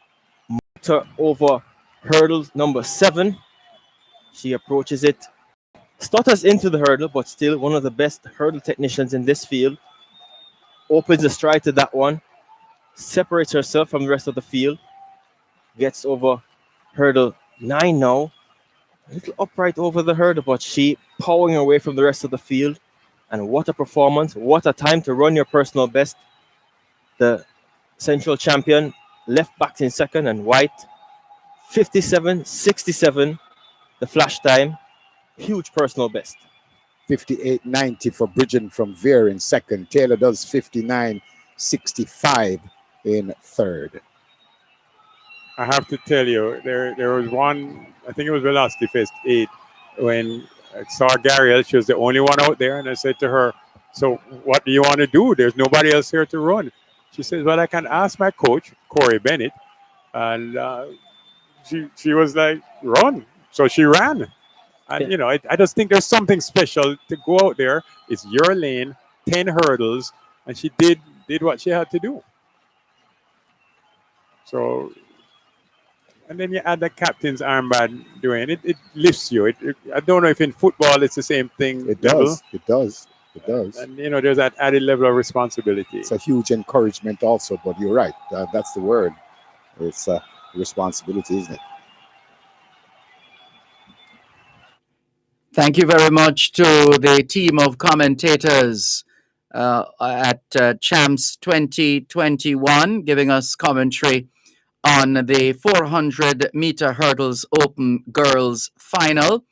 motor over hurdle number 7. She approaches it, stutters into the hurdle, but still one of the best hurdle technicians in this field. Opens a stride to that one, separates herself from the rest of the field, gets over hurdle 9 now. A little upright over the hurdle, but she powering away from the rest of the field. And what a performance, what a time to run your personal best. The central champion left back in second, and White 57.67, the flash time. Huge personal best. 58.90 for Bridgen from Veer in second. Taylor does 59.65 in third. I have to tell you, there was one, I think it was Velocity Fest 8, when I saw Gabrielle. She was the only one out there, and I said to her, so what do you want to do? There's nobody else here to run. She says, well, I can ask my coach, Corey Bennett. And she was like, run. So she ran. And, you know, I just think there's something special to go out there. It's your lane, 10 hurdles, and she did what she had to do. So, and then you add the captain's armband doing it. It lifts you. I don't know if in football it's the same thing. It does. It does. It does. And, you know, there's that added level of responsibility. It's a huge encouragement also, but you're right. That's the word. It's a responsibility, isn't it? Thank you very much to the team of commentators at Champs 2021, giving us commentary on the 400-meter hurdles open girls final.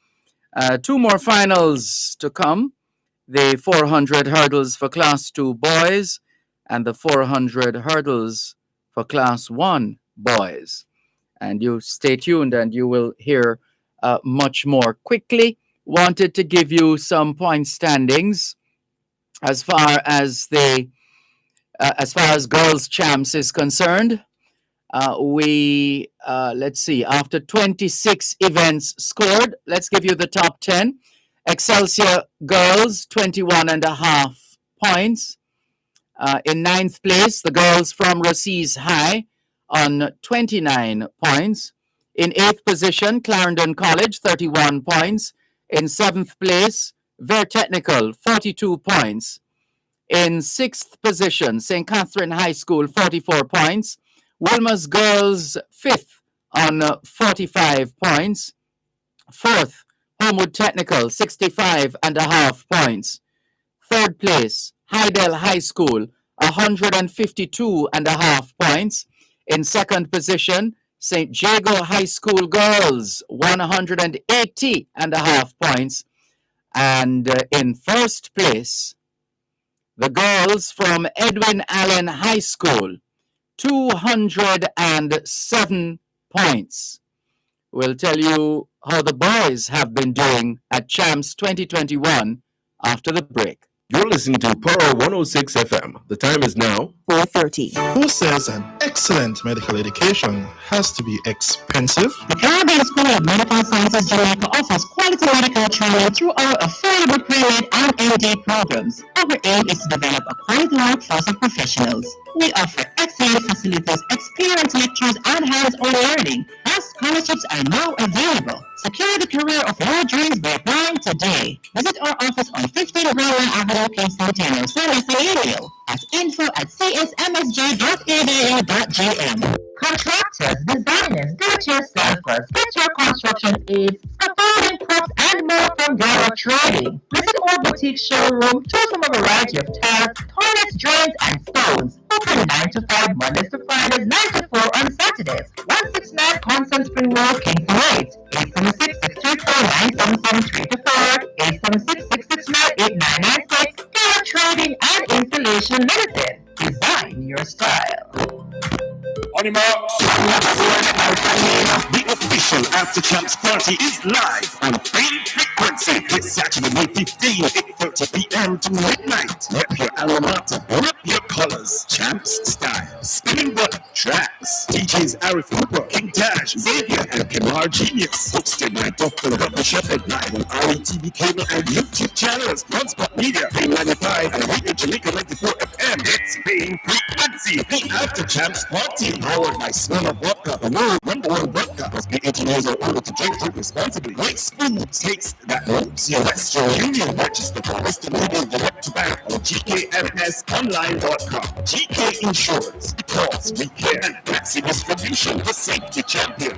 2 more finals to come. The 400 hurdles for Class 2 boys and the 400 hurdles for Class 1 boys. And you stay tuned and you will hear much more quickly. Wanted to give you some point standings as far as girls champs is concerned. Let's see, after 26 events scored, let's give you the top 10. Excelsior girls, 21.5 points. In 9th place, the girls from Rosses High on 29 points. In 8th position, Clarendon College, 31 points. In 7th place, Ver Technical, 42 points. In 6th position, St. Catherine High School, 44 points. Wilma's Girls, 5th on 45 points. 4th, Homewood Technical, 65.5 points. 3rd place, Hydel High School, 152.5 points. In 2nd position, St. Jago High School Girls, 180.5 points. And in 1st place, the girls from Edwin Allen High School, 207 points. We'll tell you how the boys have been doing at Champs 2021 after the break. You're listening to Power 106 FM. The time is now 4:30. Who says an excellent medical education has to be expensive? The Caribbean School of Medical Sciences Jamaica offers quality medical training through our affordable pre-med and MD programs. Our aim is to develop a quality workforce of professionals. We offer excellent facilities, experienced lecturers, and hands-on learning. As scholarships are now available. Secure the career of your dreams by applying today. Visit our office on 15 Greenland Avenue, Kingston, Ontario. Send us an email at info@csmsj.edu.gm. Contractors, designers, do-it-yourselfers, get your construction aids, scaffolding, props, and more from Garrow Trading. Visit our boutique showroom, choose from a variety of tiles, toilets, drains, and stones. Open 9 to 5 Mondays to Fridays, 9 to 4 on Saturdays. 169 Constant Spring Road, Kingston White, 876-634-9734, 876-669-8996, Garrett Trading and Installation Limited. Design your style. The official After Champs party is live on Pain Frequency this Saturday, May 15, 8:30 p.m. to midnight. Rep your alma mater, rep your colors, Champs style, spinning butt tracks. DJs Arif Cooper, King Tash, Xavier, and Kamar Genius. Hosted by Dr. Robert Shepherd, live on RETV cable and YouTube channels, Nonspot Media, Pain 95, and Radio Jamaica 94 FM. It's Pain Frequency, the After Champs party, powered by Smirnoff Vodka, the world #1 vodka. Must be 18 years or older to drink it responsibly. Grace Foods takes that moves your Western Union. Register for Western Union Direct to Bank on GKFSOnline.com. GK Insurance, because we care. And Maxi Distribution, the safety champion.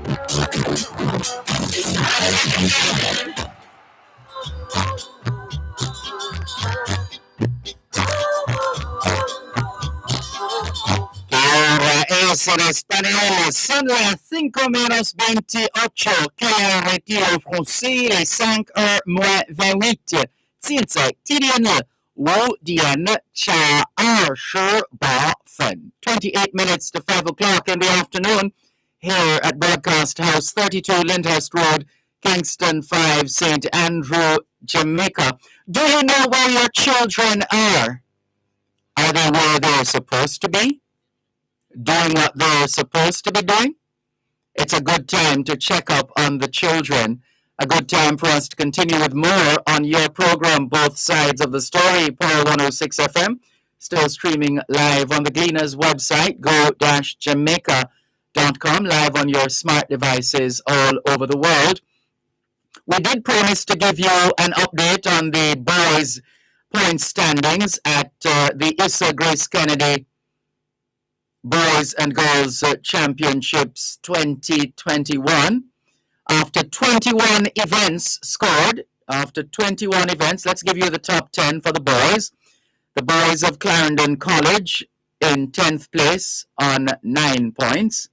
Ahora es en español, son las 5:28, quel retire français, les 5h28. Tiensai, Tidiane, Wu Dian, Cha, Sher, Ba, Fen. 28 minutes to 5 o'clock in the afternoon here at Broadcast House, 32 Lyndhurst Road, Kingston 5, St. Andrew, Jamaica. Do you know where your children are? Are they where they're supposed to be? Doing what they're supposed to be doing? It's a good time to check up on the children. A good time for us to continue with more on your program, Both Sides of the Story, Power 106 FM. Still streaming live on the Gleaners website, go-jamaica.com, live on your smart devices all over the world. We did promise to give you an update on the boys' point standings at the Issa Grace Kennedy Boys and Girls Championships 2021. After 21 events scored, let's give you the top 10 for the boys. The boys of Clarendon College in 10th place on 9 points.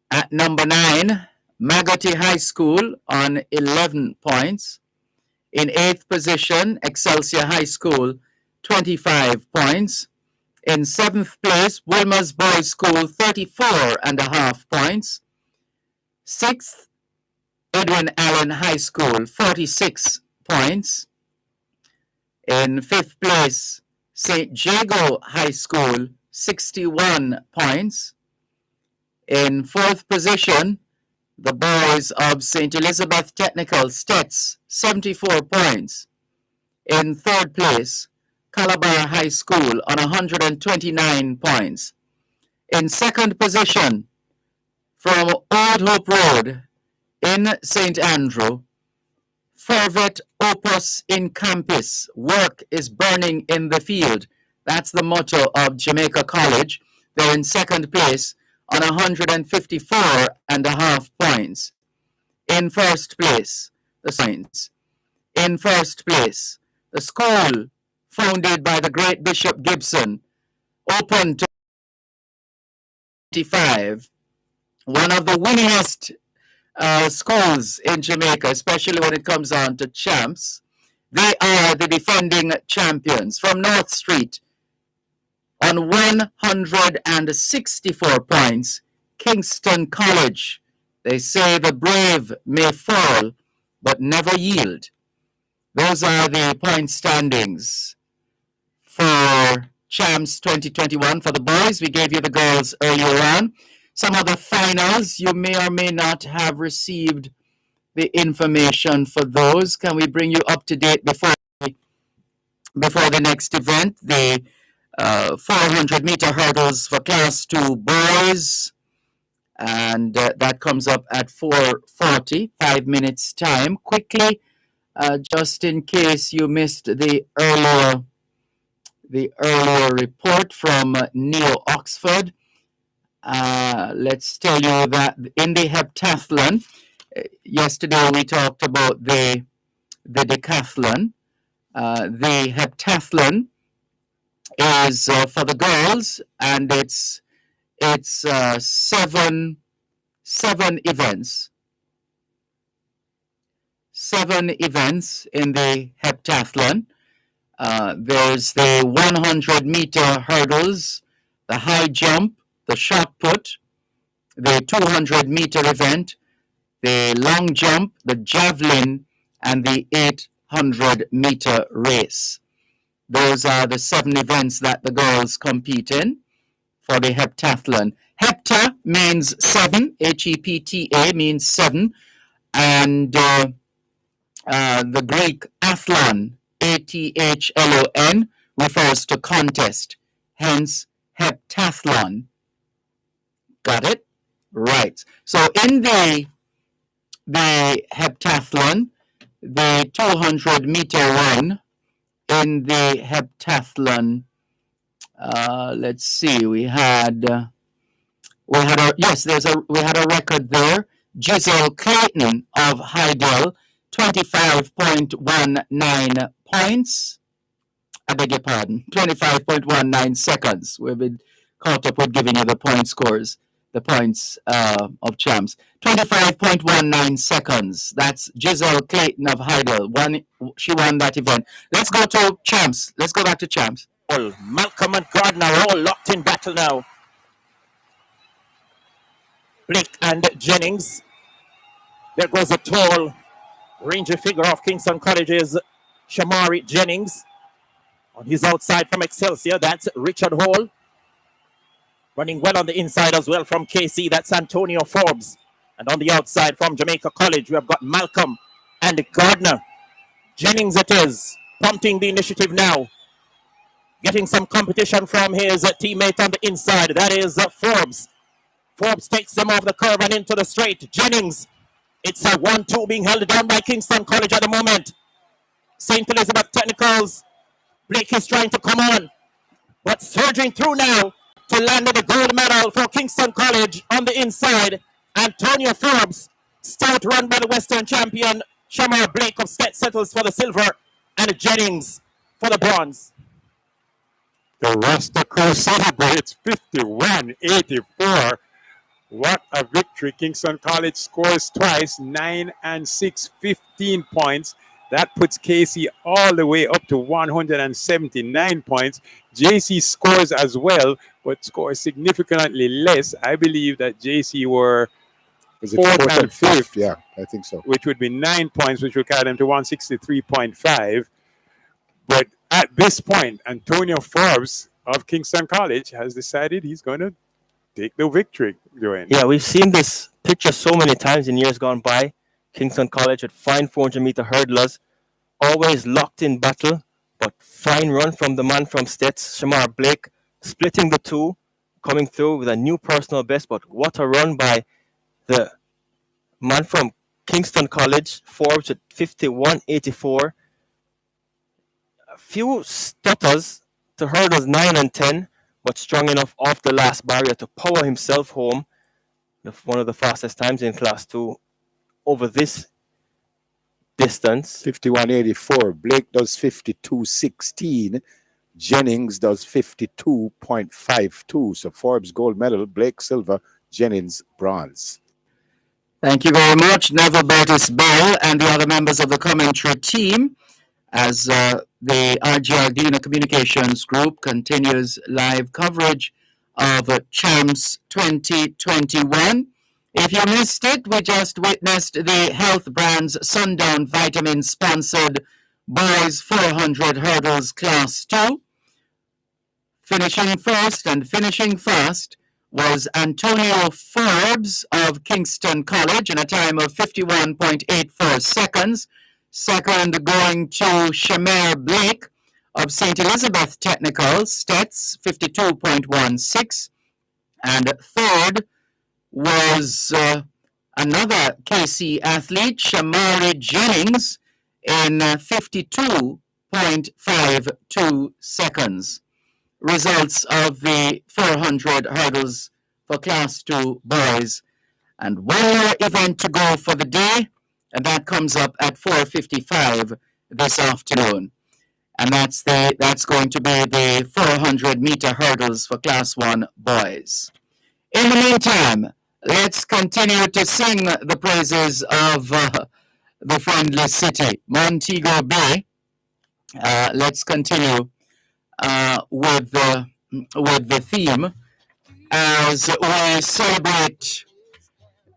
At number 9, Magotty High School on 11 points. In 8th position, Excelsior High School, 25 points. In 7th place, Wilmer's Boys School, 34.5 points. 6th, Edwin Allen High School, 46 points. In 5th place, St. Jago High School, 61 points. In 4th position, the boys of St. Elizabeth Technical Stets, 74 points. In 3rd place, Calabar High School on 129 points. In 2nd position, from Old Hope Road in St. Andrew, Fervet Opus in Campus, work is burning in the field. That's the motto of Jamaica College. They're in 2nd place on 154.5 points. In 1st place, the Saints. In 1st place, the school founded by the great Bishop Gibson, open to 25, one of the winningest schools in Jamaica, especially when it comes on to champs. They are the defending champions from North Street on 164 points. Kingston College. They say the brave may fall, but never yield. Those are the point standings for Champs 2021 for the boys. We gave you the girls earlier on. Some of the finals, you may or may not have received the information for those. Can we bring you up to date before the next event? The 400-meter hurdles for Class 2 boys. And that comes up at 4:40, 5 minutes time. Quickly, just in case you missed the earlier report from Neo Oxford, let's tell you that in the heptathlon, yesterday we talked about the decathlon. The heptathlon is for the girls, and it's 7 7 events. 7 events in the heptathlon. There's the 100-meter hurdles, the high jump, the shot put, the 200-meter event, the long jump, the javelin, and the 800-meter race. Those are the 7 events that the girls compete in for the heptathlon. Hepta means 7, H-E-P-T-A means 7, and the Greek athlon, A-T-H-L-O-N, refers to contest, hence heptathlon. Got it? Right. So in the heptathlon, the 200-meter run in the heptathlon, let's see, we had a record there. Giselle Clayton of Heidel, 25.19 points. I beg your pardon, 25.19 seconds. We've been caught up with giving you the point scores, the points of champs. 25.19 seconds. That's Giselle Clayton of Heidel. She won that event. Let's go to champs. Let's go back to champs. Malcolm and Gardner are all locked in battle now. Blake and Jennings. There goes a tall, rangy figure of Kingston College's Shamari Jennings. On his outside from Excelsior, that's Richard Hall. Running well on the inside as well from KC, that's Antonio Forbes. And on the outside from Jamaica College, we have got Malcolm and Gardner. Jennings it is, prompting the initiative now. Getting some competition from his teammate on the inside, that is Forbes. Forbes takes him off the curve and into the straight. Jennings, it's a 1-2 being held down by Kingston College at the moment. St. Elizabeth Technicals. Blake is trying to come on, but surging through now to land the gold medal for Kingston College on the inside. Antonio Forbes, stout run by the Western champion Shamar Blake of Stet settles for the silver, and Jennings for the bronze. The Rasta crew celebrates 51-84. What a victory. Kingston College scores twice, 9 and 6, 15 points. That puts KC all the way up to 179 points. JC scores as well, but scores significantly less. I believe that JC were fourth and fifth. Yeah, I think so. Which would be 9 points, which would carry them to 163.5. But at this point, Antonio Forbes of Kingston College has decided he's going to take the victory, Joanne. Yeah, we've seen this picture so many times in years gone by. Kingston College with fine 400-meter hurdlers, always locked in battle, but fine run from the man from Stets, Shamar Blake, splitting the two, coming through with a new personal best. But what a run by the man from Kingston College, Forbes at 51.84. A few stutters to hurdles 9 and 10, but strong enough off the last barrier to power himself home. One of the fastest times in Class 2 over this distance. 51.84. Blake does 52.16. Jennings does 52.52. So Forbes gold medal, Blake silver, Jennings bronze. Thank you very much, Neville Burtis Bell and the other members of the commentary team, as the RGR Dina Communications Group continues live coverage of Champs 2021. If you missed it, we just witnessed the Health Brands Sundown Vitamin sponsored Boys 400 Hurdles Class 2. Finishing first and finishing fast was Antonio Forbes of Kingston College in a time of 51.84 seconds. Second going to Shamar Blake of St. Elizabeth Technical, Stets, 52.16. And third was another KC athlete, Shamari Jennings, in 52.52 seconds. Results of the 400 hurdles for Class 2 boys. And one more event to go for the day, and that comes up at 4:55 this afternoon. And that's going to be the 400-meter hurdles for Class 1 boys. In the meantime, let's continue to sing the praises of the friendly city, Montego Bay. Let's continue with the theme as we celebrate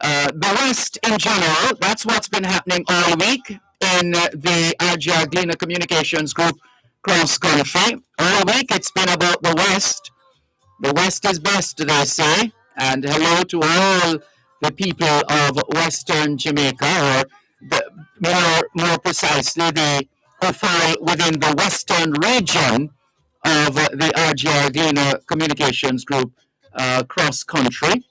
the West in general. That's what's been happening all week in the RGR Gleaner Communications Group cross country. All week it's been about the West. The West is best, they say. And hello to all the people of Western Jamaica, or more precisely, the who fall within the Western region of the RGR Gleaner Communications Group cross country.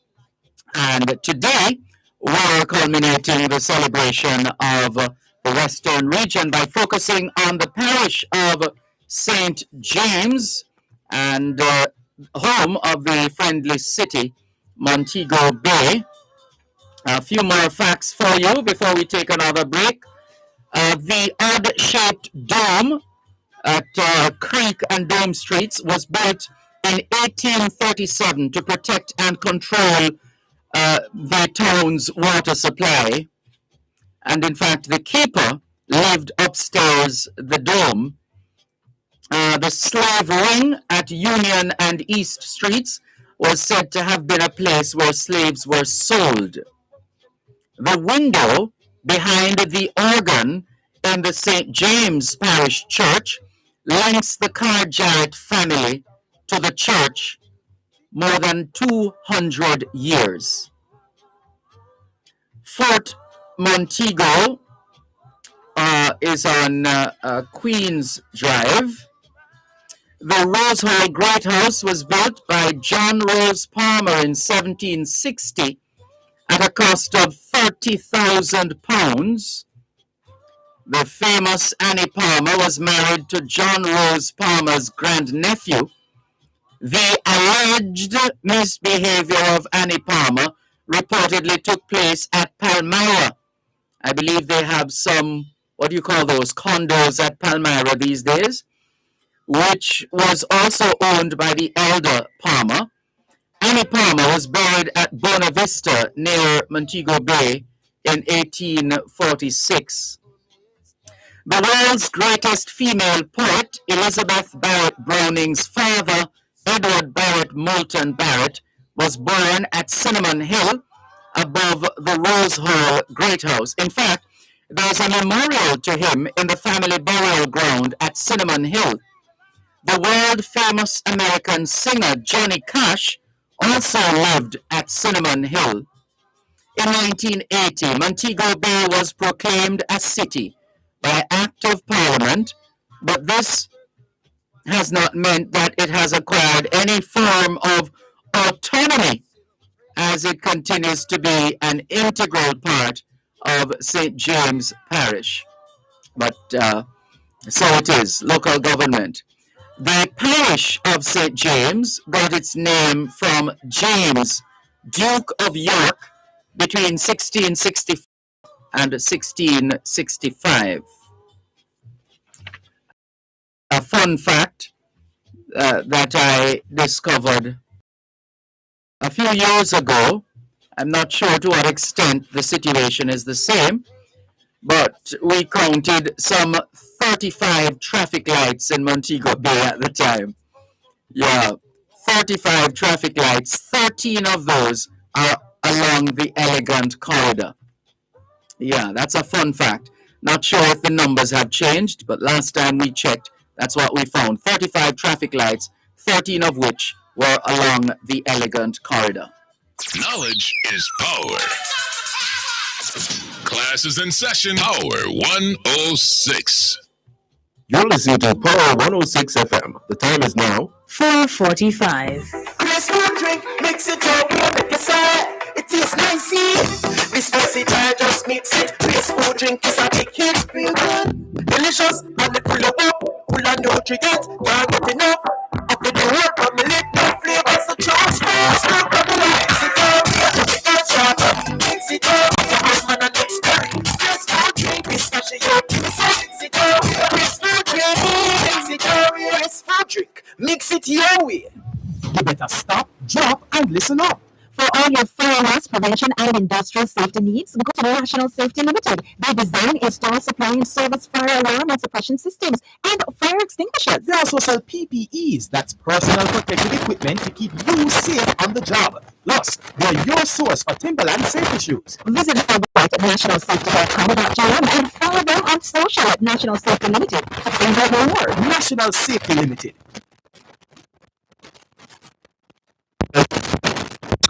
And today, we're culminating the celebration of the Western region by focusing on the parish of St. James and home of the friendly city, Montego Bay. A few more facts for you before we take another break. The odd-shaped dome at Creek and Dome Streets was built in 1837 to protect and control the town's water supply. And in fact, the keeper lived upstairs the dome. The slave ring at Union and East Streets was said to have been a place where slaves were sold. The window behind the organ in the St. James Parish Church links the Carr-Jarrett family to the church more than 200 years. Fort Montego is on Queens Drive. The Rose Hall Great House was built by John Rose Palmer in 1760 at a cost of £30,000. The famous Annie Palmer was married to John Rose Palmer's grandnephew. The alleged misbehavior of Annie Palmer reportedly took place at Palmyra. I believe they have some, what do you call those, condos at Palmyra these days, which was also owned by the elder Palmer. Annie Palmer was buried at Buena Vista near Montego Bay in 1846. The world's greatest female poet, Elizabeth Barrett Browning's father, Edward Barrett Moulton Barrett, was born at Cinnamon Hill above the Rose Hall Great House. In fact, there's a memorial to him in the family burial ground at Cinnamon Hill. The world-famous American singer Johnny Cash also lived at Cinnamon Hill. In 1980, Montego Bay was proclaimed a city by Act of Parliament, but this has not meant that it has acquired any form of autonomy, as it continues to be an integral part of St. James Parish. But so it is, local government. The parish of St. James got its name from James, Duke of York, between 1664 and 1665. A fun fact that I discovered a few years ago, I'm not sure to what extent the situation is the same, but we counted some 35 traffic lights in Montego Bay at the time. Yeah, 35 traffic lights, 13 of those are along the Elegant Corridor. Yeah, that's a fun fact. Not sure if the numbers have changed, but last time we checked, that's what we found. 35 traffic lights, 13 of which were along the Elegant Corridor. Knowledge is power. Class is in session. Power 106. You're listening to Power 106 FM. The time is now 4:45. Chris food drink, mix it up, make it sad. It tastes nice, see? This versatile, just mix it. Chris food drink is a big hit, feel good. Delicious, and it full of up, full of nutrients, can't get enough. After the work, I'm lit, no flavors, the choice fast. Look at the light, mix it up, mix it up, mix it up. It's a hot man and experience. Chris food drink, pistachio, mix it up. Chris food drink, mix it up. Chris food drink, mix it your way. You better stop, drop, and listen up. For all your fire loss prevention and industrial safety needs, go to National Safety Limited. They design, install, supply, and service fire alarm and suppression systems and fire extinguishers. They also sell PPEs, that's personal protective equipment to keep you safe on the job. Plus, they're your source for timberland safety shoes. Visit their website at nationalsafety.com.gm and follow them on social at National Safety Limited. Find out more. National Safety Limited.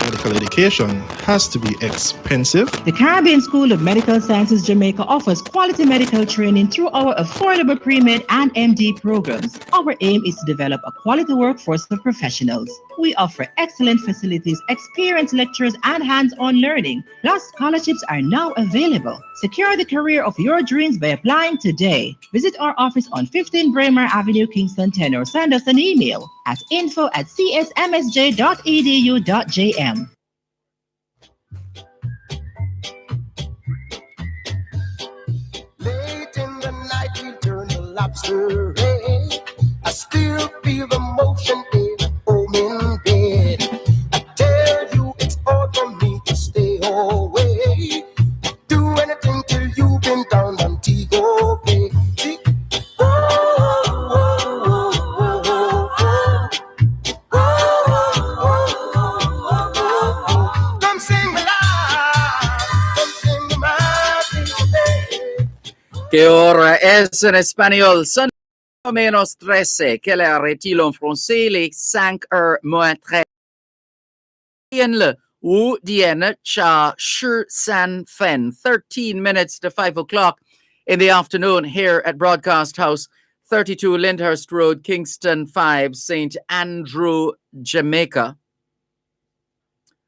Medical education has to be expensive. The Caribbean School of Medical Sciences Jamaica offers quality medical training through our affordable pre-med and MD programs. Our aim is to develop a quality workforce of professionals. We offer excellent facilities, experienced lecturers, and hands-on learning. Plus, scholarships are now available. Secure the career of your dreams by applying today. Visit our office on 15 Braemar Avenue, Kingston 10, or send us an email at info@csmsj.edu.jm. Late in the night, we turn the lobster red. I still feel the motion in home in bed. I tell you, it's hard for me to stay away. Do anything till you've been down Montego Bay. Come sing me loud, come sing me my baby. Que hora es en espagnol? Son menos 13. Quelle heure est-il en français? Les 5h moins 13. Le Wu Dien Cha Shi San Fen. 13 minutes to 5 o'clock in the afternoon here at Broadcast House, 32 Lyndhurst Road, Kingston 5, St. Andrew, Jamaica.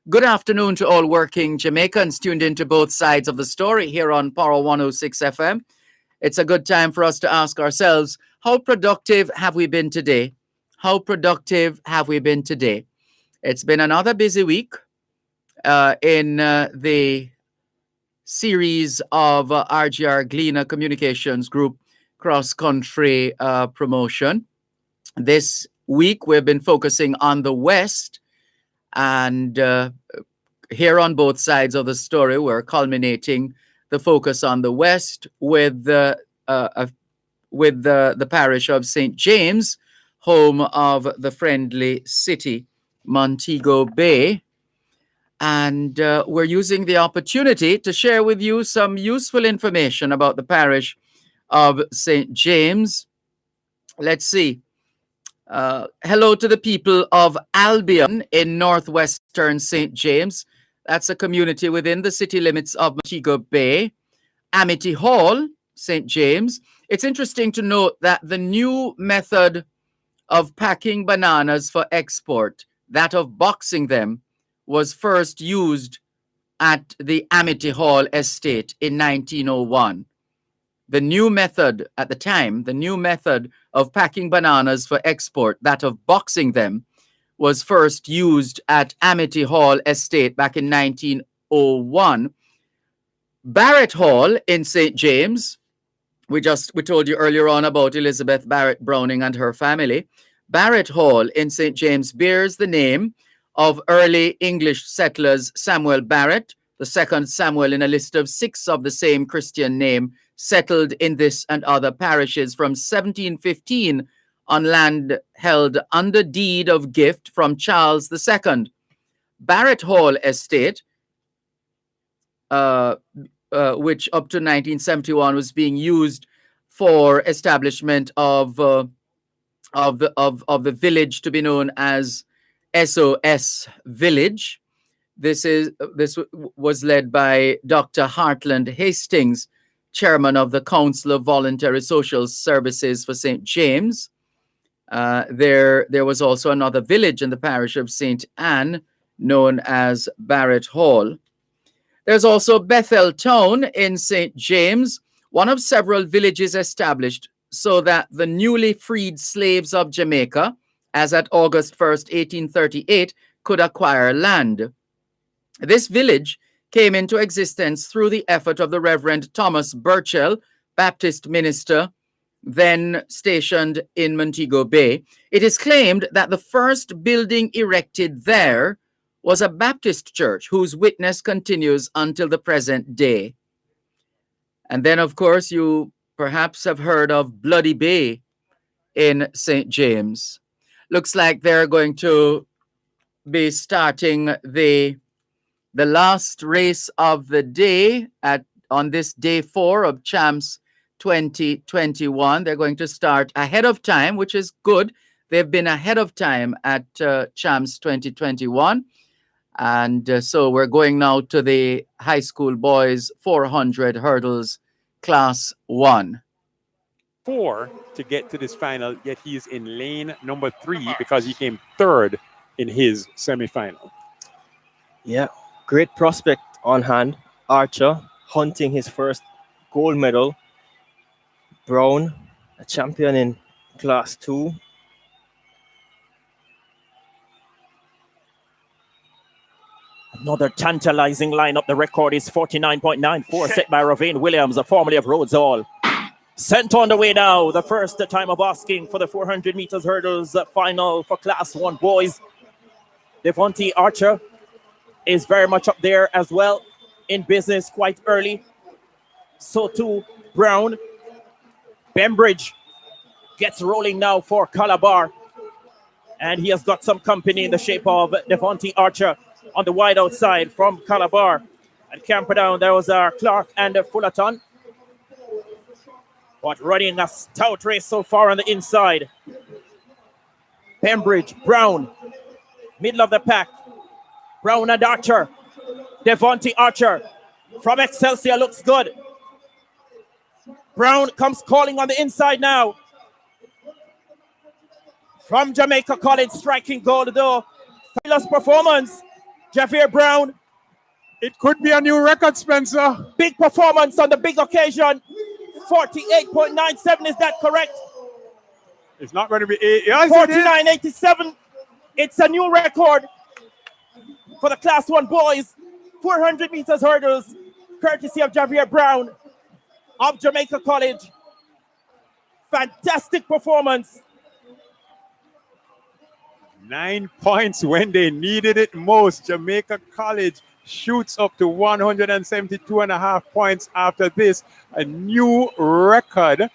Good afternoon to all working Jamaicans tuned into both sides of the story here on Power 106 FM. It's a good time for us to ask ourselves, how productive have we been today? How productive have we been today? It's been another busy week in the series of RGR Gleaner Communications Group cross-country promotion. This week, we've been focusing on the West, and here on both sides of the story, we're culminating the focus on the West with the parish of St. James, home of the friendly city, Montego Bay. And we're using the opportunity to share with you some useful information about the parish of St. James. Let's see. Hello to the people of Albion in northwestern St. James. That's a community within the city limits of Montego Bay. Amity Hall, St. James. It's interesting to note that the new method of packing bananas for export, that of boxing them, was first used at the Amity Hall estate in 1901. The new method at the time, the new method of packing bananas for export, that of boxing them, was first used at Amity Hall estate back in 1901. Barrett Hall in St. James, we told you earlier on about Elizabeth Barrett Browning and her family. Barrett Hall in St. James bears the name of early English settlers Samuel Barrett, the second Samuel in a list of 6 of the same Christian name, settled in this and other parishes from 1715 on land held under deed of gift from Charles II. Barrett Hall Estate, which up to 1971 was being used for establishment of the village to be known as SOS Village. This was led by Dr. Hartland Hastings, chairman of the Council of Voluntary Social Services for St. James. There was also another village in the parish of St. Anne known as Barrett Hall. There's also Bethel Town in St. James, one of several villages established so that the newly freed slaves of Jamaica, as at August 1st, 1838, could acquire land. This village came into existence through the effort of the Reverend Thomas Burchell, Baptist minister, then stationed in Montego Bay. It is claimed that the first building erected there was a Baptist church whose witness continues until the present day. And then, of course, you perhaps have heard of Bloody Bay in St. James. Looks like they're going to be starting the last race of the day on this day 4 of Champs 2021. They're going to start ahead of time, which is good. They've been ahead of time at Champs 2021. And so we're going now to the high school boys 400 hurdles class 1. 4 to get to this final, yet he's in lane number 3 because he came 3rd in his semifinal. Yeah, great prospect on hand. Archer hunting his first gold medal. Brown, a champion in class 2. Another tantalizing lineup. The record is 49.94, set by Ravine Williams, formerly of Rhodes Hall. Sent on the way now, the first time of asking for the 400 meters hurdles final for class 1 boys. Devontae Archer is very much up there as well, in business quite early. So too Brown. Bembridge gets rolling now for Calabar. And he has got some company in the shape of Devontae Archer on the wide outside from Calabar. And Camperdown, there was Clark and Fullerton. But running a stout race so far on the inside. Bembridge, Brown, middle of the pack. Brown and Archer. Devontae Archer from Excelsior looks good. Brown comes calling on the inside now. From Jamaica College, striking gold though. Fabulous performance. Javier Brown. It could be a new record, Spencer. Big performance on the big occasion. 48.97, is that correct? It's not going to be 8. Yes, 49.87. It's a new record for the Class 1 boys. 400 meters hurdles, courtesy of Javier Brown of Jamaica College. Fantastic performance. 9 points when they needed it most. Jamaica College shoots up to 172.5 points after this. A new record.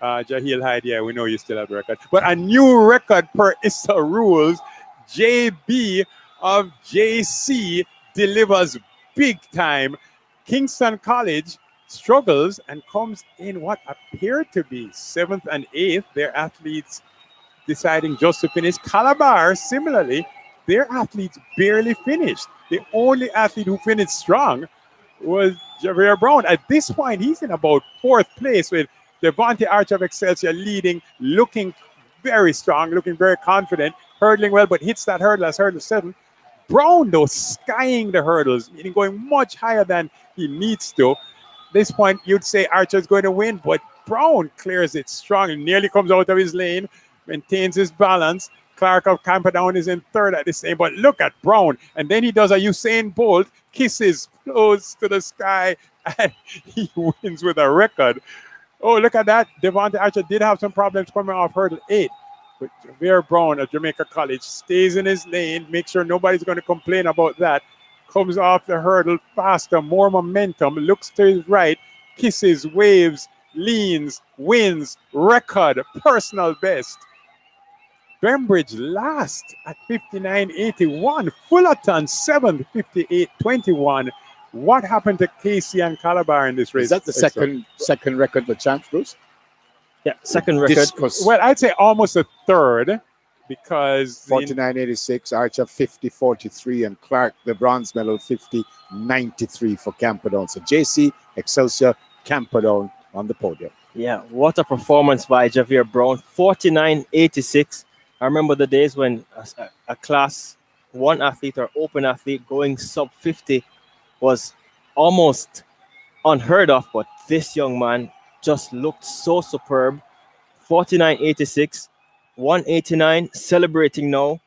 Jahil Hyde, yeah, we know you still have the record. But a new record per ISA rules. JB of JC delivers big time. Kingston College struggles and comes in what appeared to be 7th and 8th. Their athletes deciding just to finish. Calabar, similarly, their athletes barely finished. The only athlete who finished strong was Javier Brown. At this point, he's in about 4th place with Devontae Archer of Excelsior leading, looking very strong, looking very confident, hurdling well, but hits that hurdle as hurdle 7. Brown, though, skying the hurdles, meaning going much higher than he needs to. This point, you'd say Archer's going to win, but Brown clears it strong, nearly comes out of his lane, maintains his balance. Clark of Camperdown is in 3rd at the same, but look at Brown. And then he does a Usain Bolt, kisses close to the sky, and he wins with a record. Oh, look at that. Devontae Archer did have some problems coming off hurdle 8. But Javier Brown of Jamaica College stays in his lane, makes sure nobody's going to complain about that. Comes off the hurdle faster, more momentum, looks to his right, kisses, waves, leans, wins, record, personal best. Bembridge last at 59.81. Fullerton 7th, 58.21. What happened to Casey and Calabar in this race? Is that the second record for Champs, Bruce? Yeah, second record. Well, I'd say almost a third because 49.86, Archer 50.43, and Clark, the bronze medal, 50.93 for Camperdown. So JC, Excelsior, Camperdown on the podium. Yeah, what a performance by Javier Brown. 49.86. I remember the days when a class 1 athlete or open athlete going sub 50 was almost unheard of, but this young man just looked so superb. 49.86, 189, celebrating now.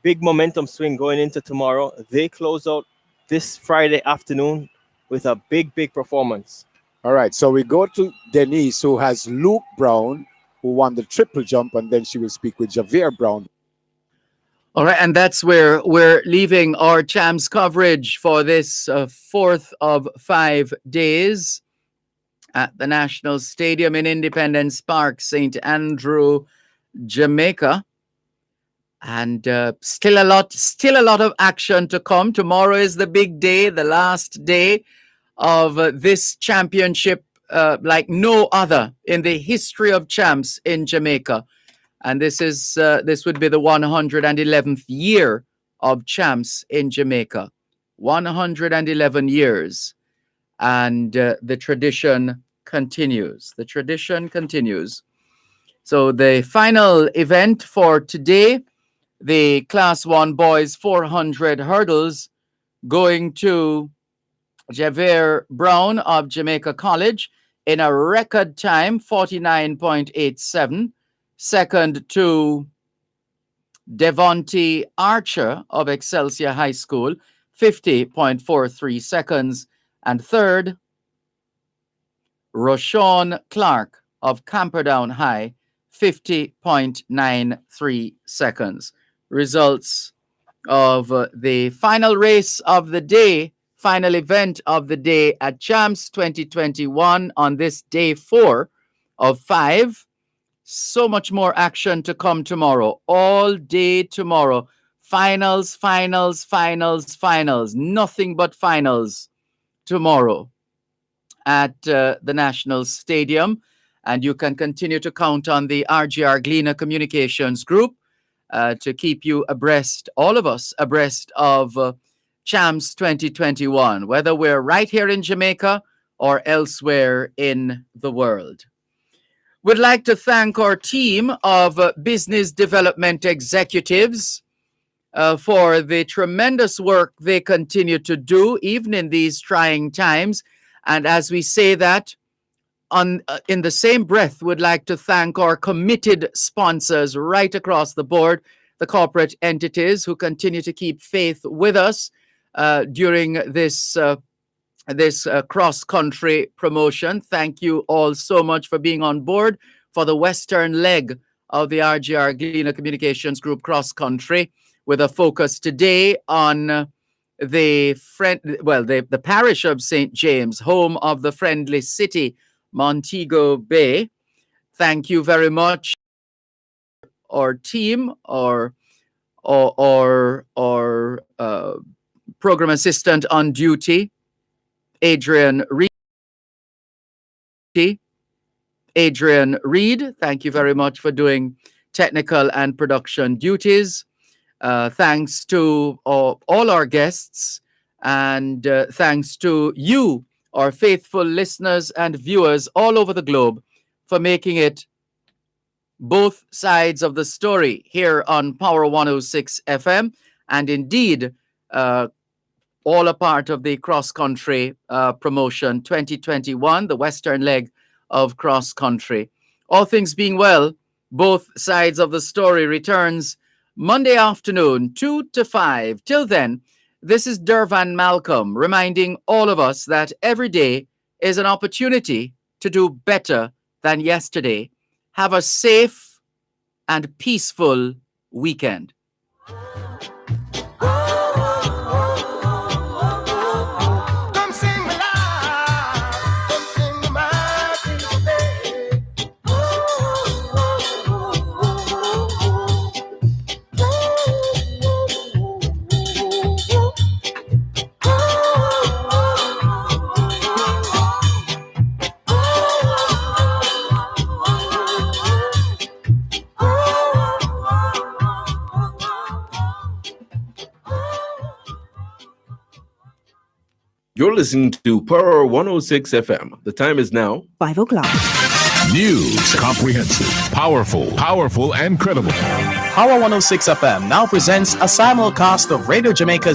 Big momentum swing going into tomorrow. They close out this Friday afternoon with a big performance. All right, so we go to Denise, who has Luke Brown, who won the triple jump, and then she will speak with Javier Brown. All right, and that's where we're leaving our champs coverage for this fourth of 5 days at the National Stadium in Independence Park, St. Andrew, Jamaica. And still a lot of action to come. Tomorrow is the big day, the last day of this championship, like no other in the history of champs in Jamaica. And this would be the 111th year of champs in Jamaica. 111 years. And the tradition continues. The tradition continues. So the final event for today, the Class 1 boys 400 hurdles, going to Javier Brown of Jamaica College in a record time, 49.87. Second to Devonte Archer of Excelsior High School, 50.43 seconds. And third, Roshawn Clark of Camperdown High, 50.93 seconds. Results of the final race of the day, final event of the day at Champs 2021 on this day 4 of 5. So much more action to come tomorrow, all day tomorrow. Finals, finals, finals, finals. Nothing but finals tomorrow at the National Stadium. And you can continue to count on the RGR Gleaner Communications Group to keep you abreast, all of us abreast of Champs 2021, whether we're right here in Jamaica or elsewhere in the world. We'd like to thank our team of business development executives for the tremendous work they continue to do, even in these trying times. And as we say that, in the same breath, would like to thank our committed sponsors right across the board, the corporate entities who continue to keep faith with us during this cross-country promotion. Thank you all so much for being on board for the western leg of the RGR Gleaner Communications Group cross-country, with a focus today on the parish of St. James, home of the friendly city, Montego Bay. Thank you very much, our team, or program assistant on duty, Adrian Reed. Thank you very much for doing technical and production duties. Thanks to all our guests, and thanks to you, our faithful listeners and viewers all over the globe, for making it both sides of the story here on Power 106 FM, and indeed all a part of the cross-country promotion 2021, the western leg of cross-country. All things being well, both sides of the story returns Monday afternoon, 2 to 5. Till then, this is Dervan Malcolm reminding all of us that every day is an opportunity to do better than yesterday. Have a safe and peaceful weekend. You're listening to Power 106 FM. The time is now 5 o'clock. News, comprehensive, powerful, and credible. Power 106 FM now presents a simulcast of Radio Jamaica's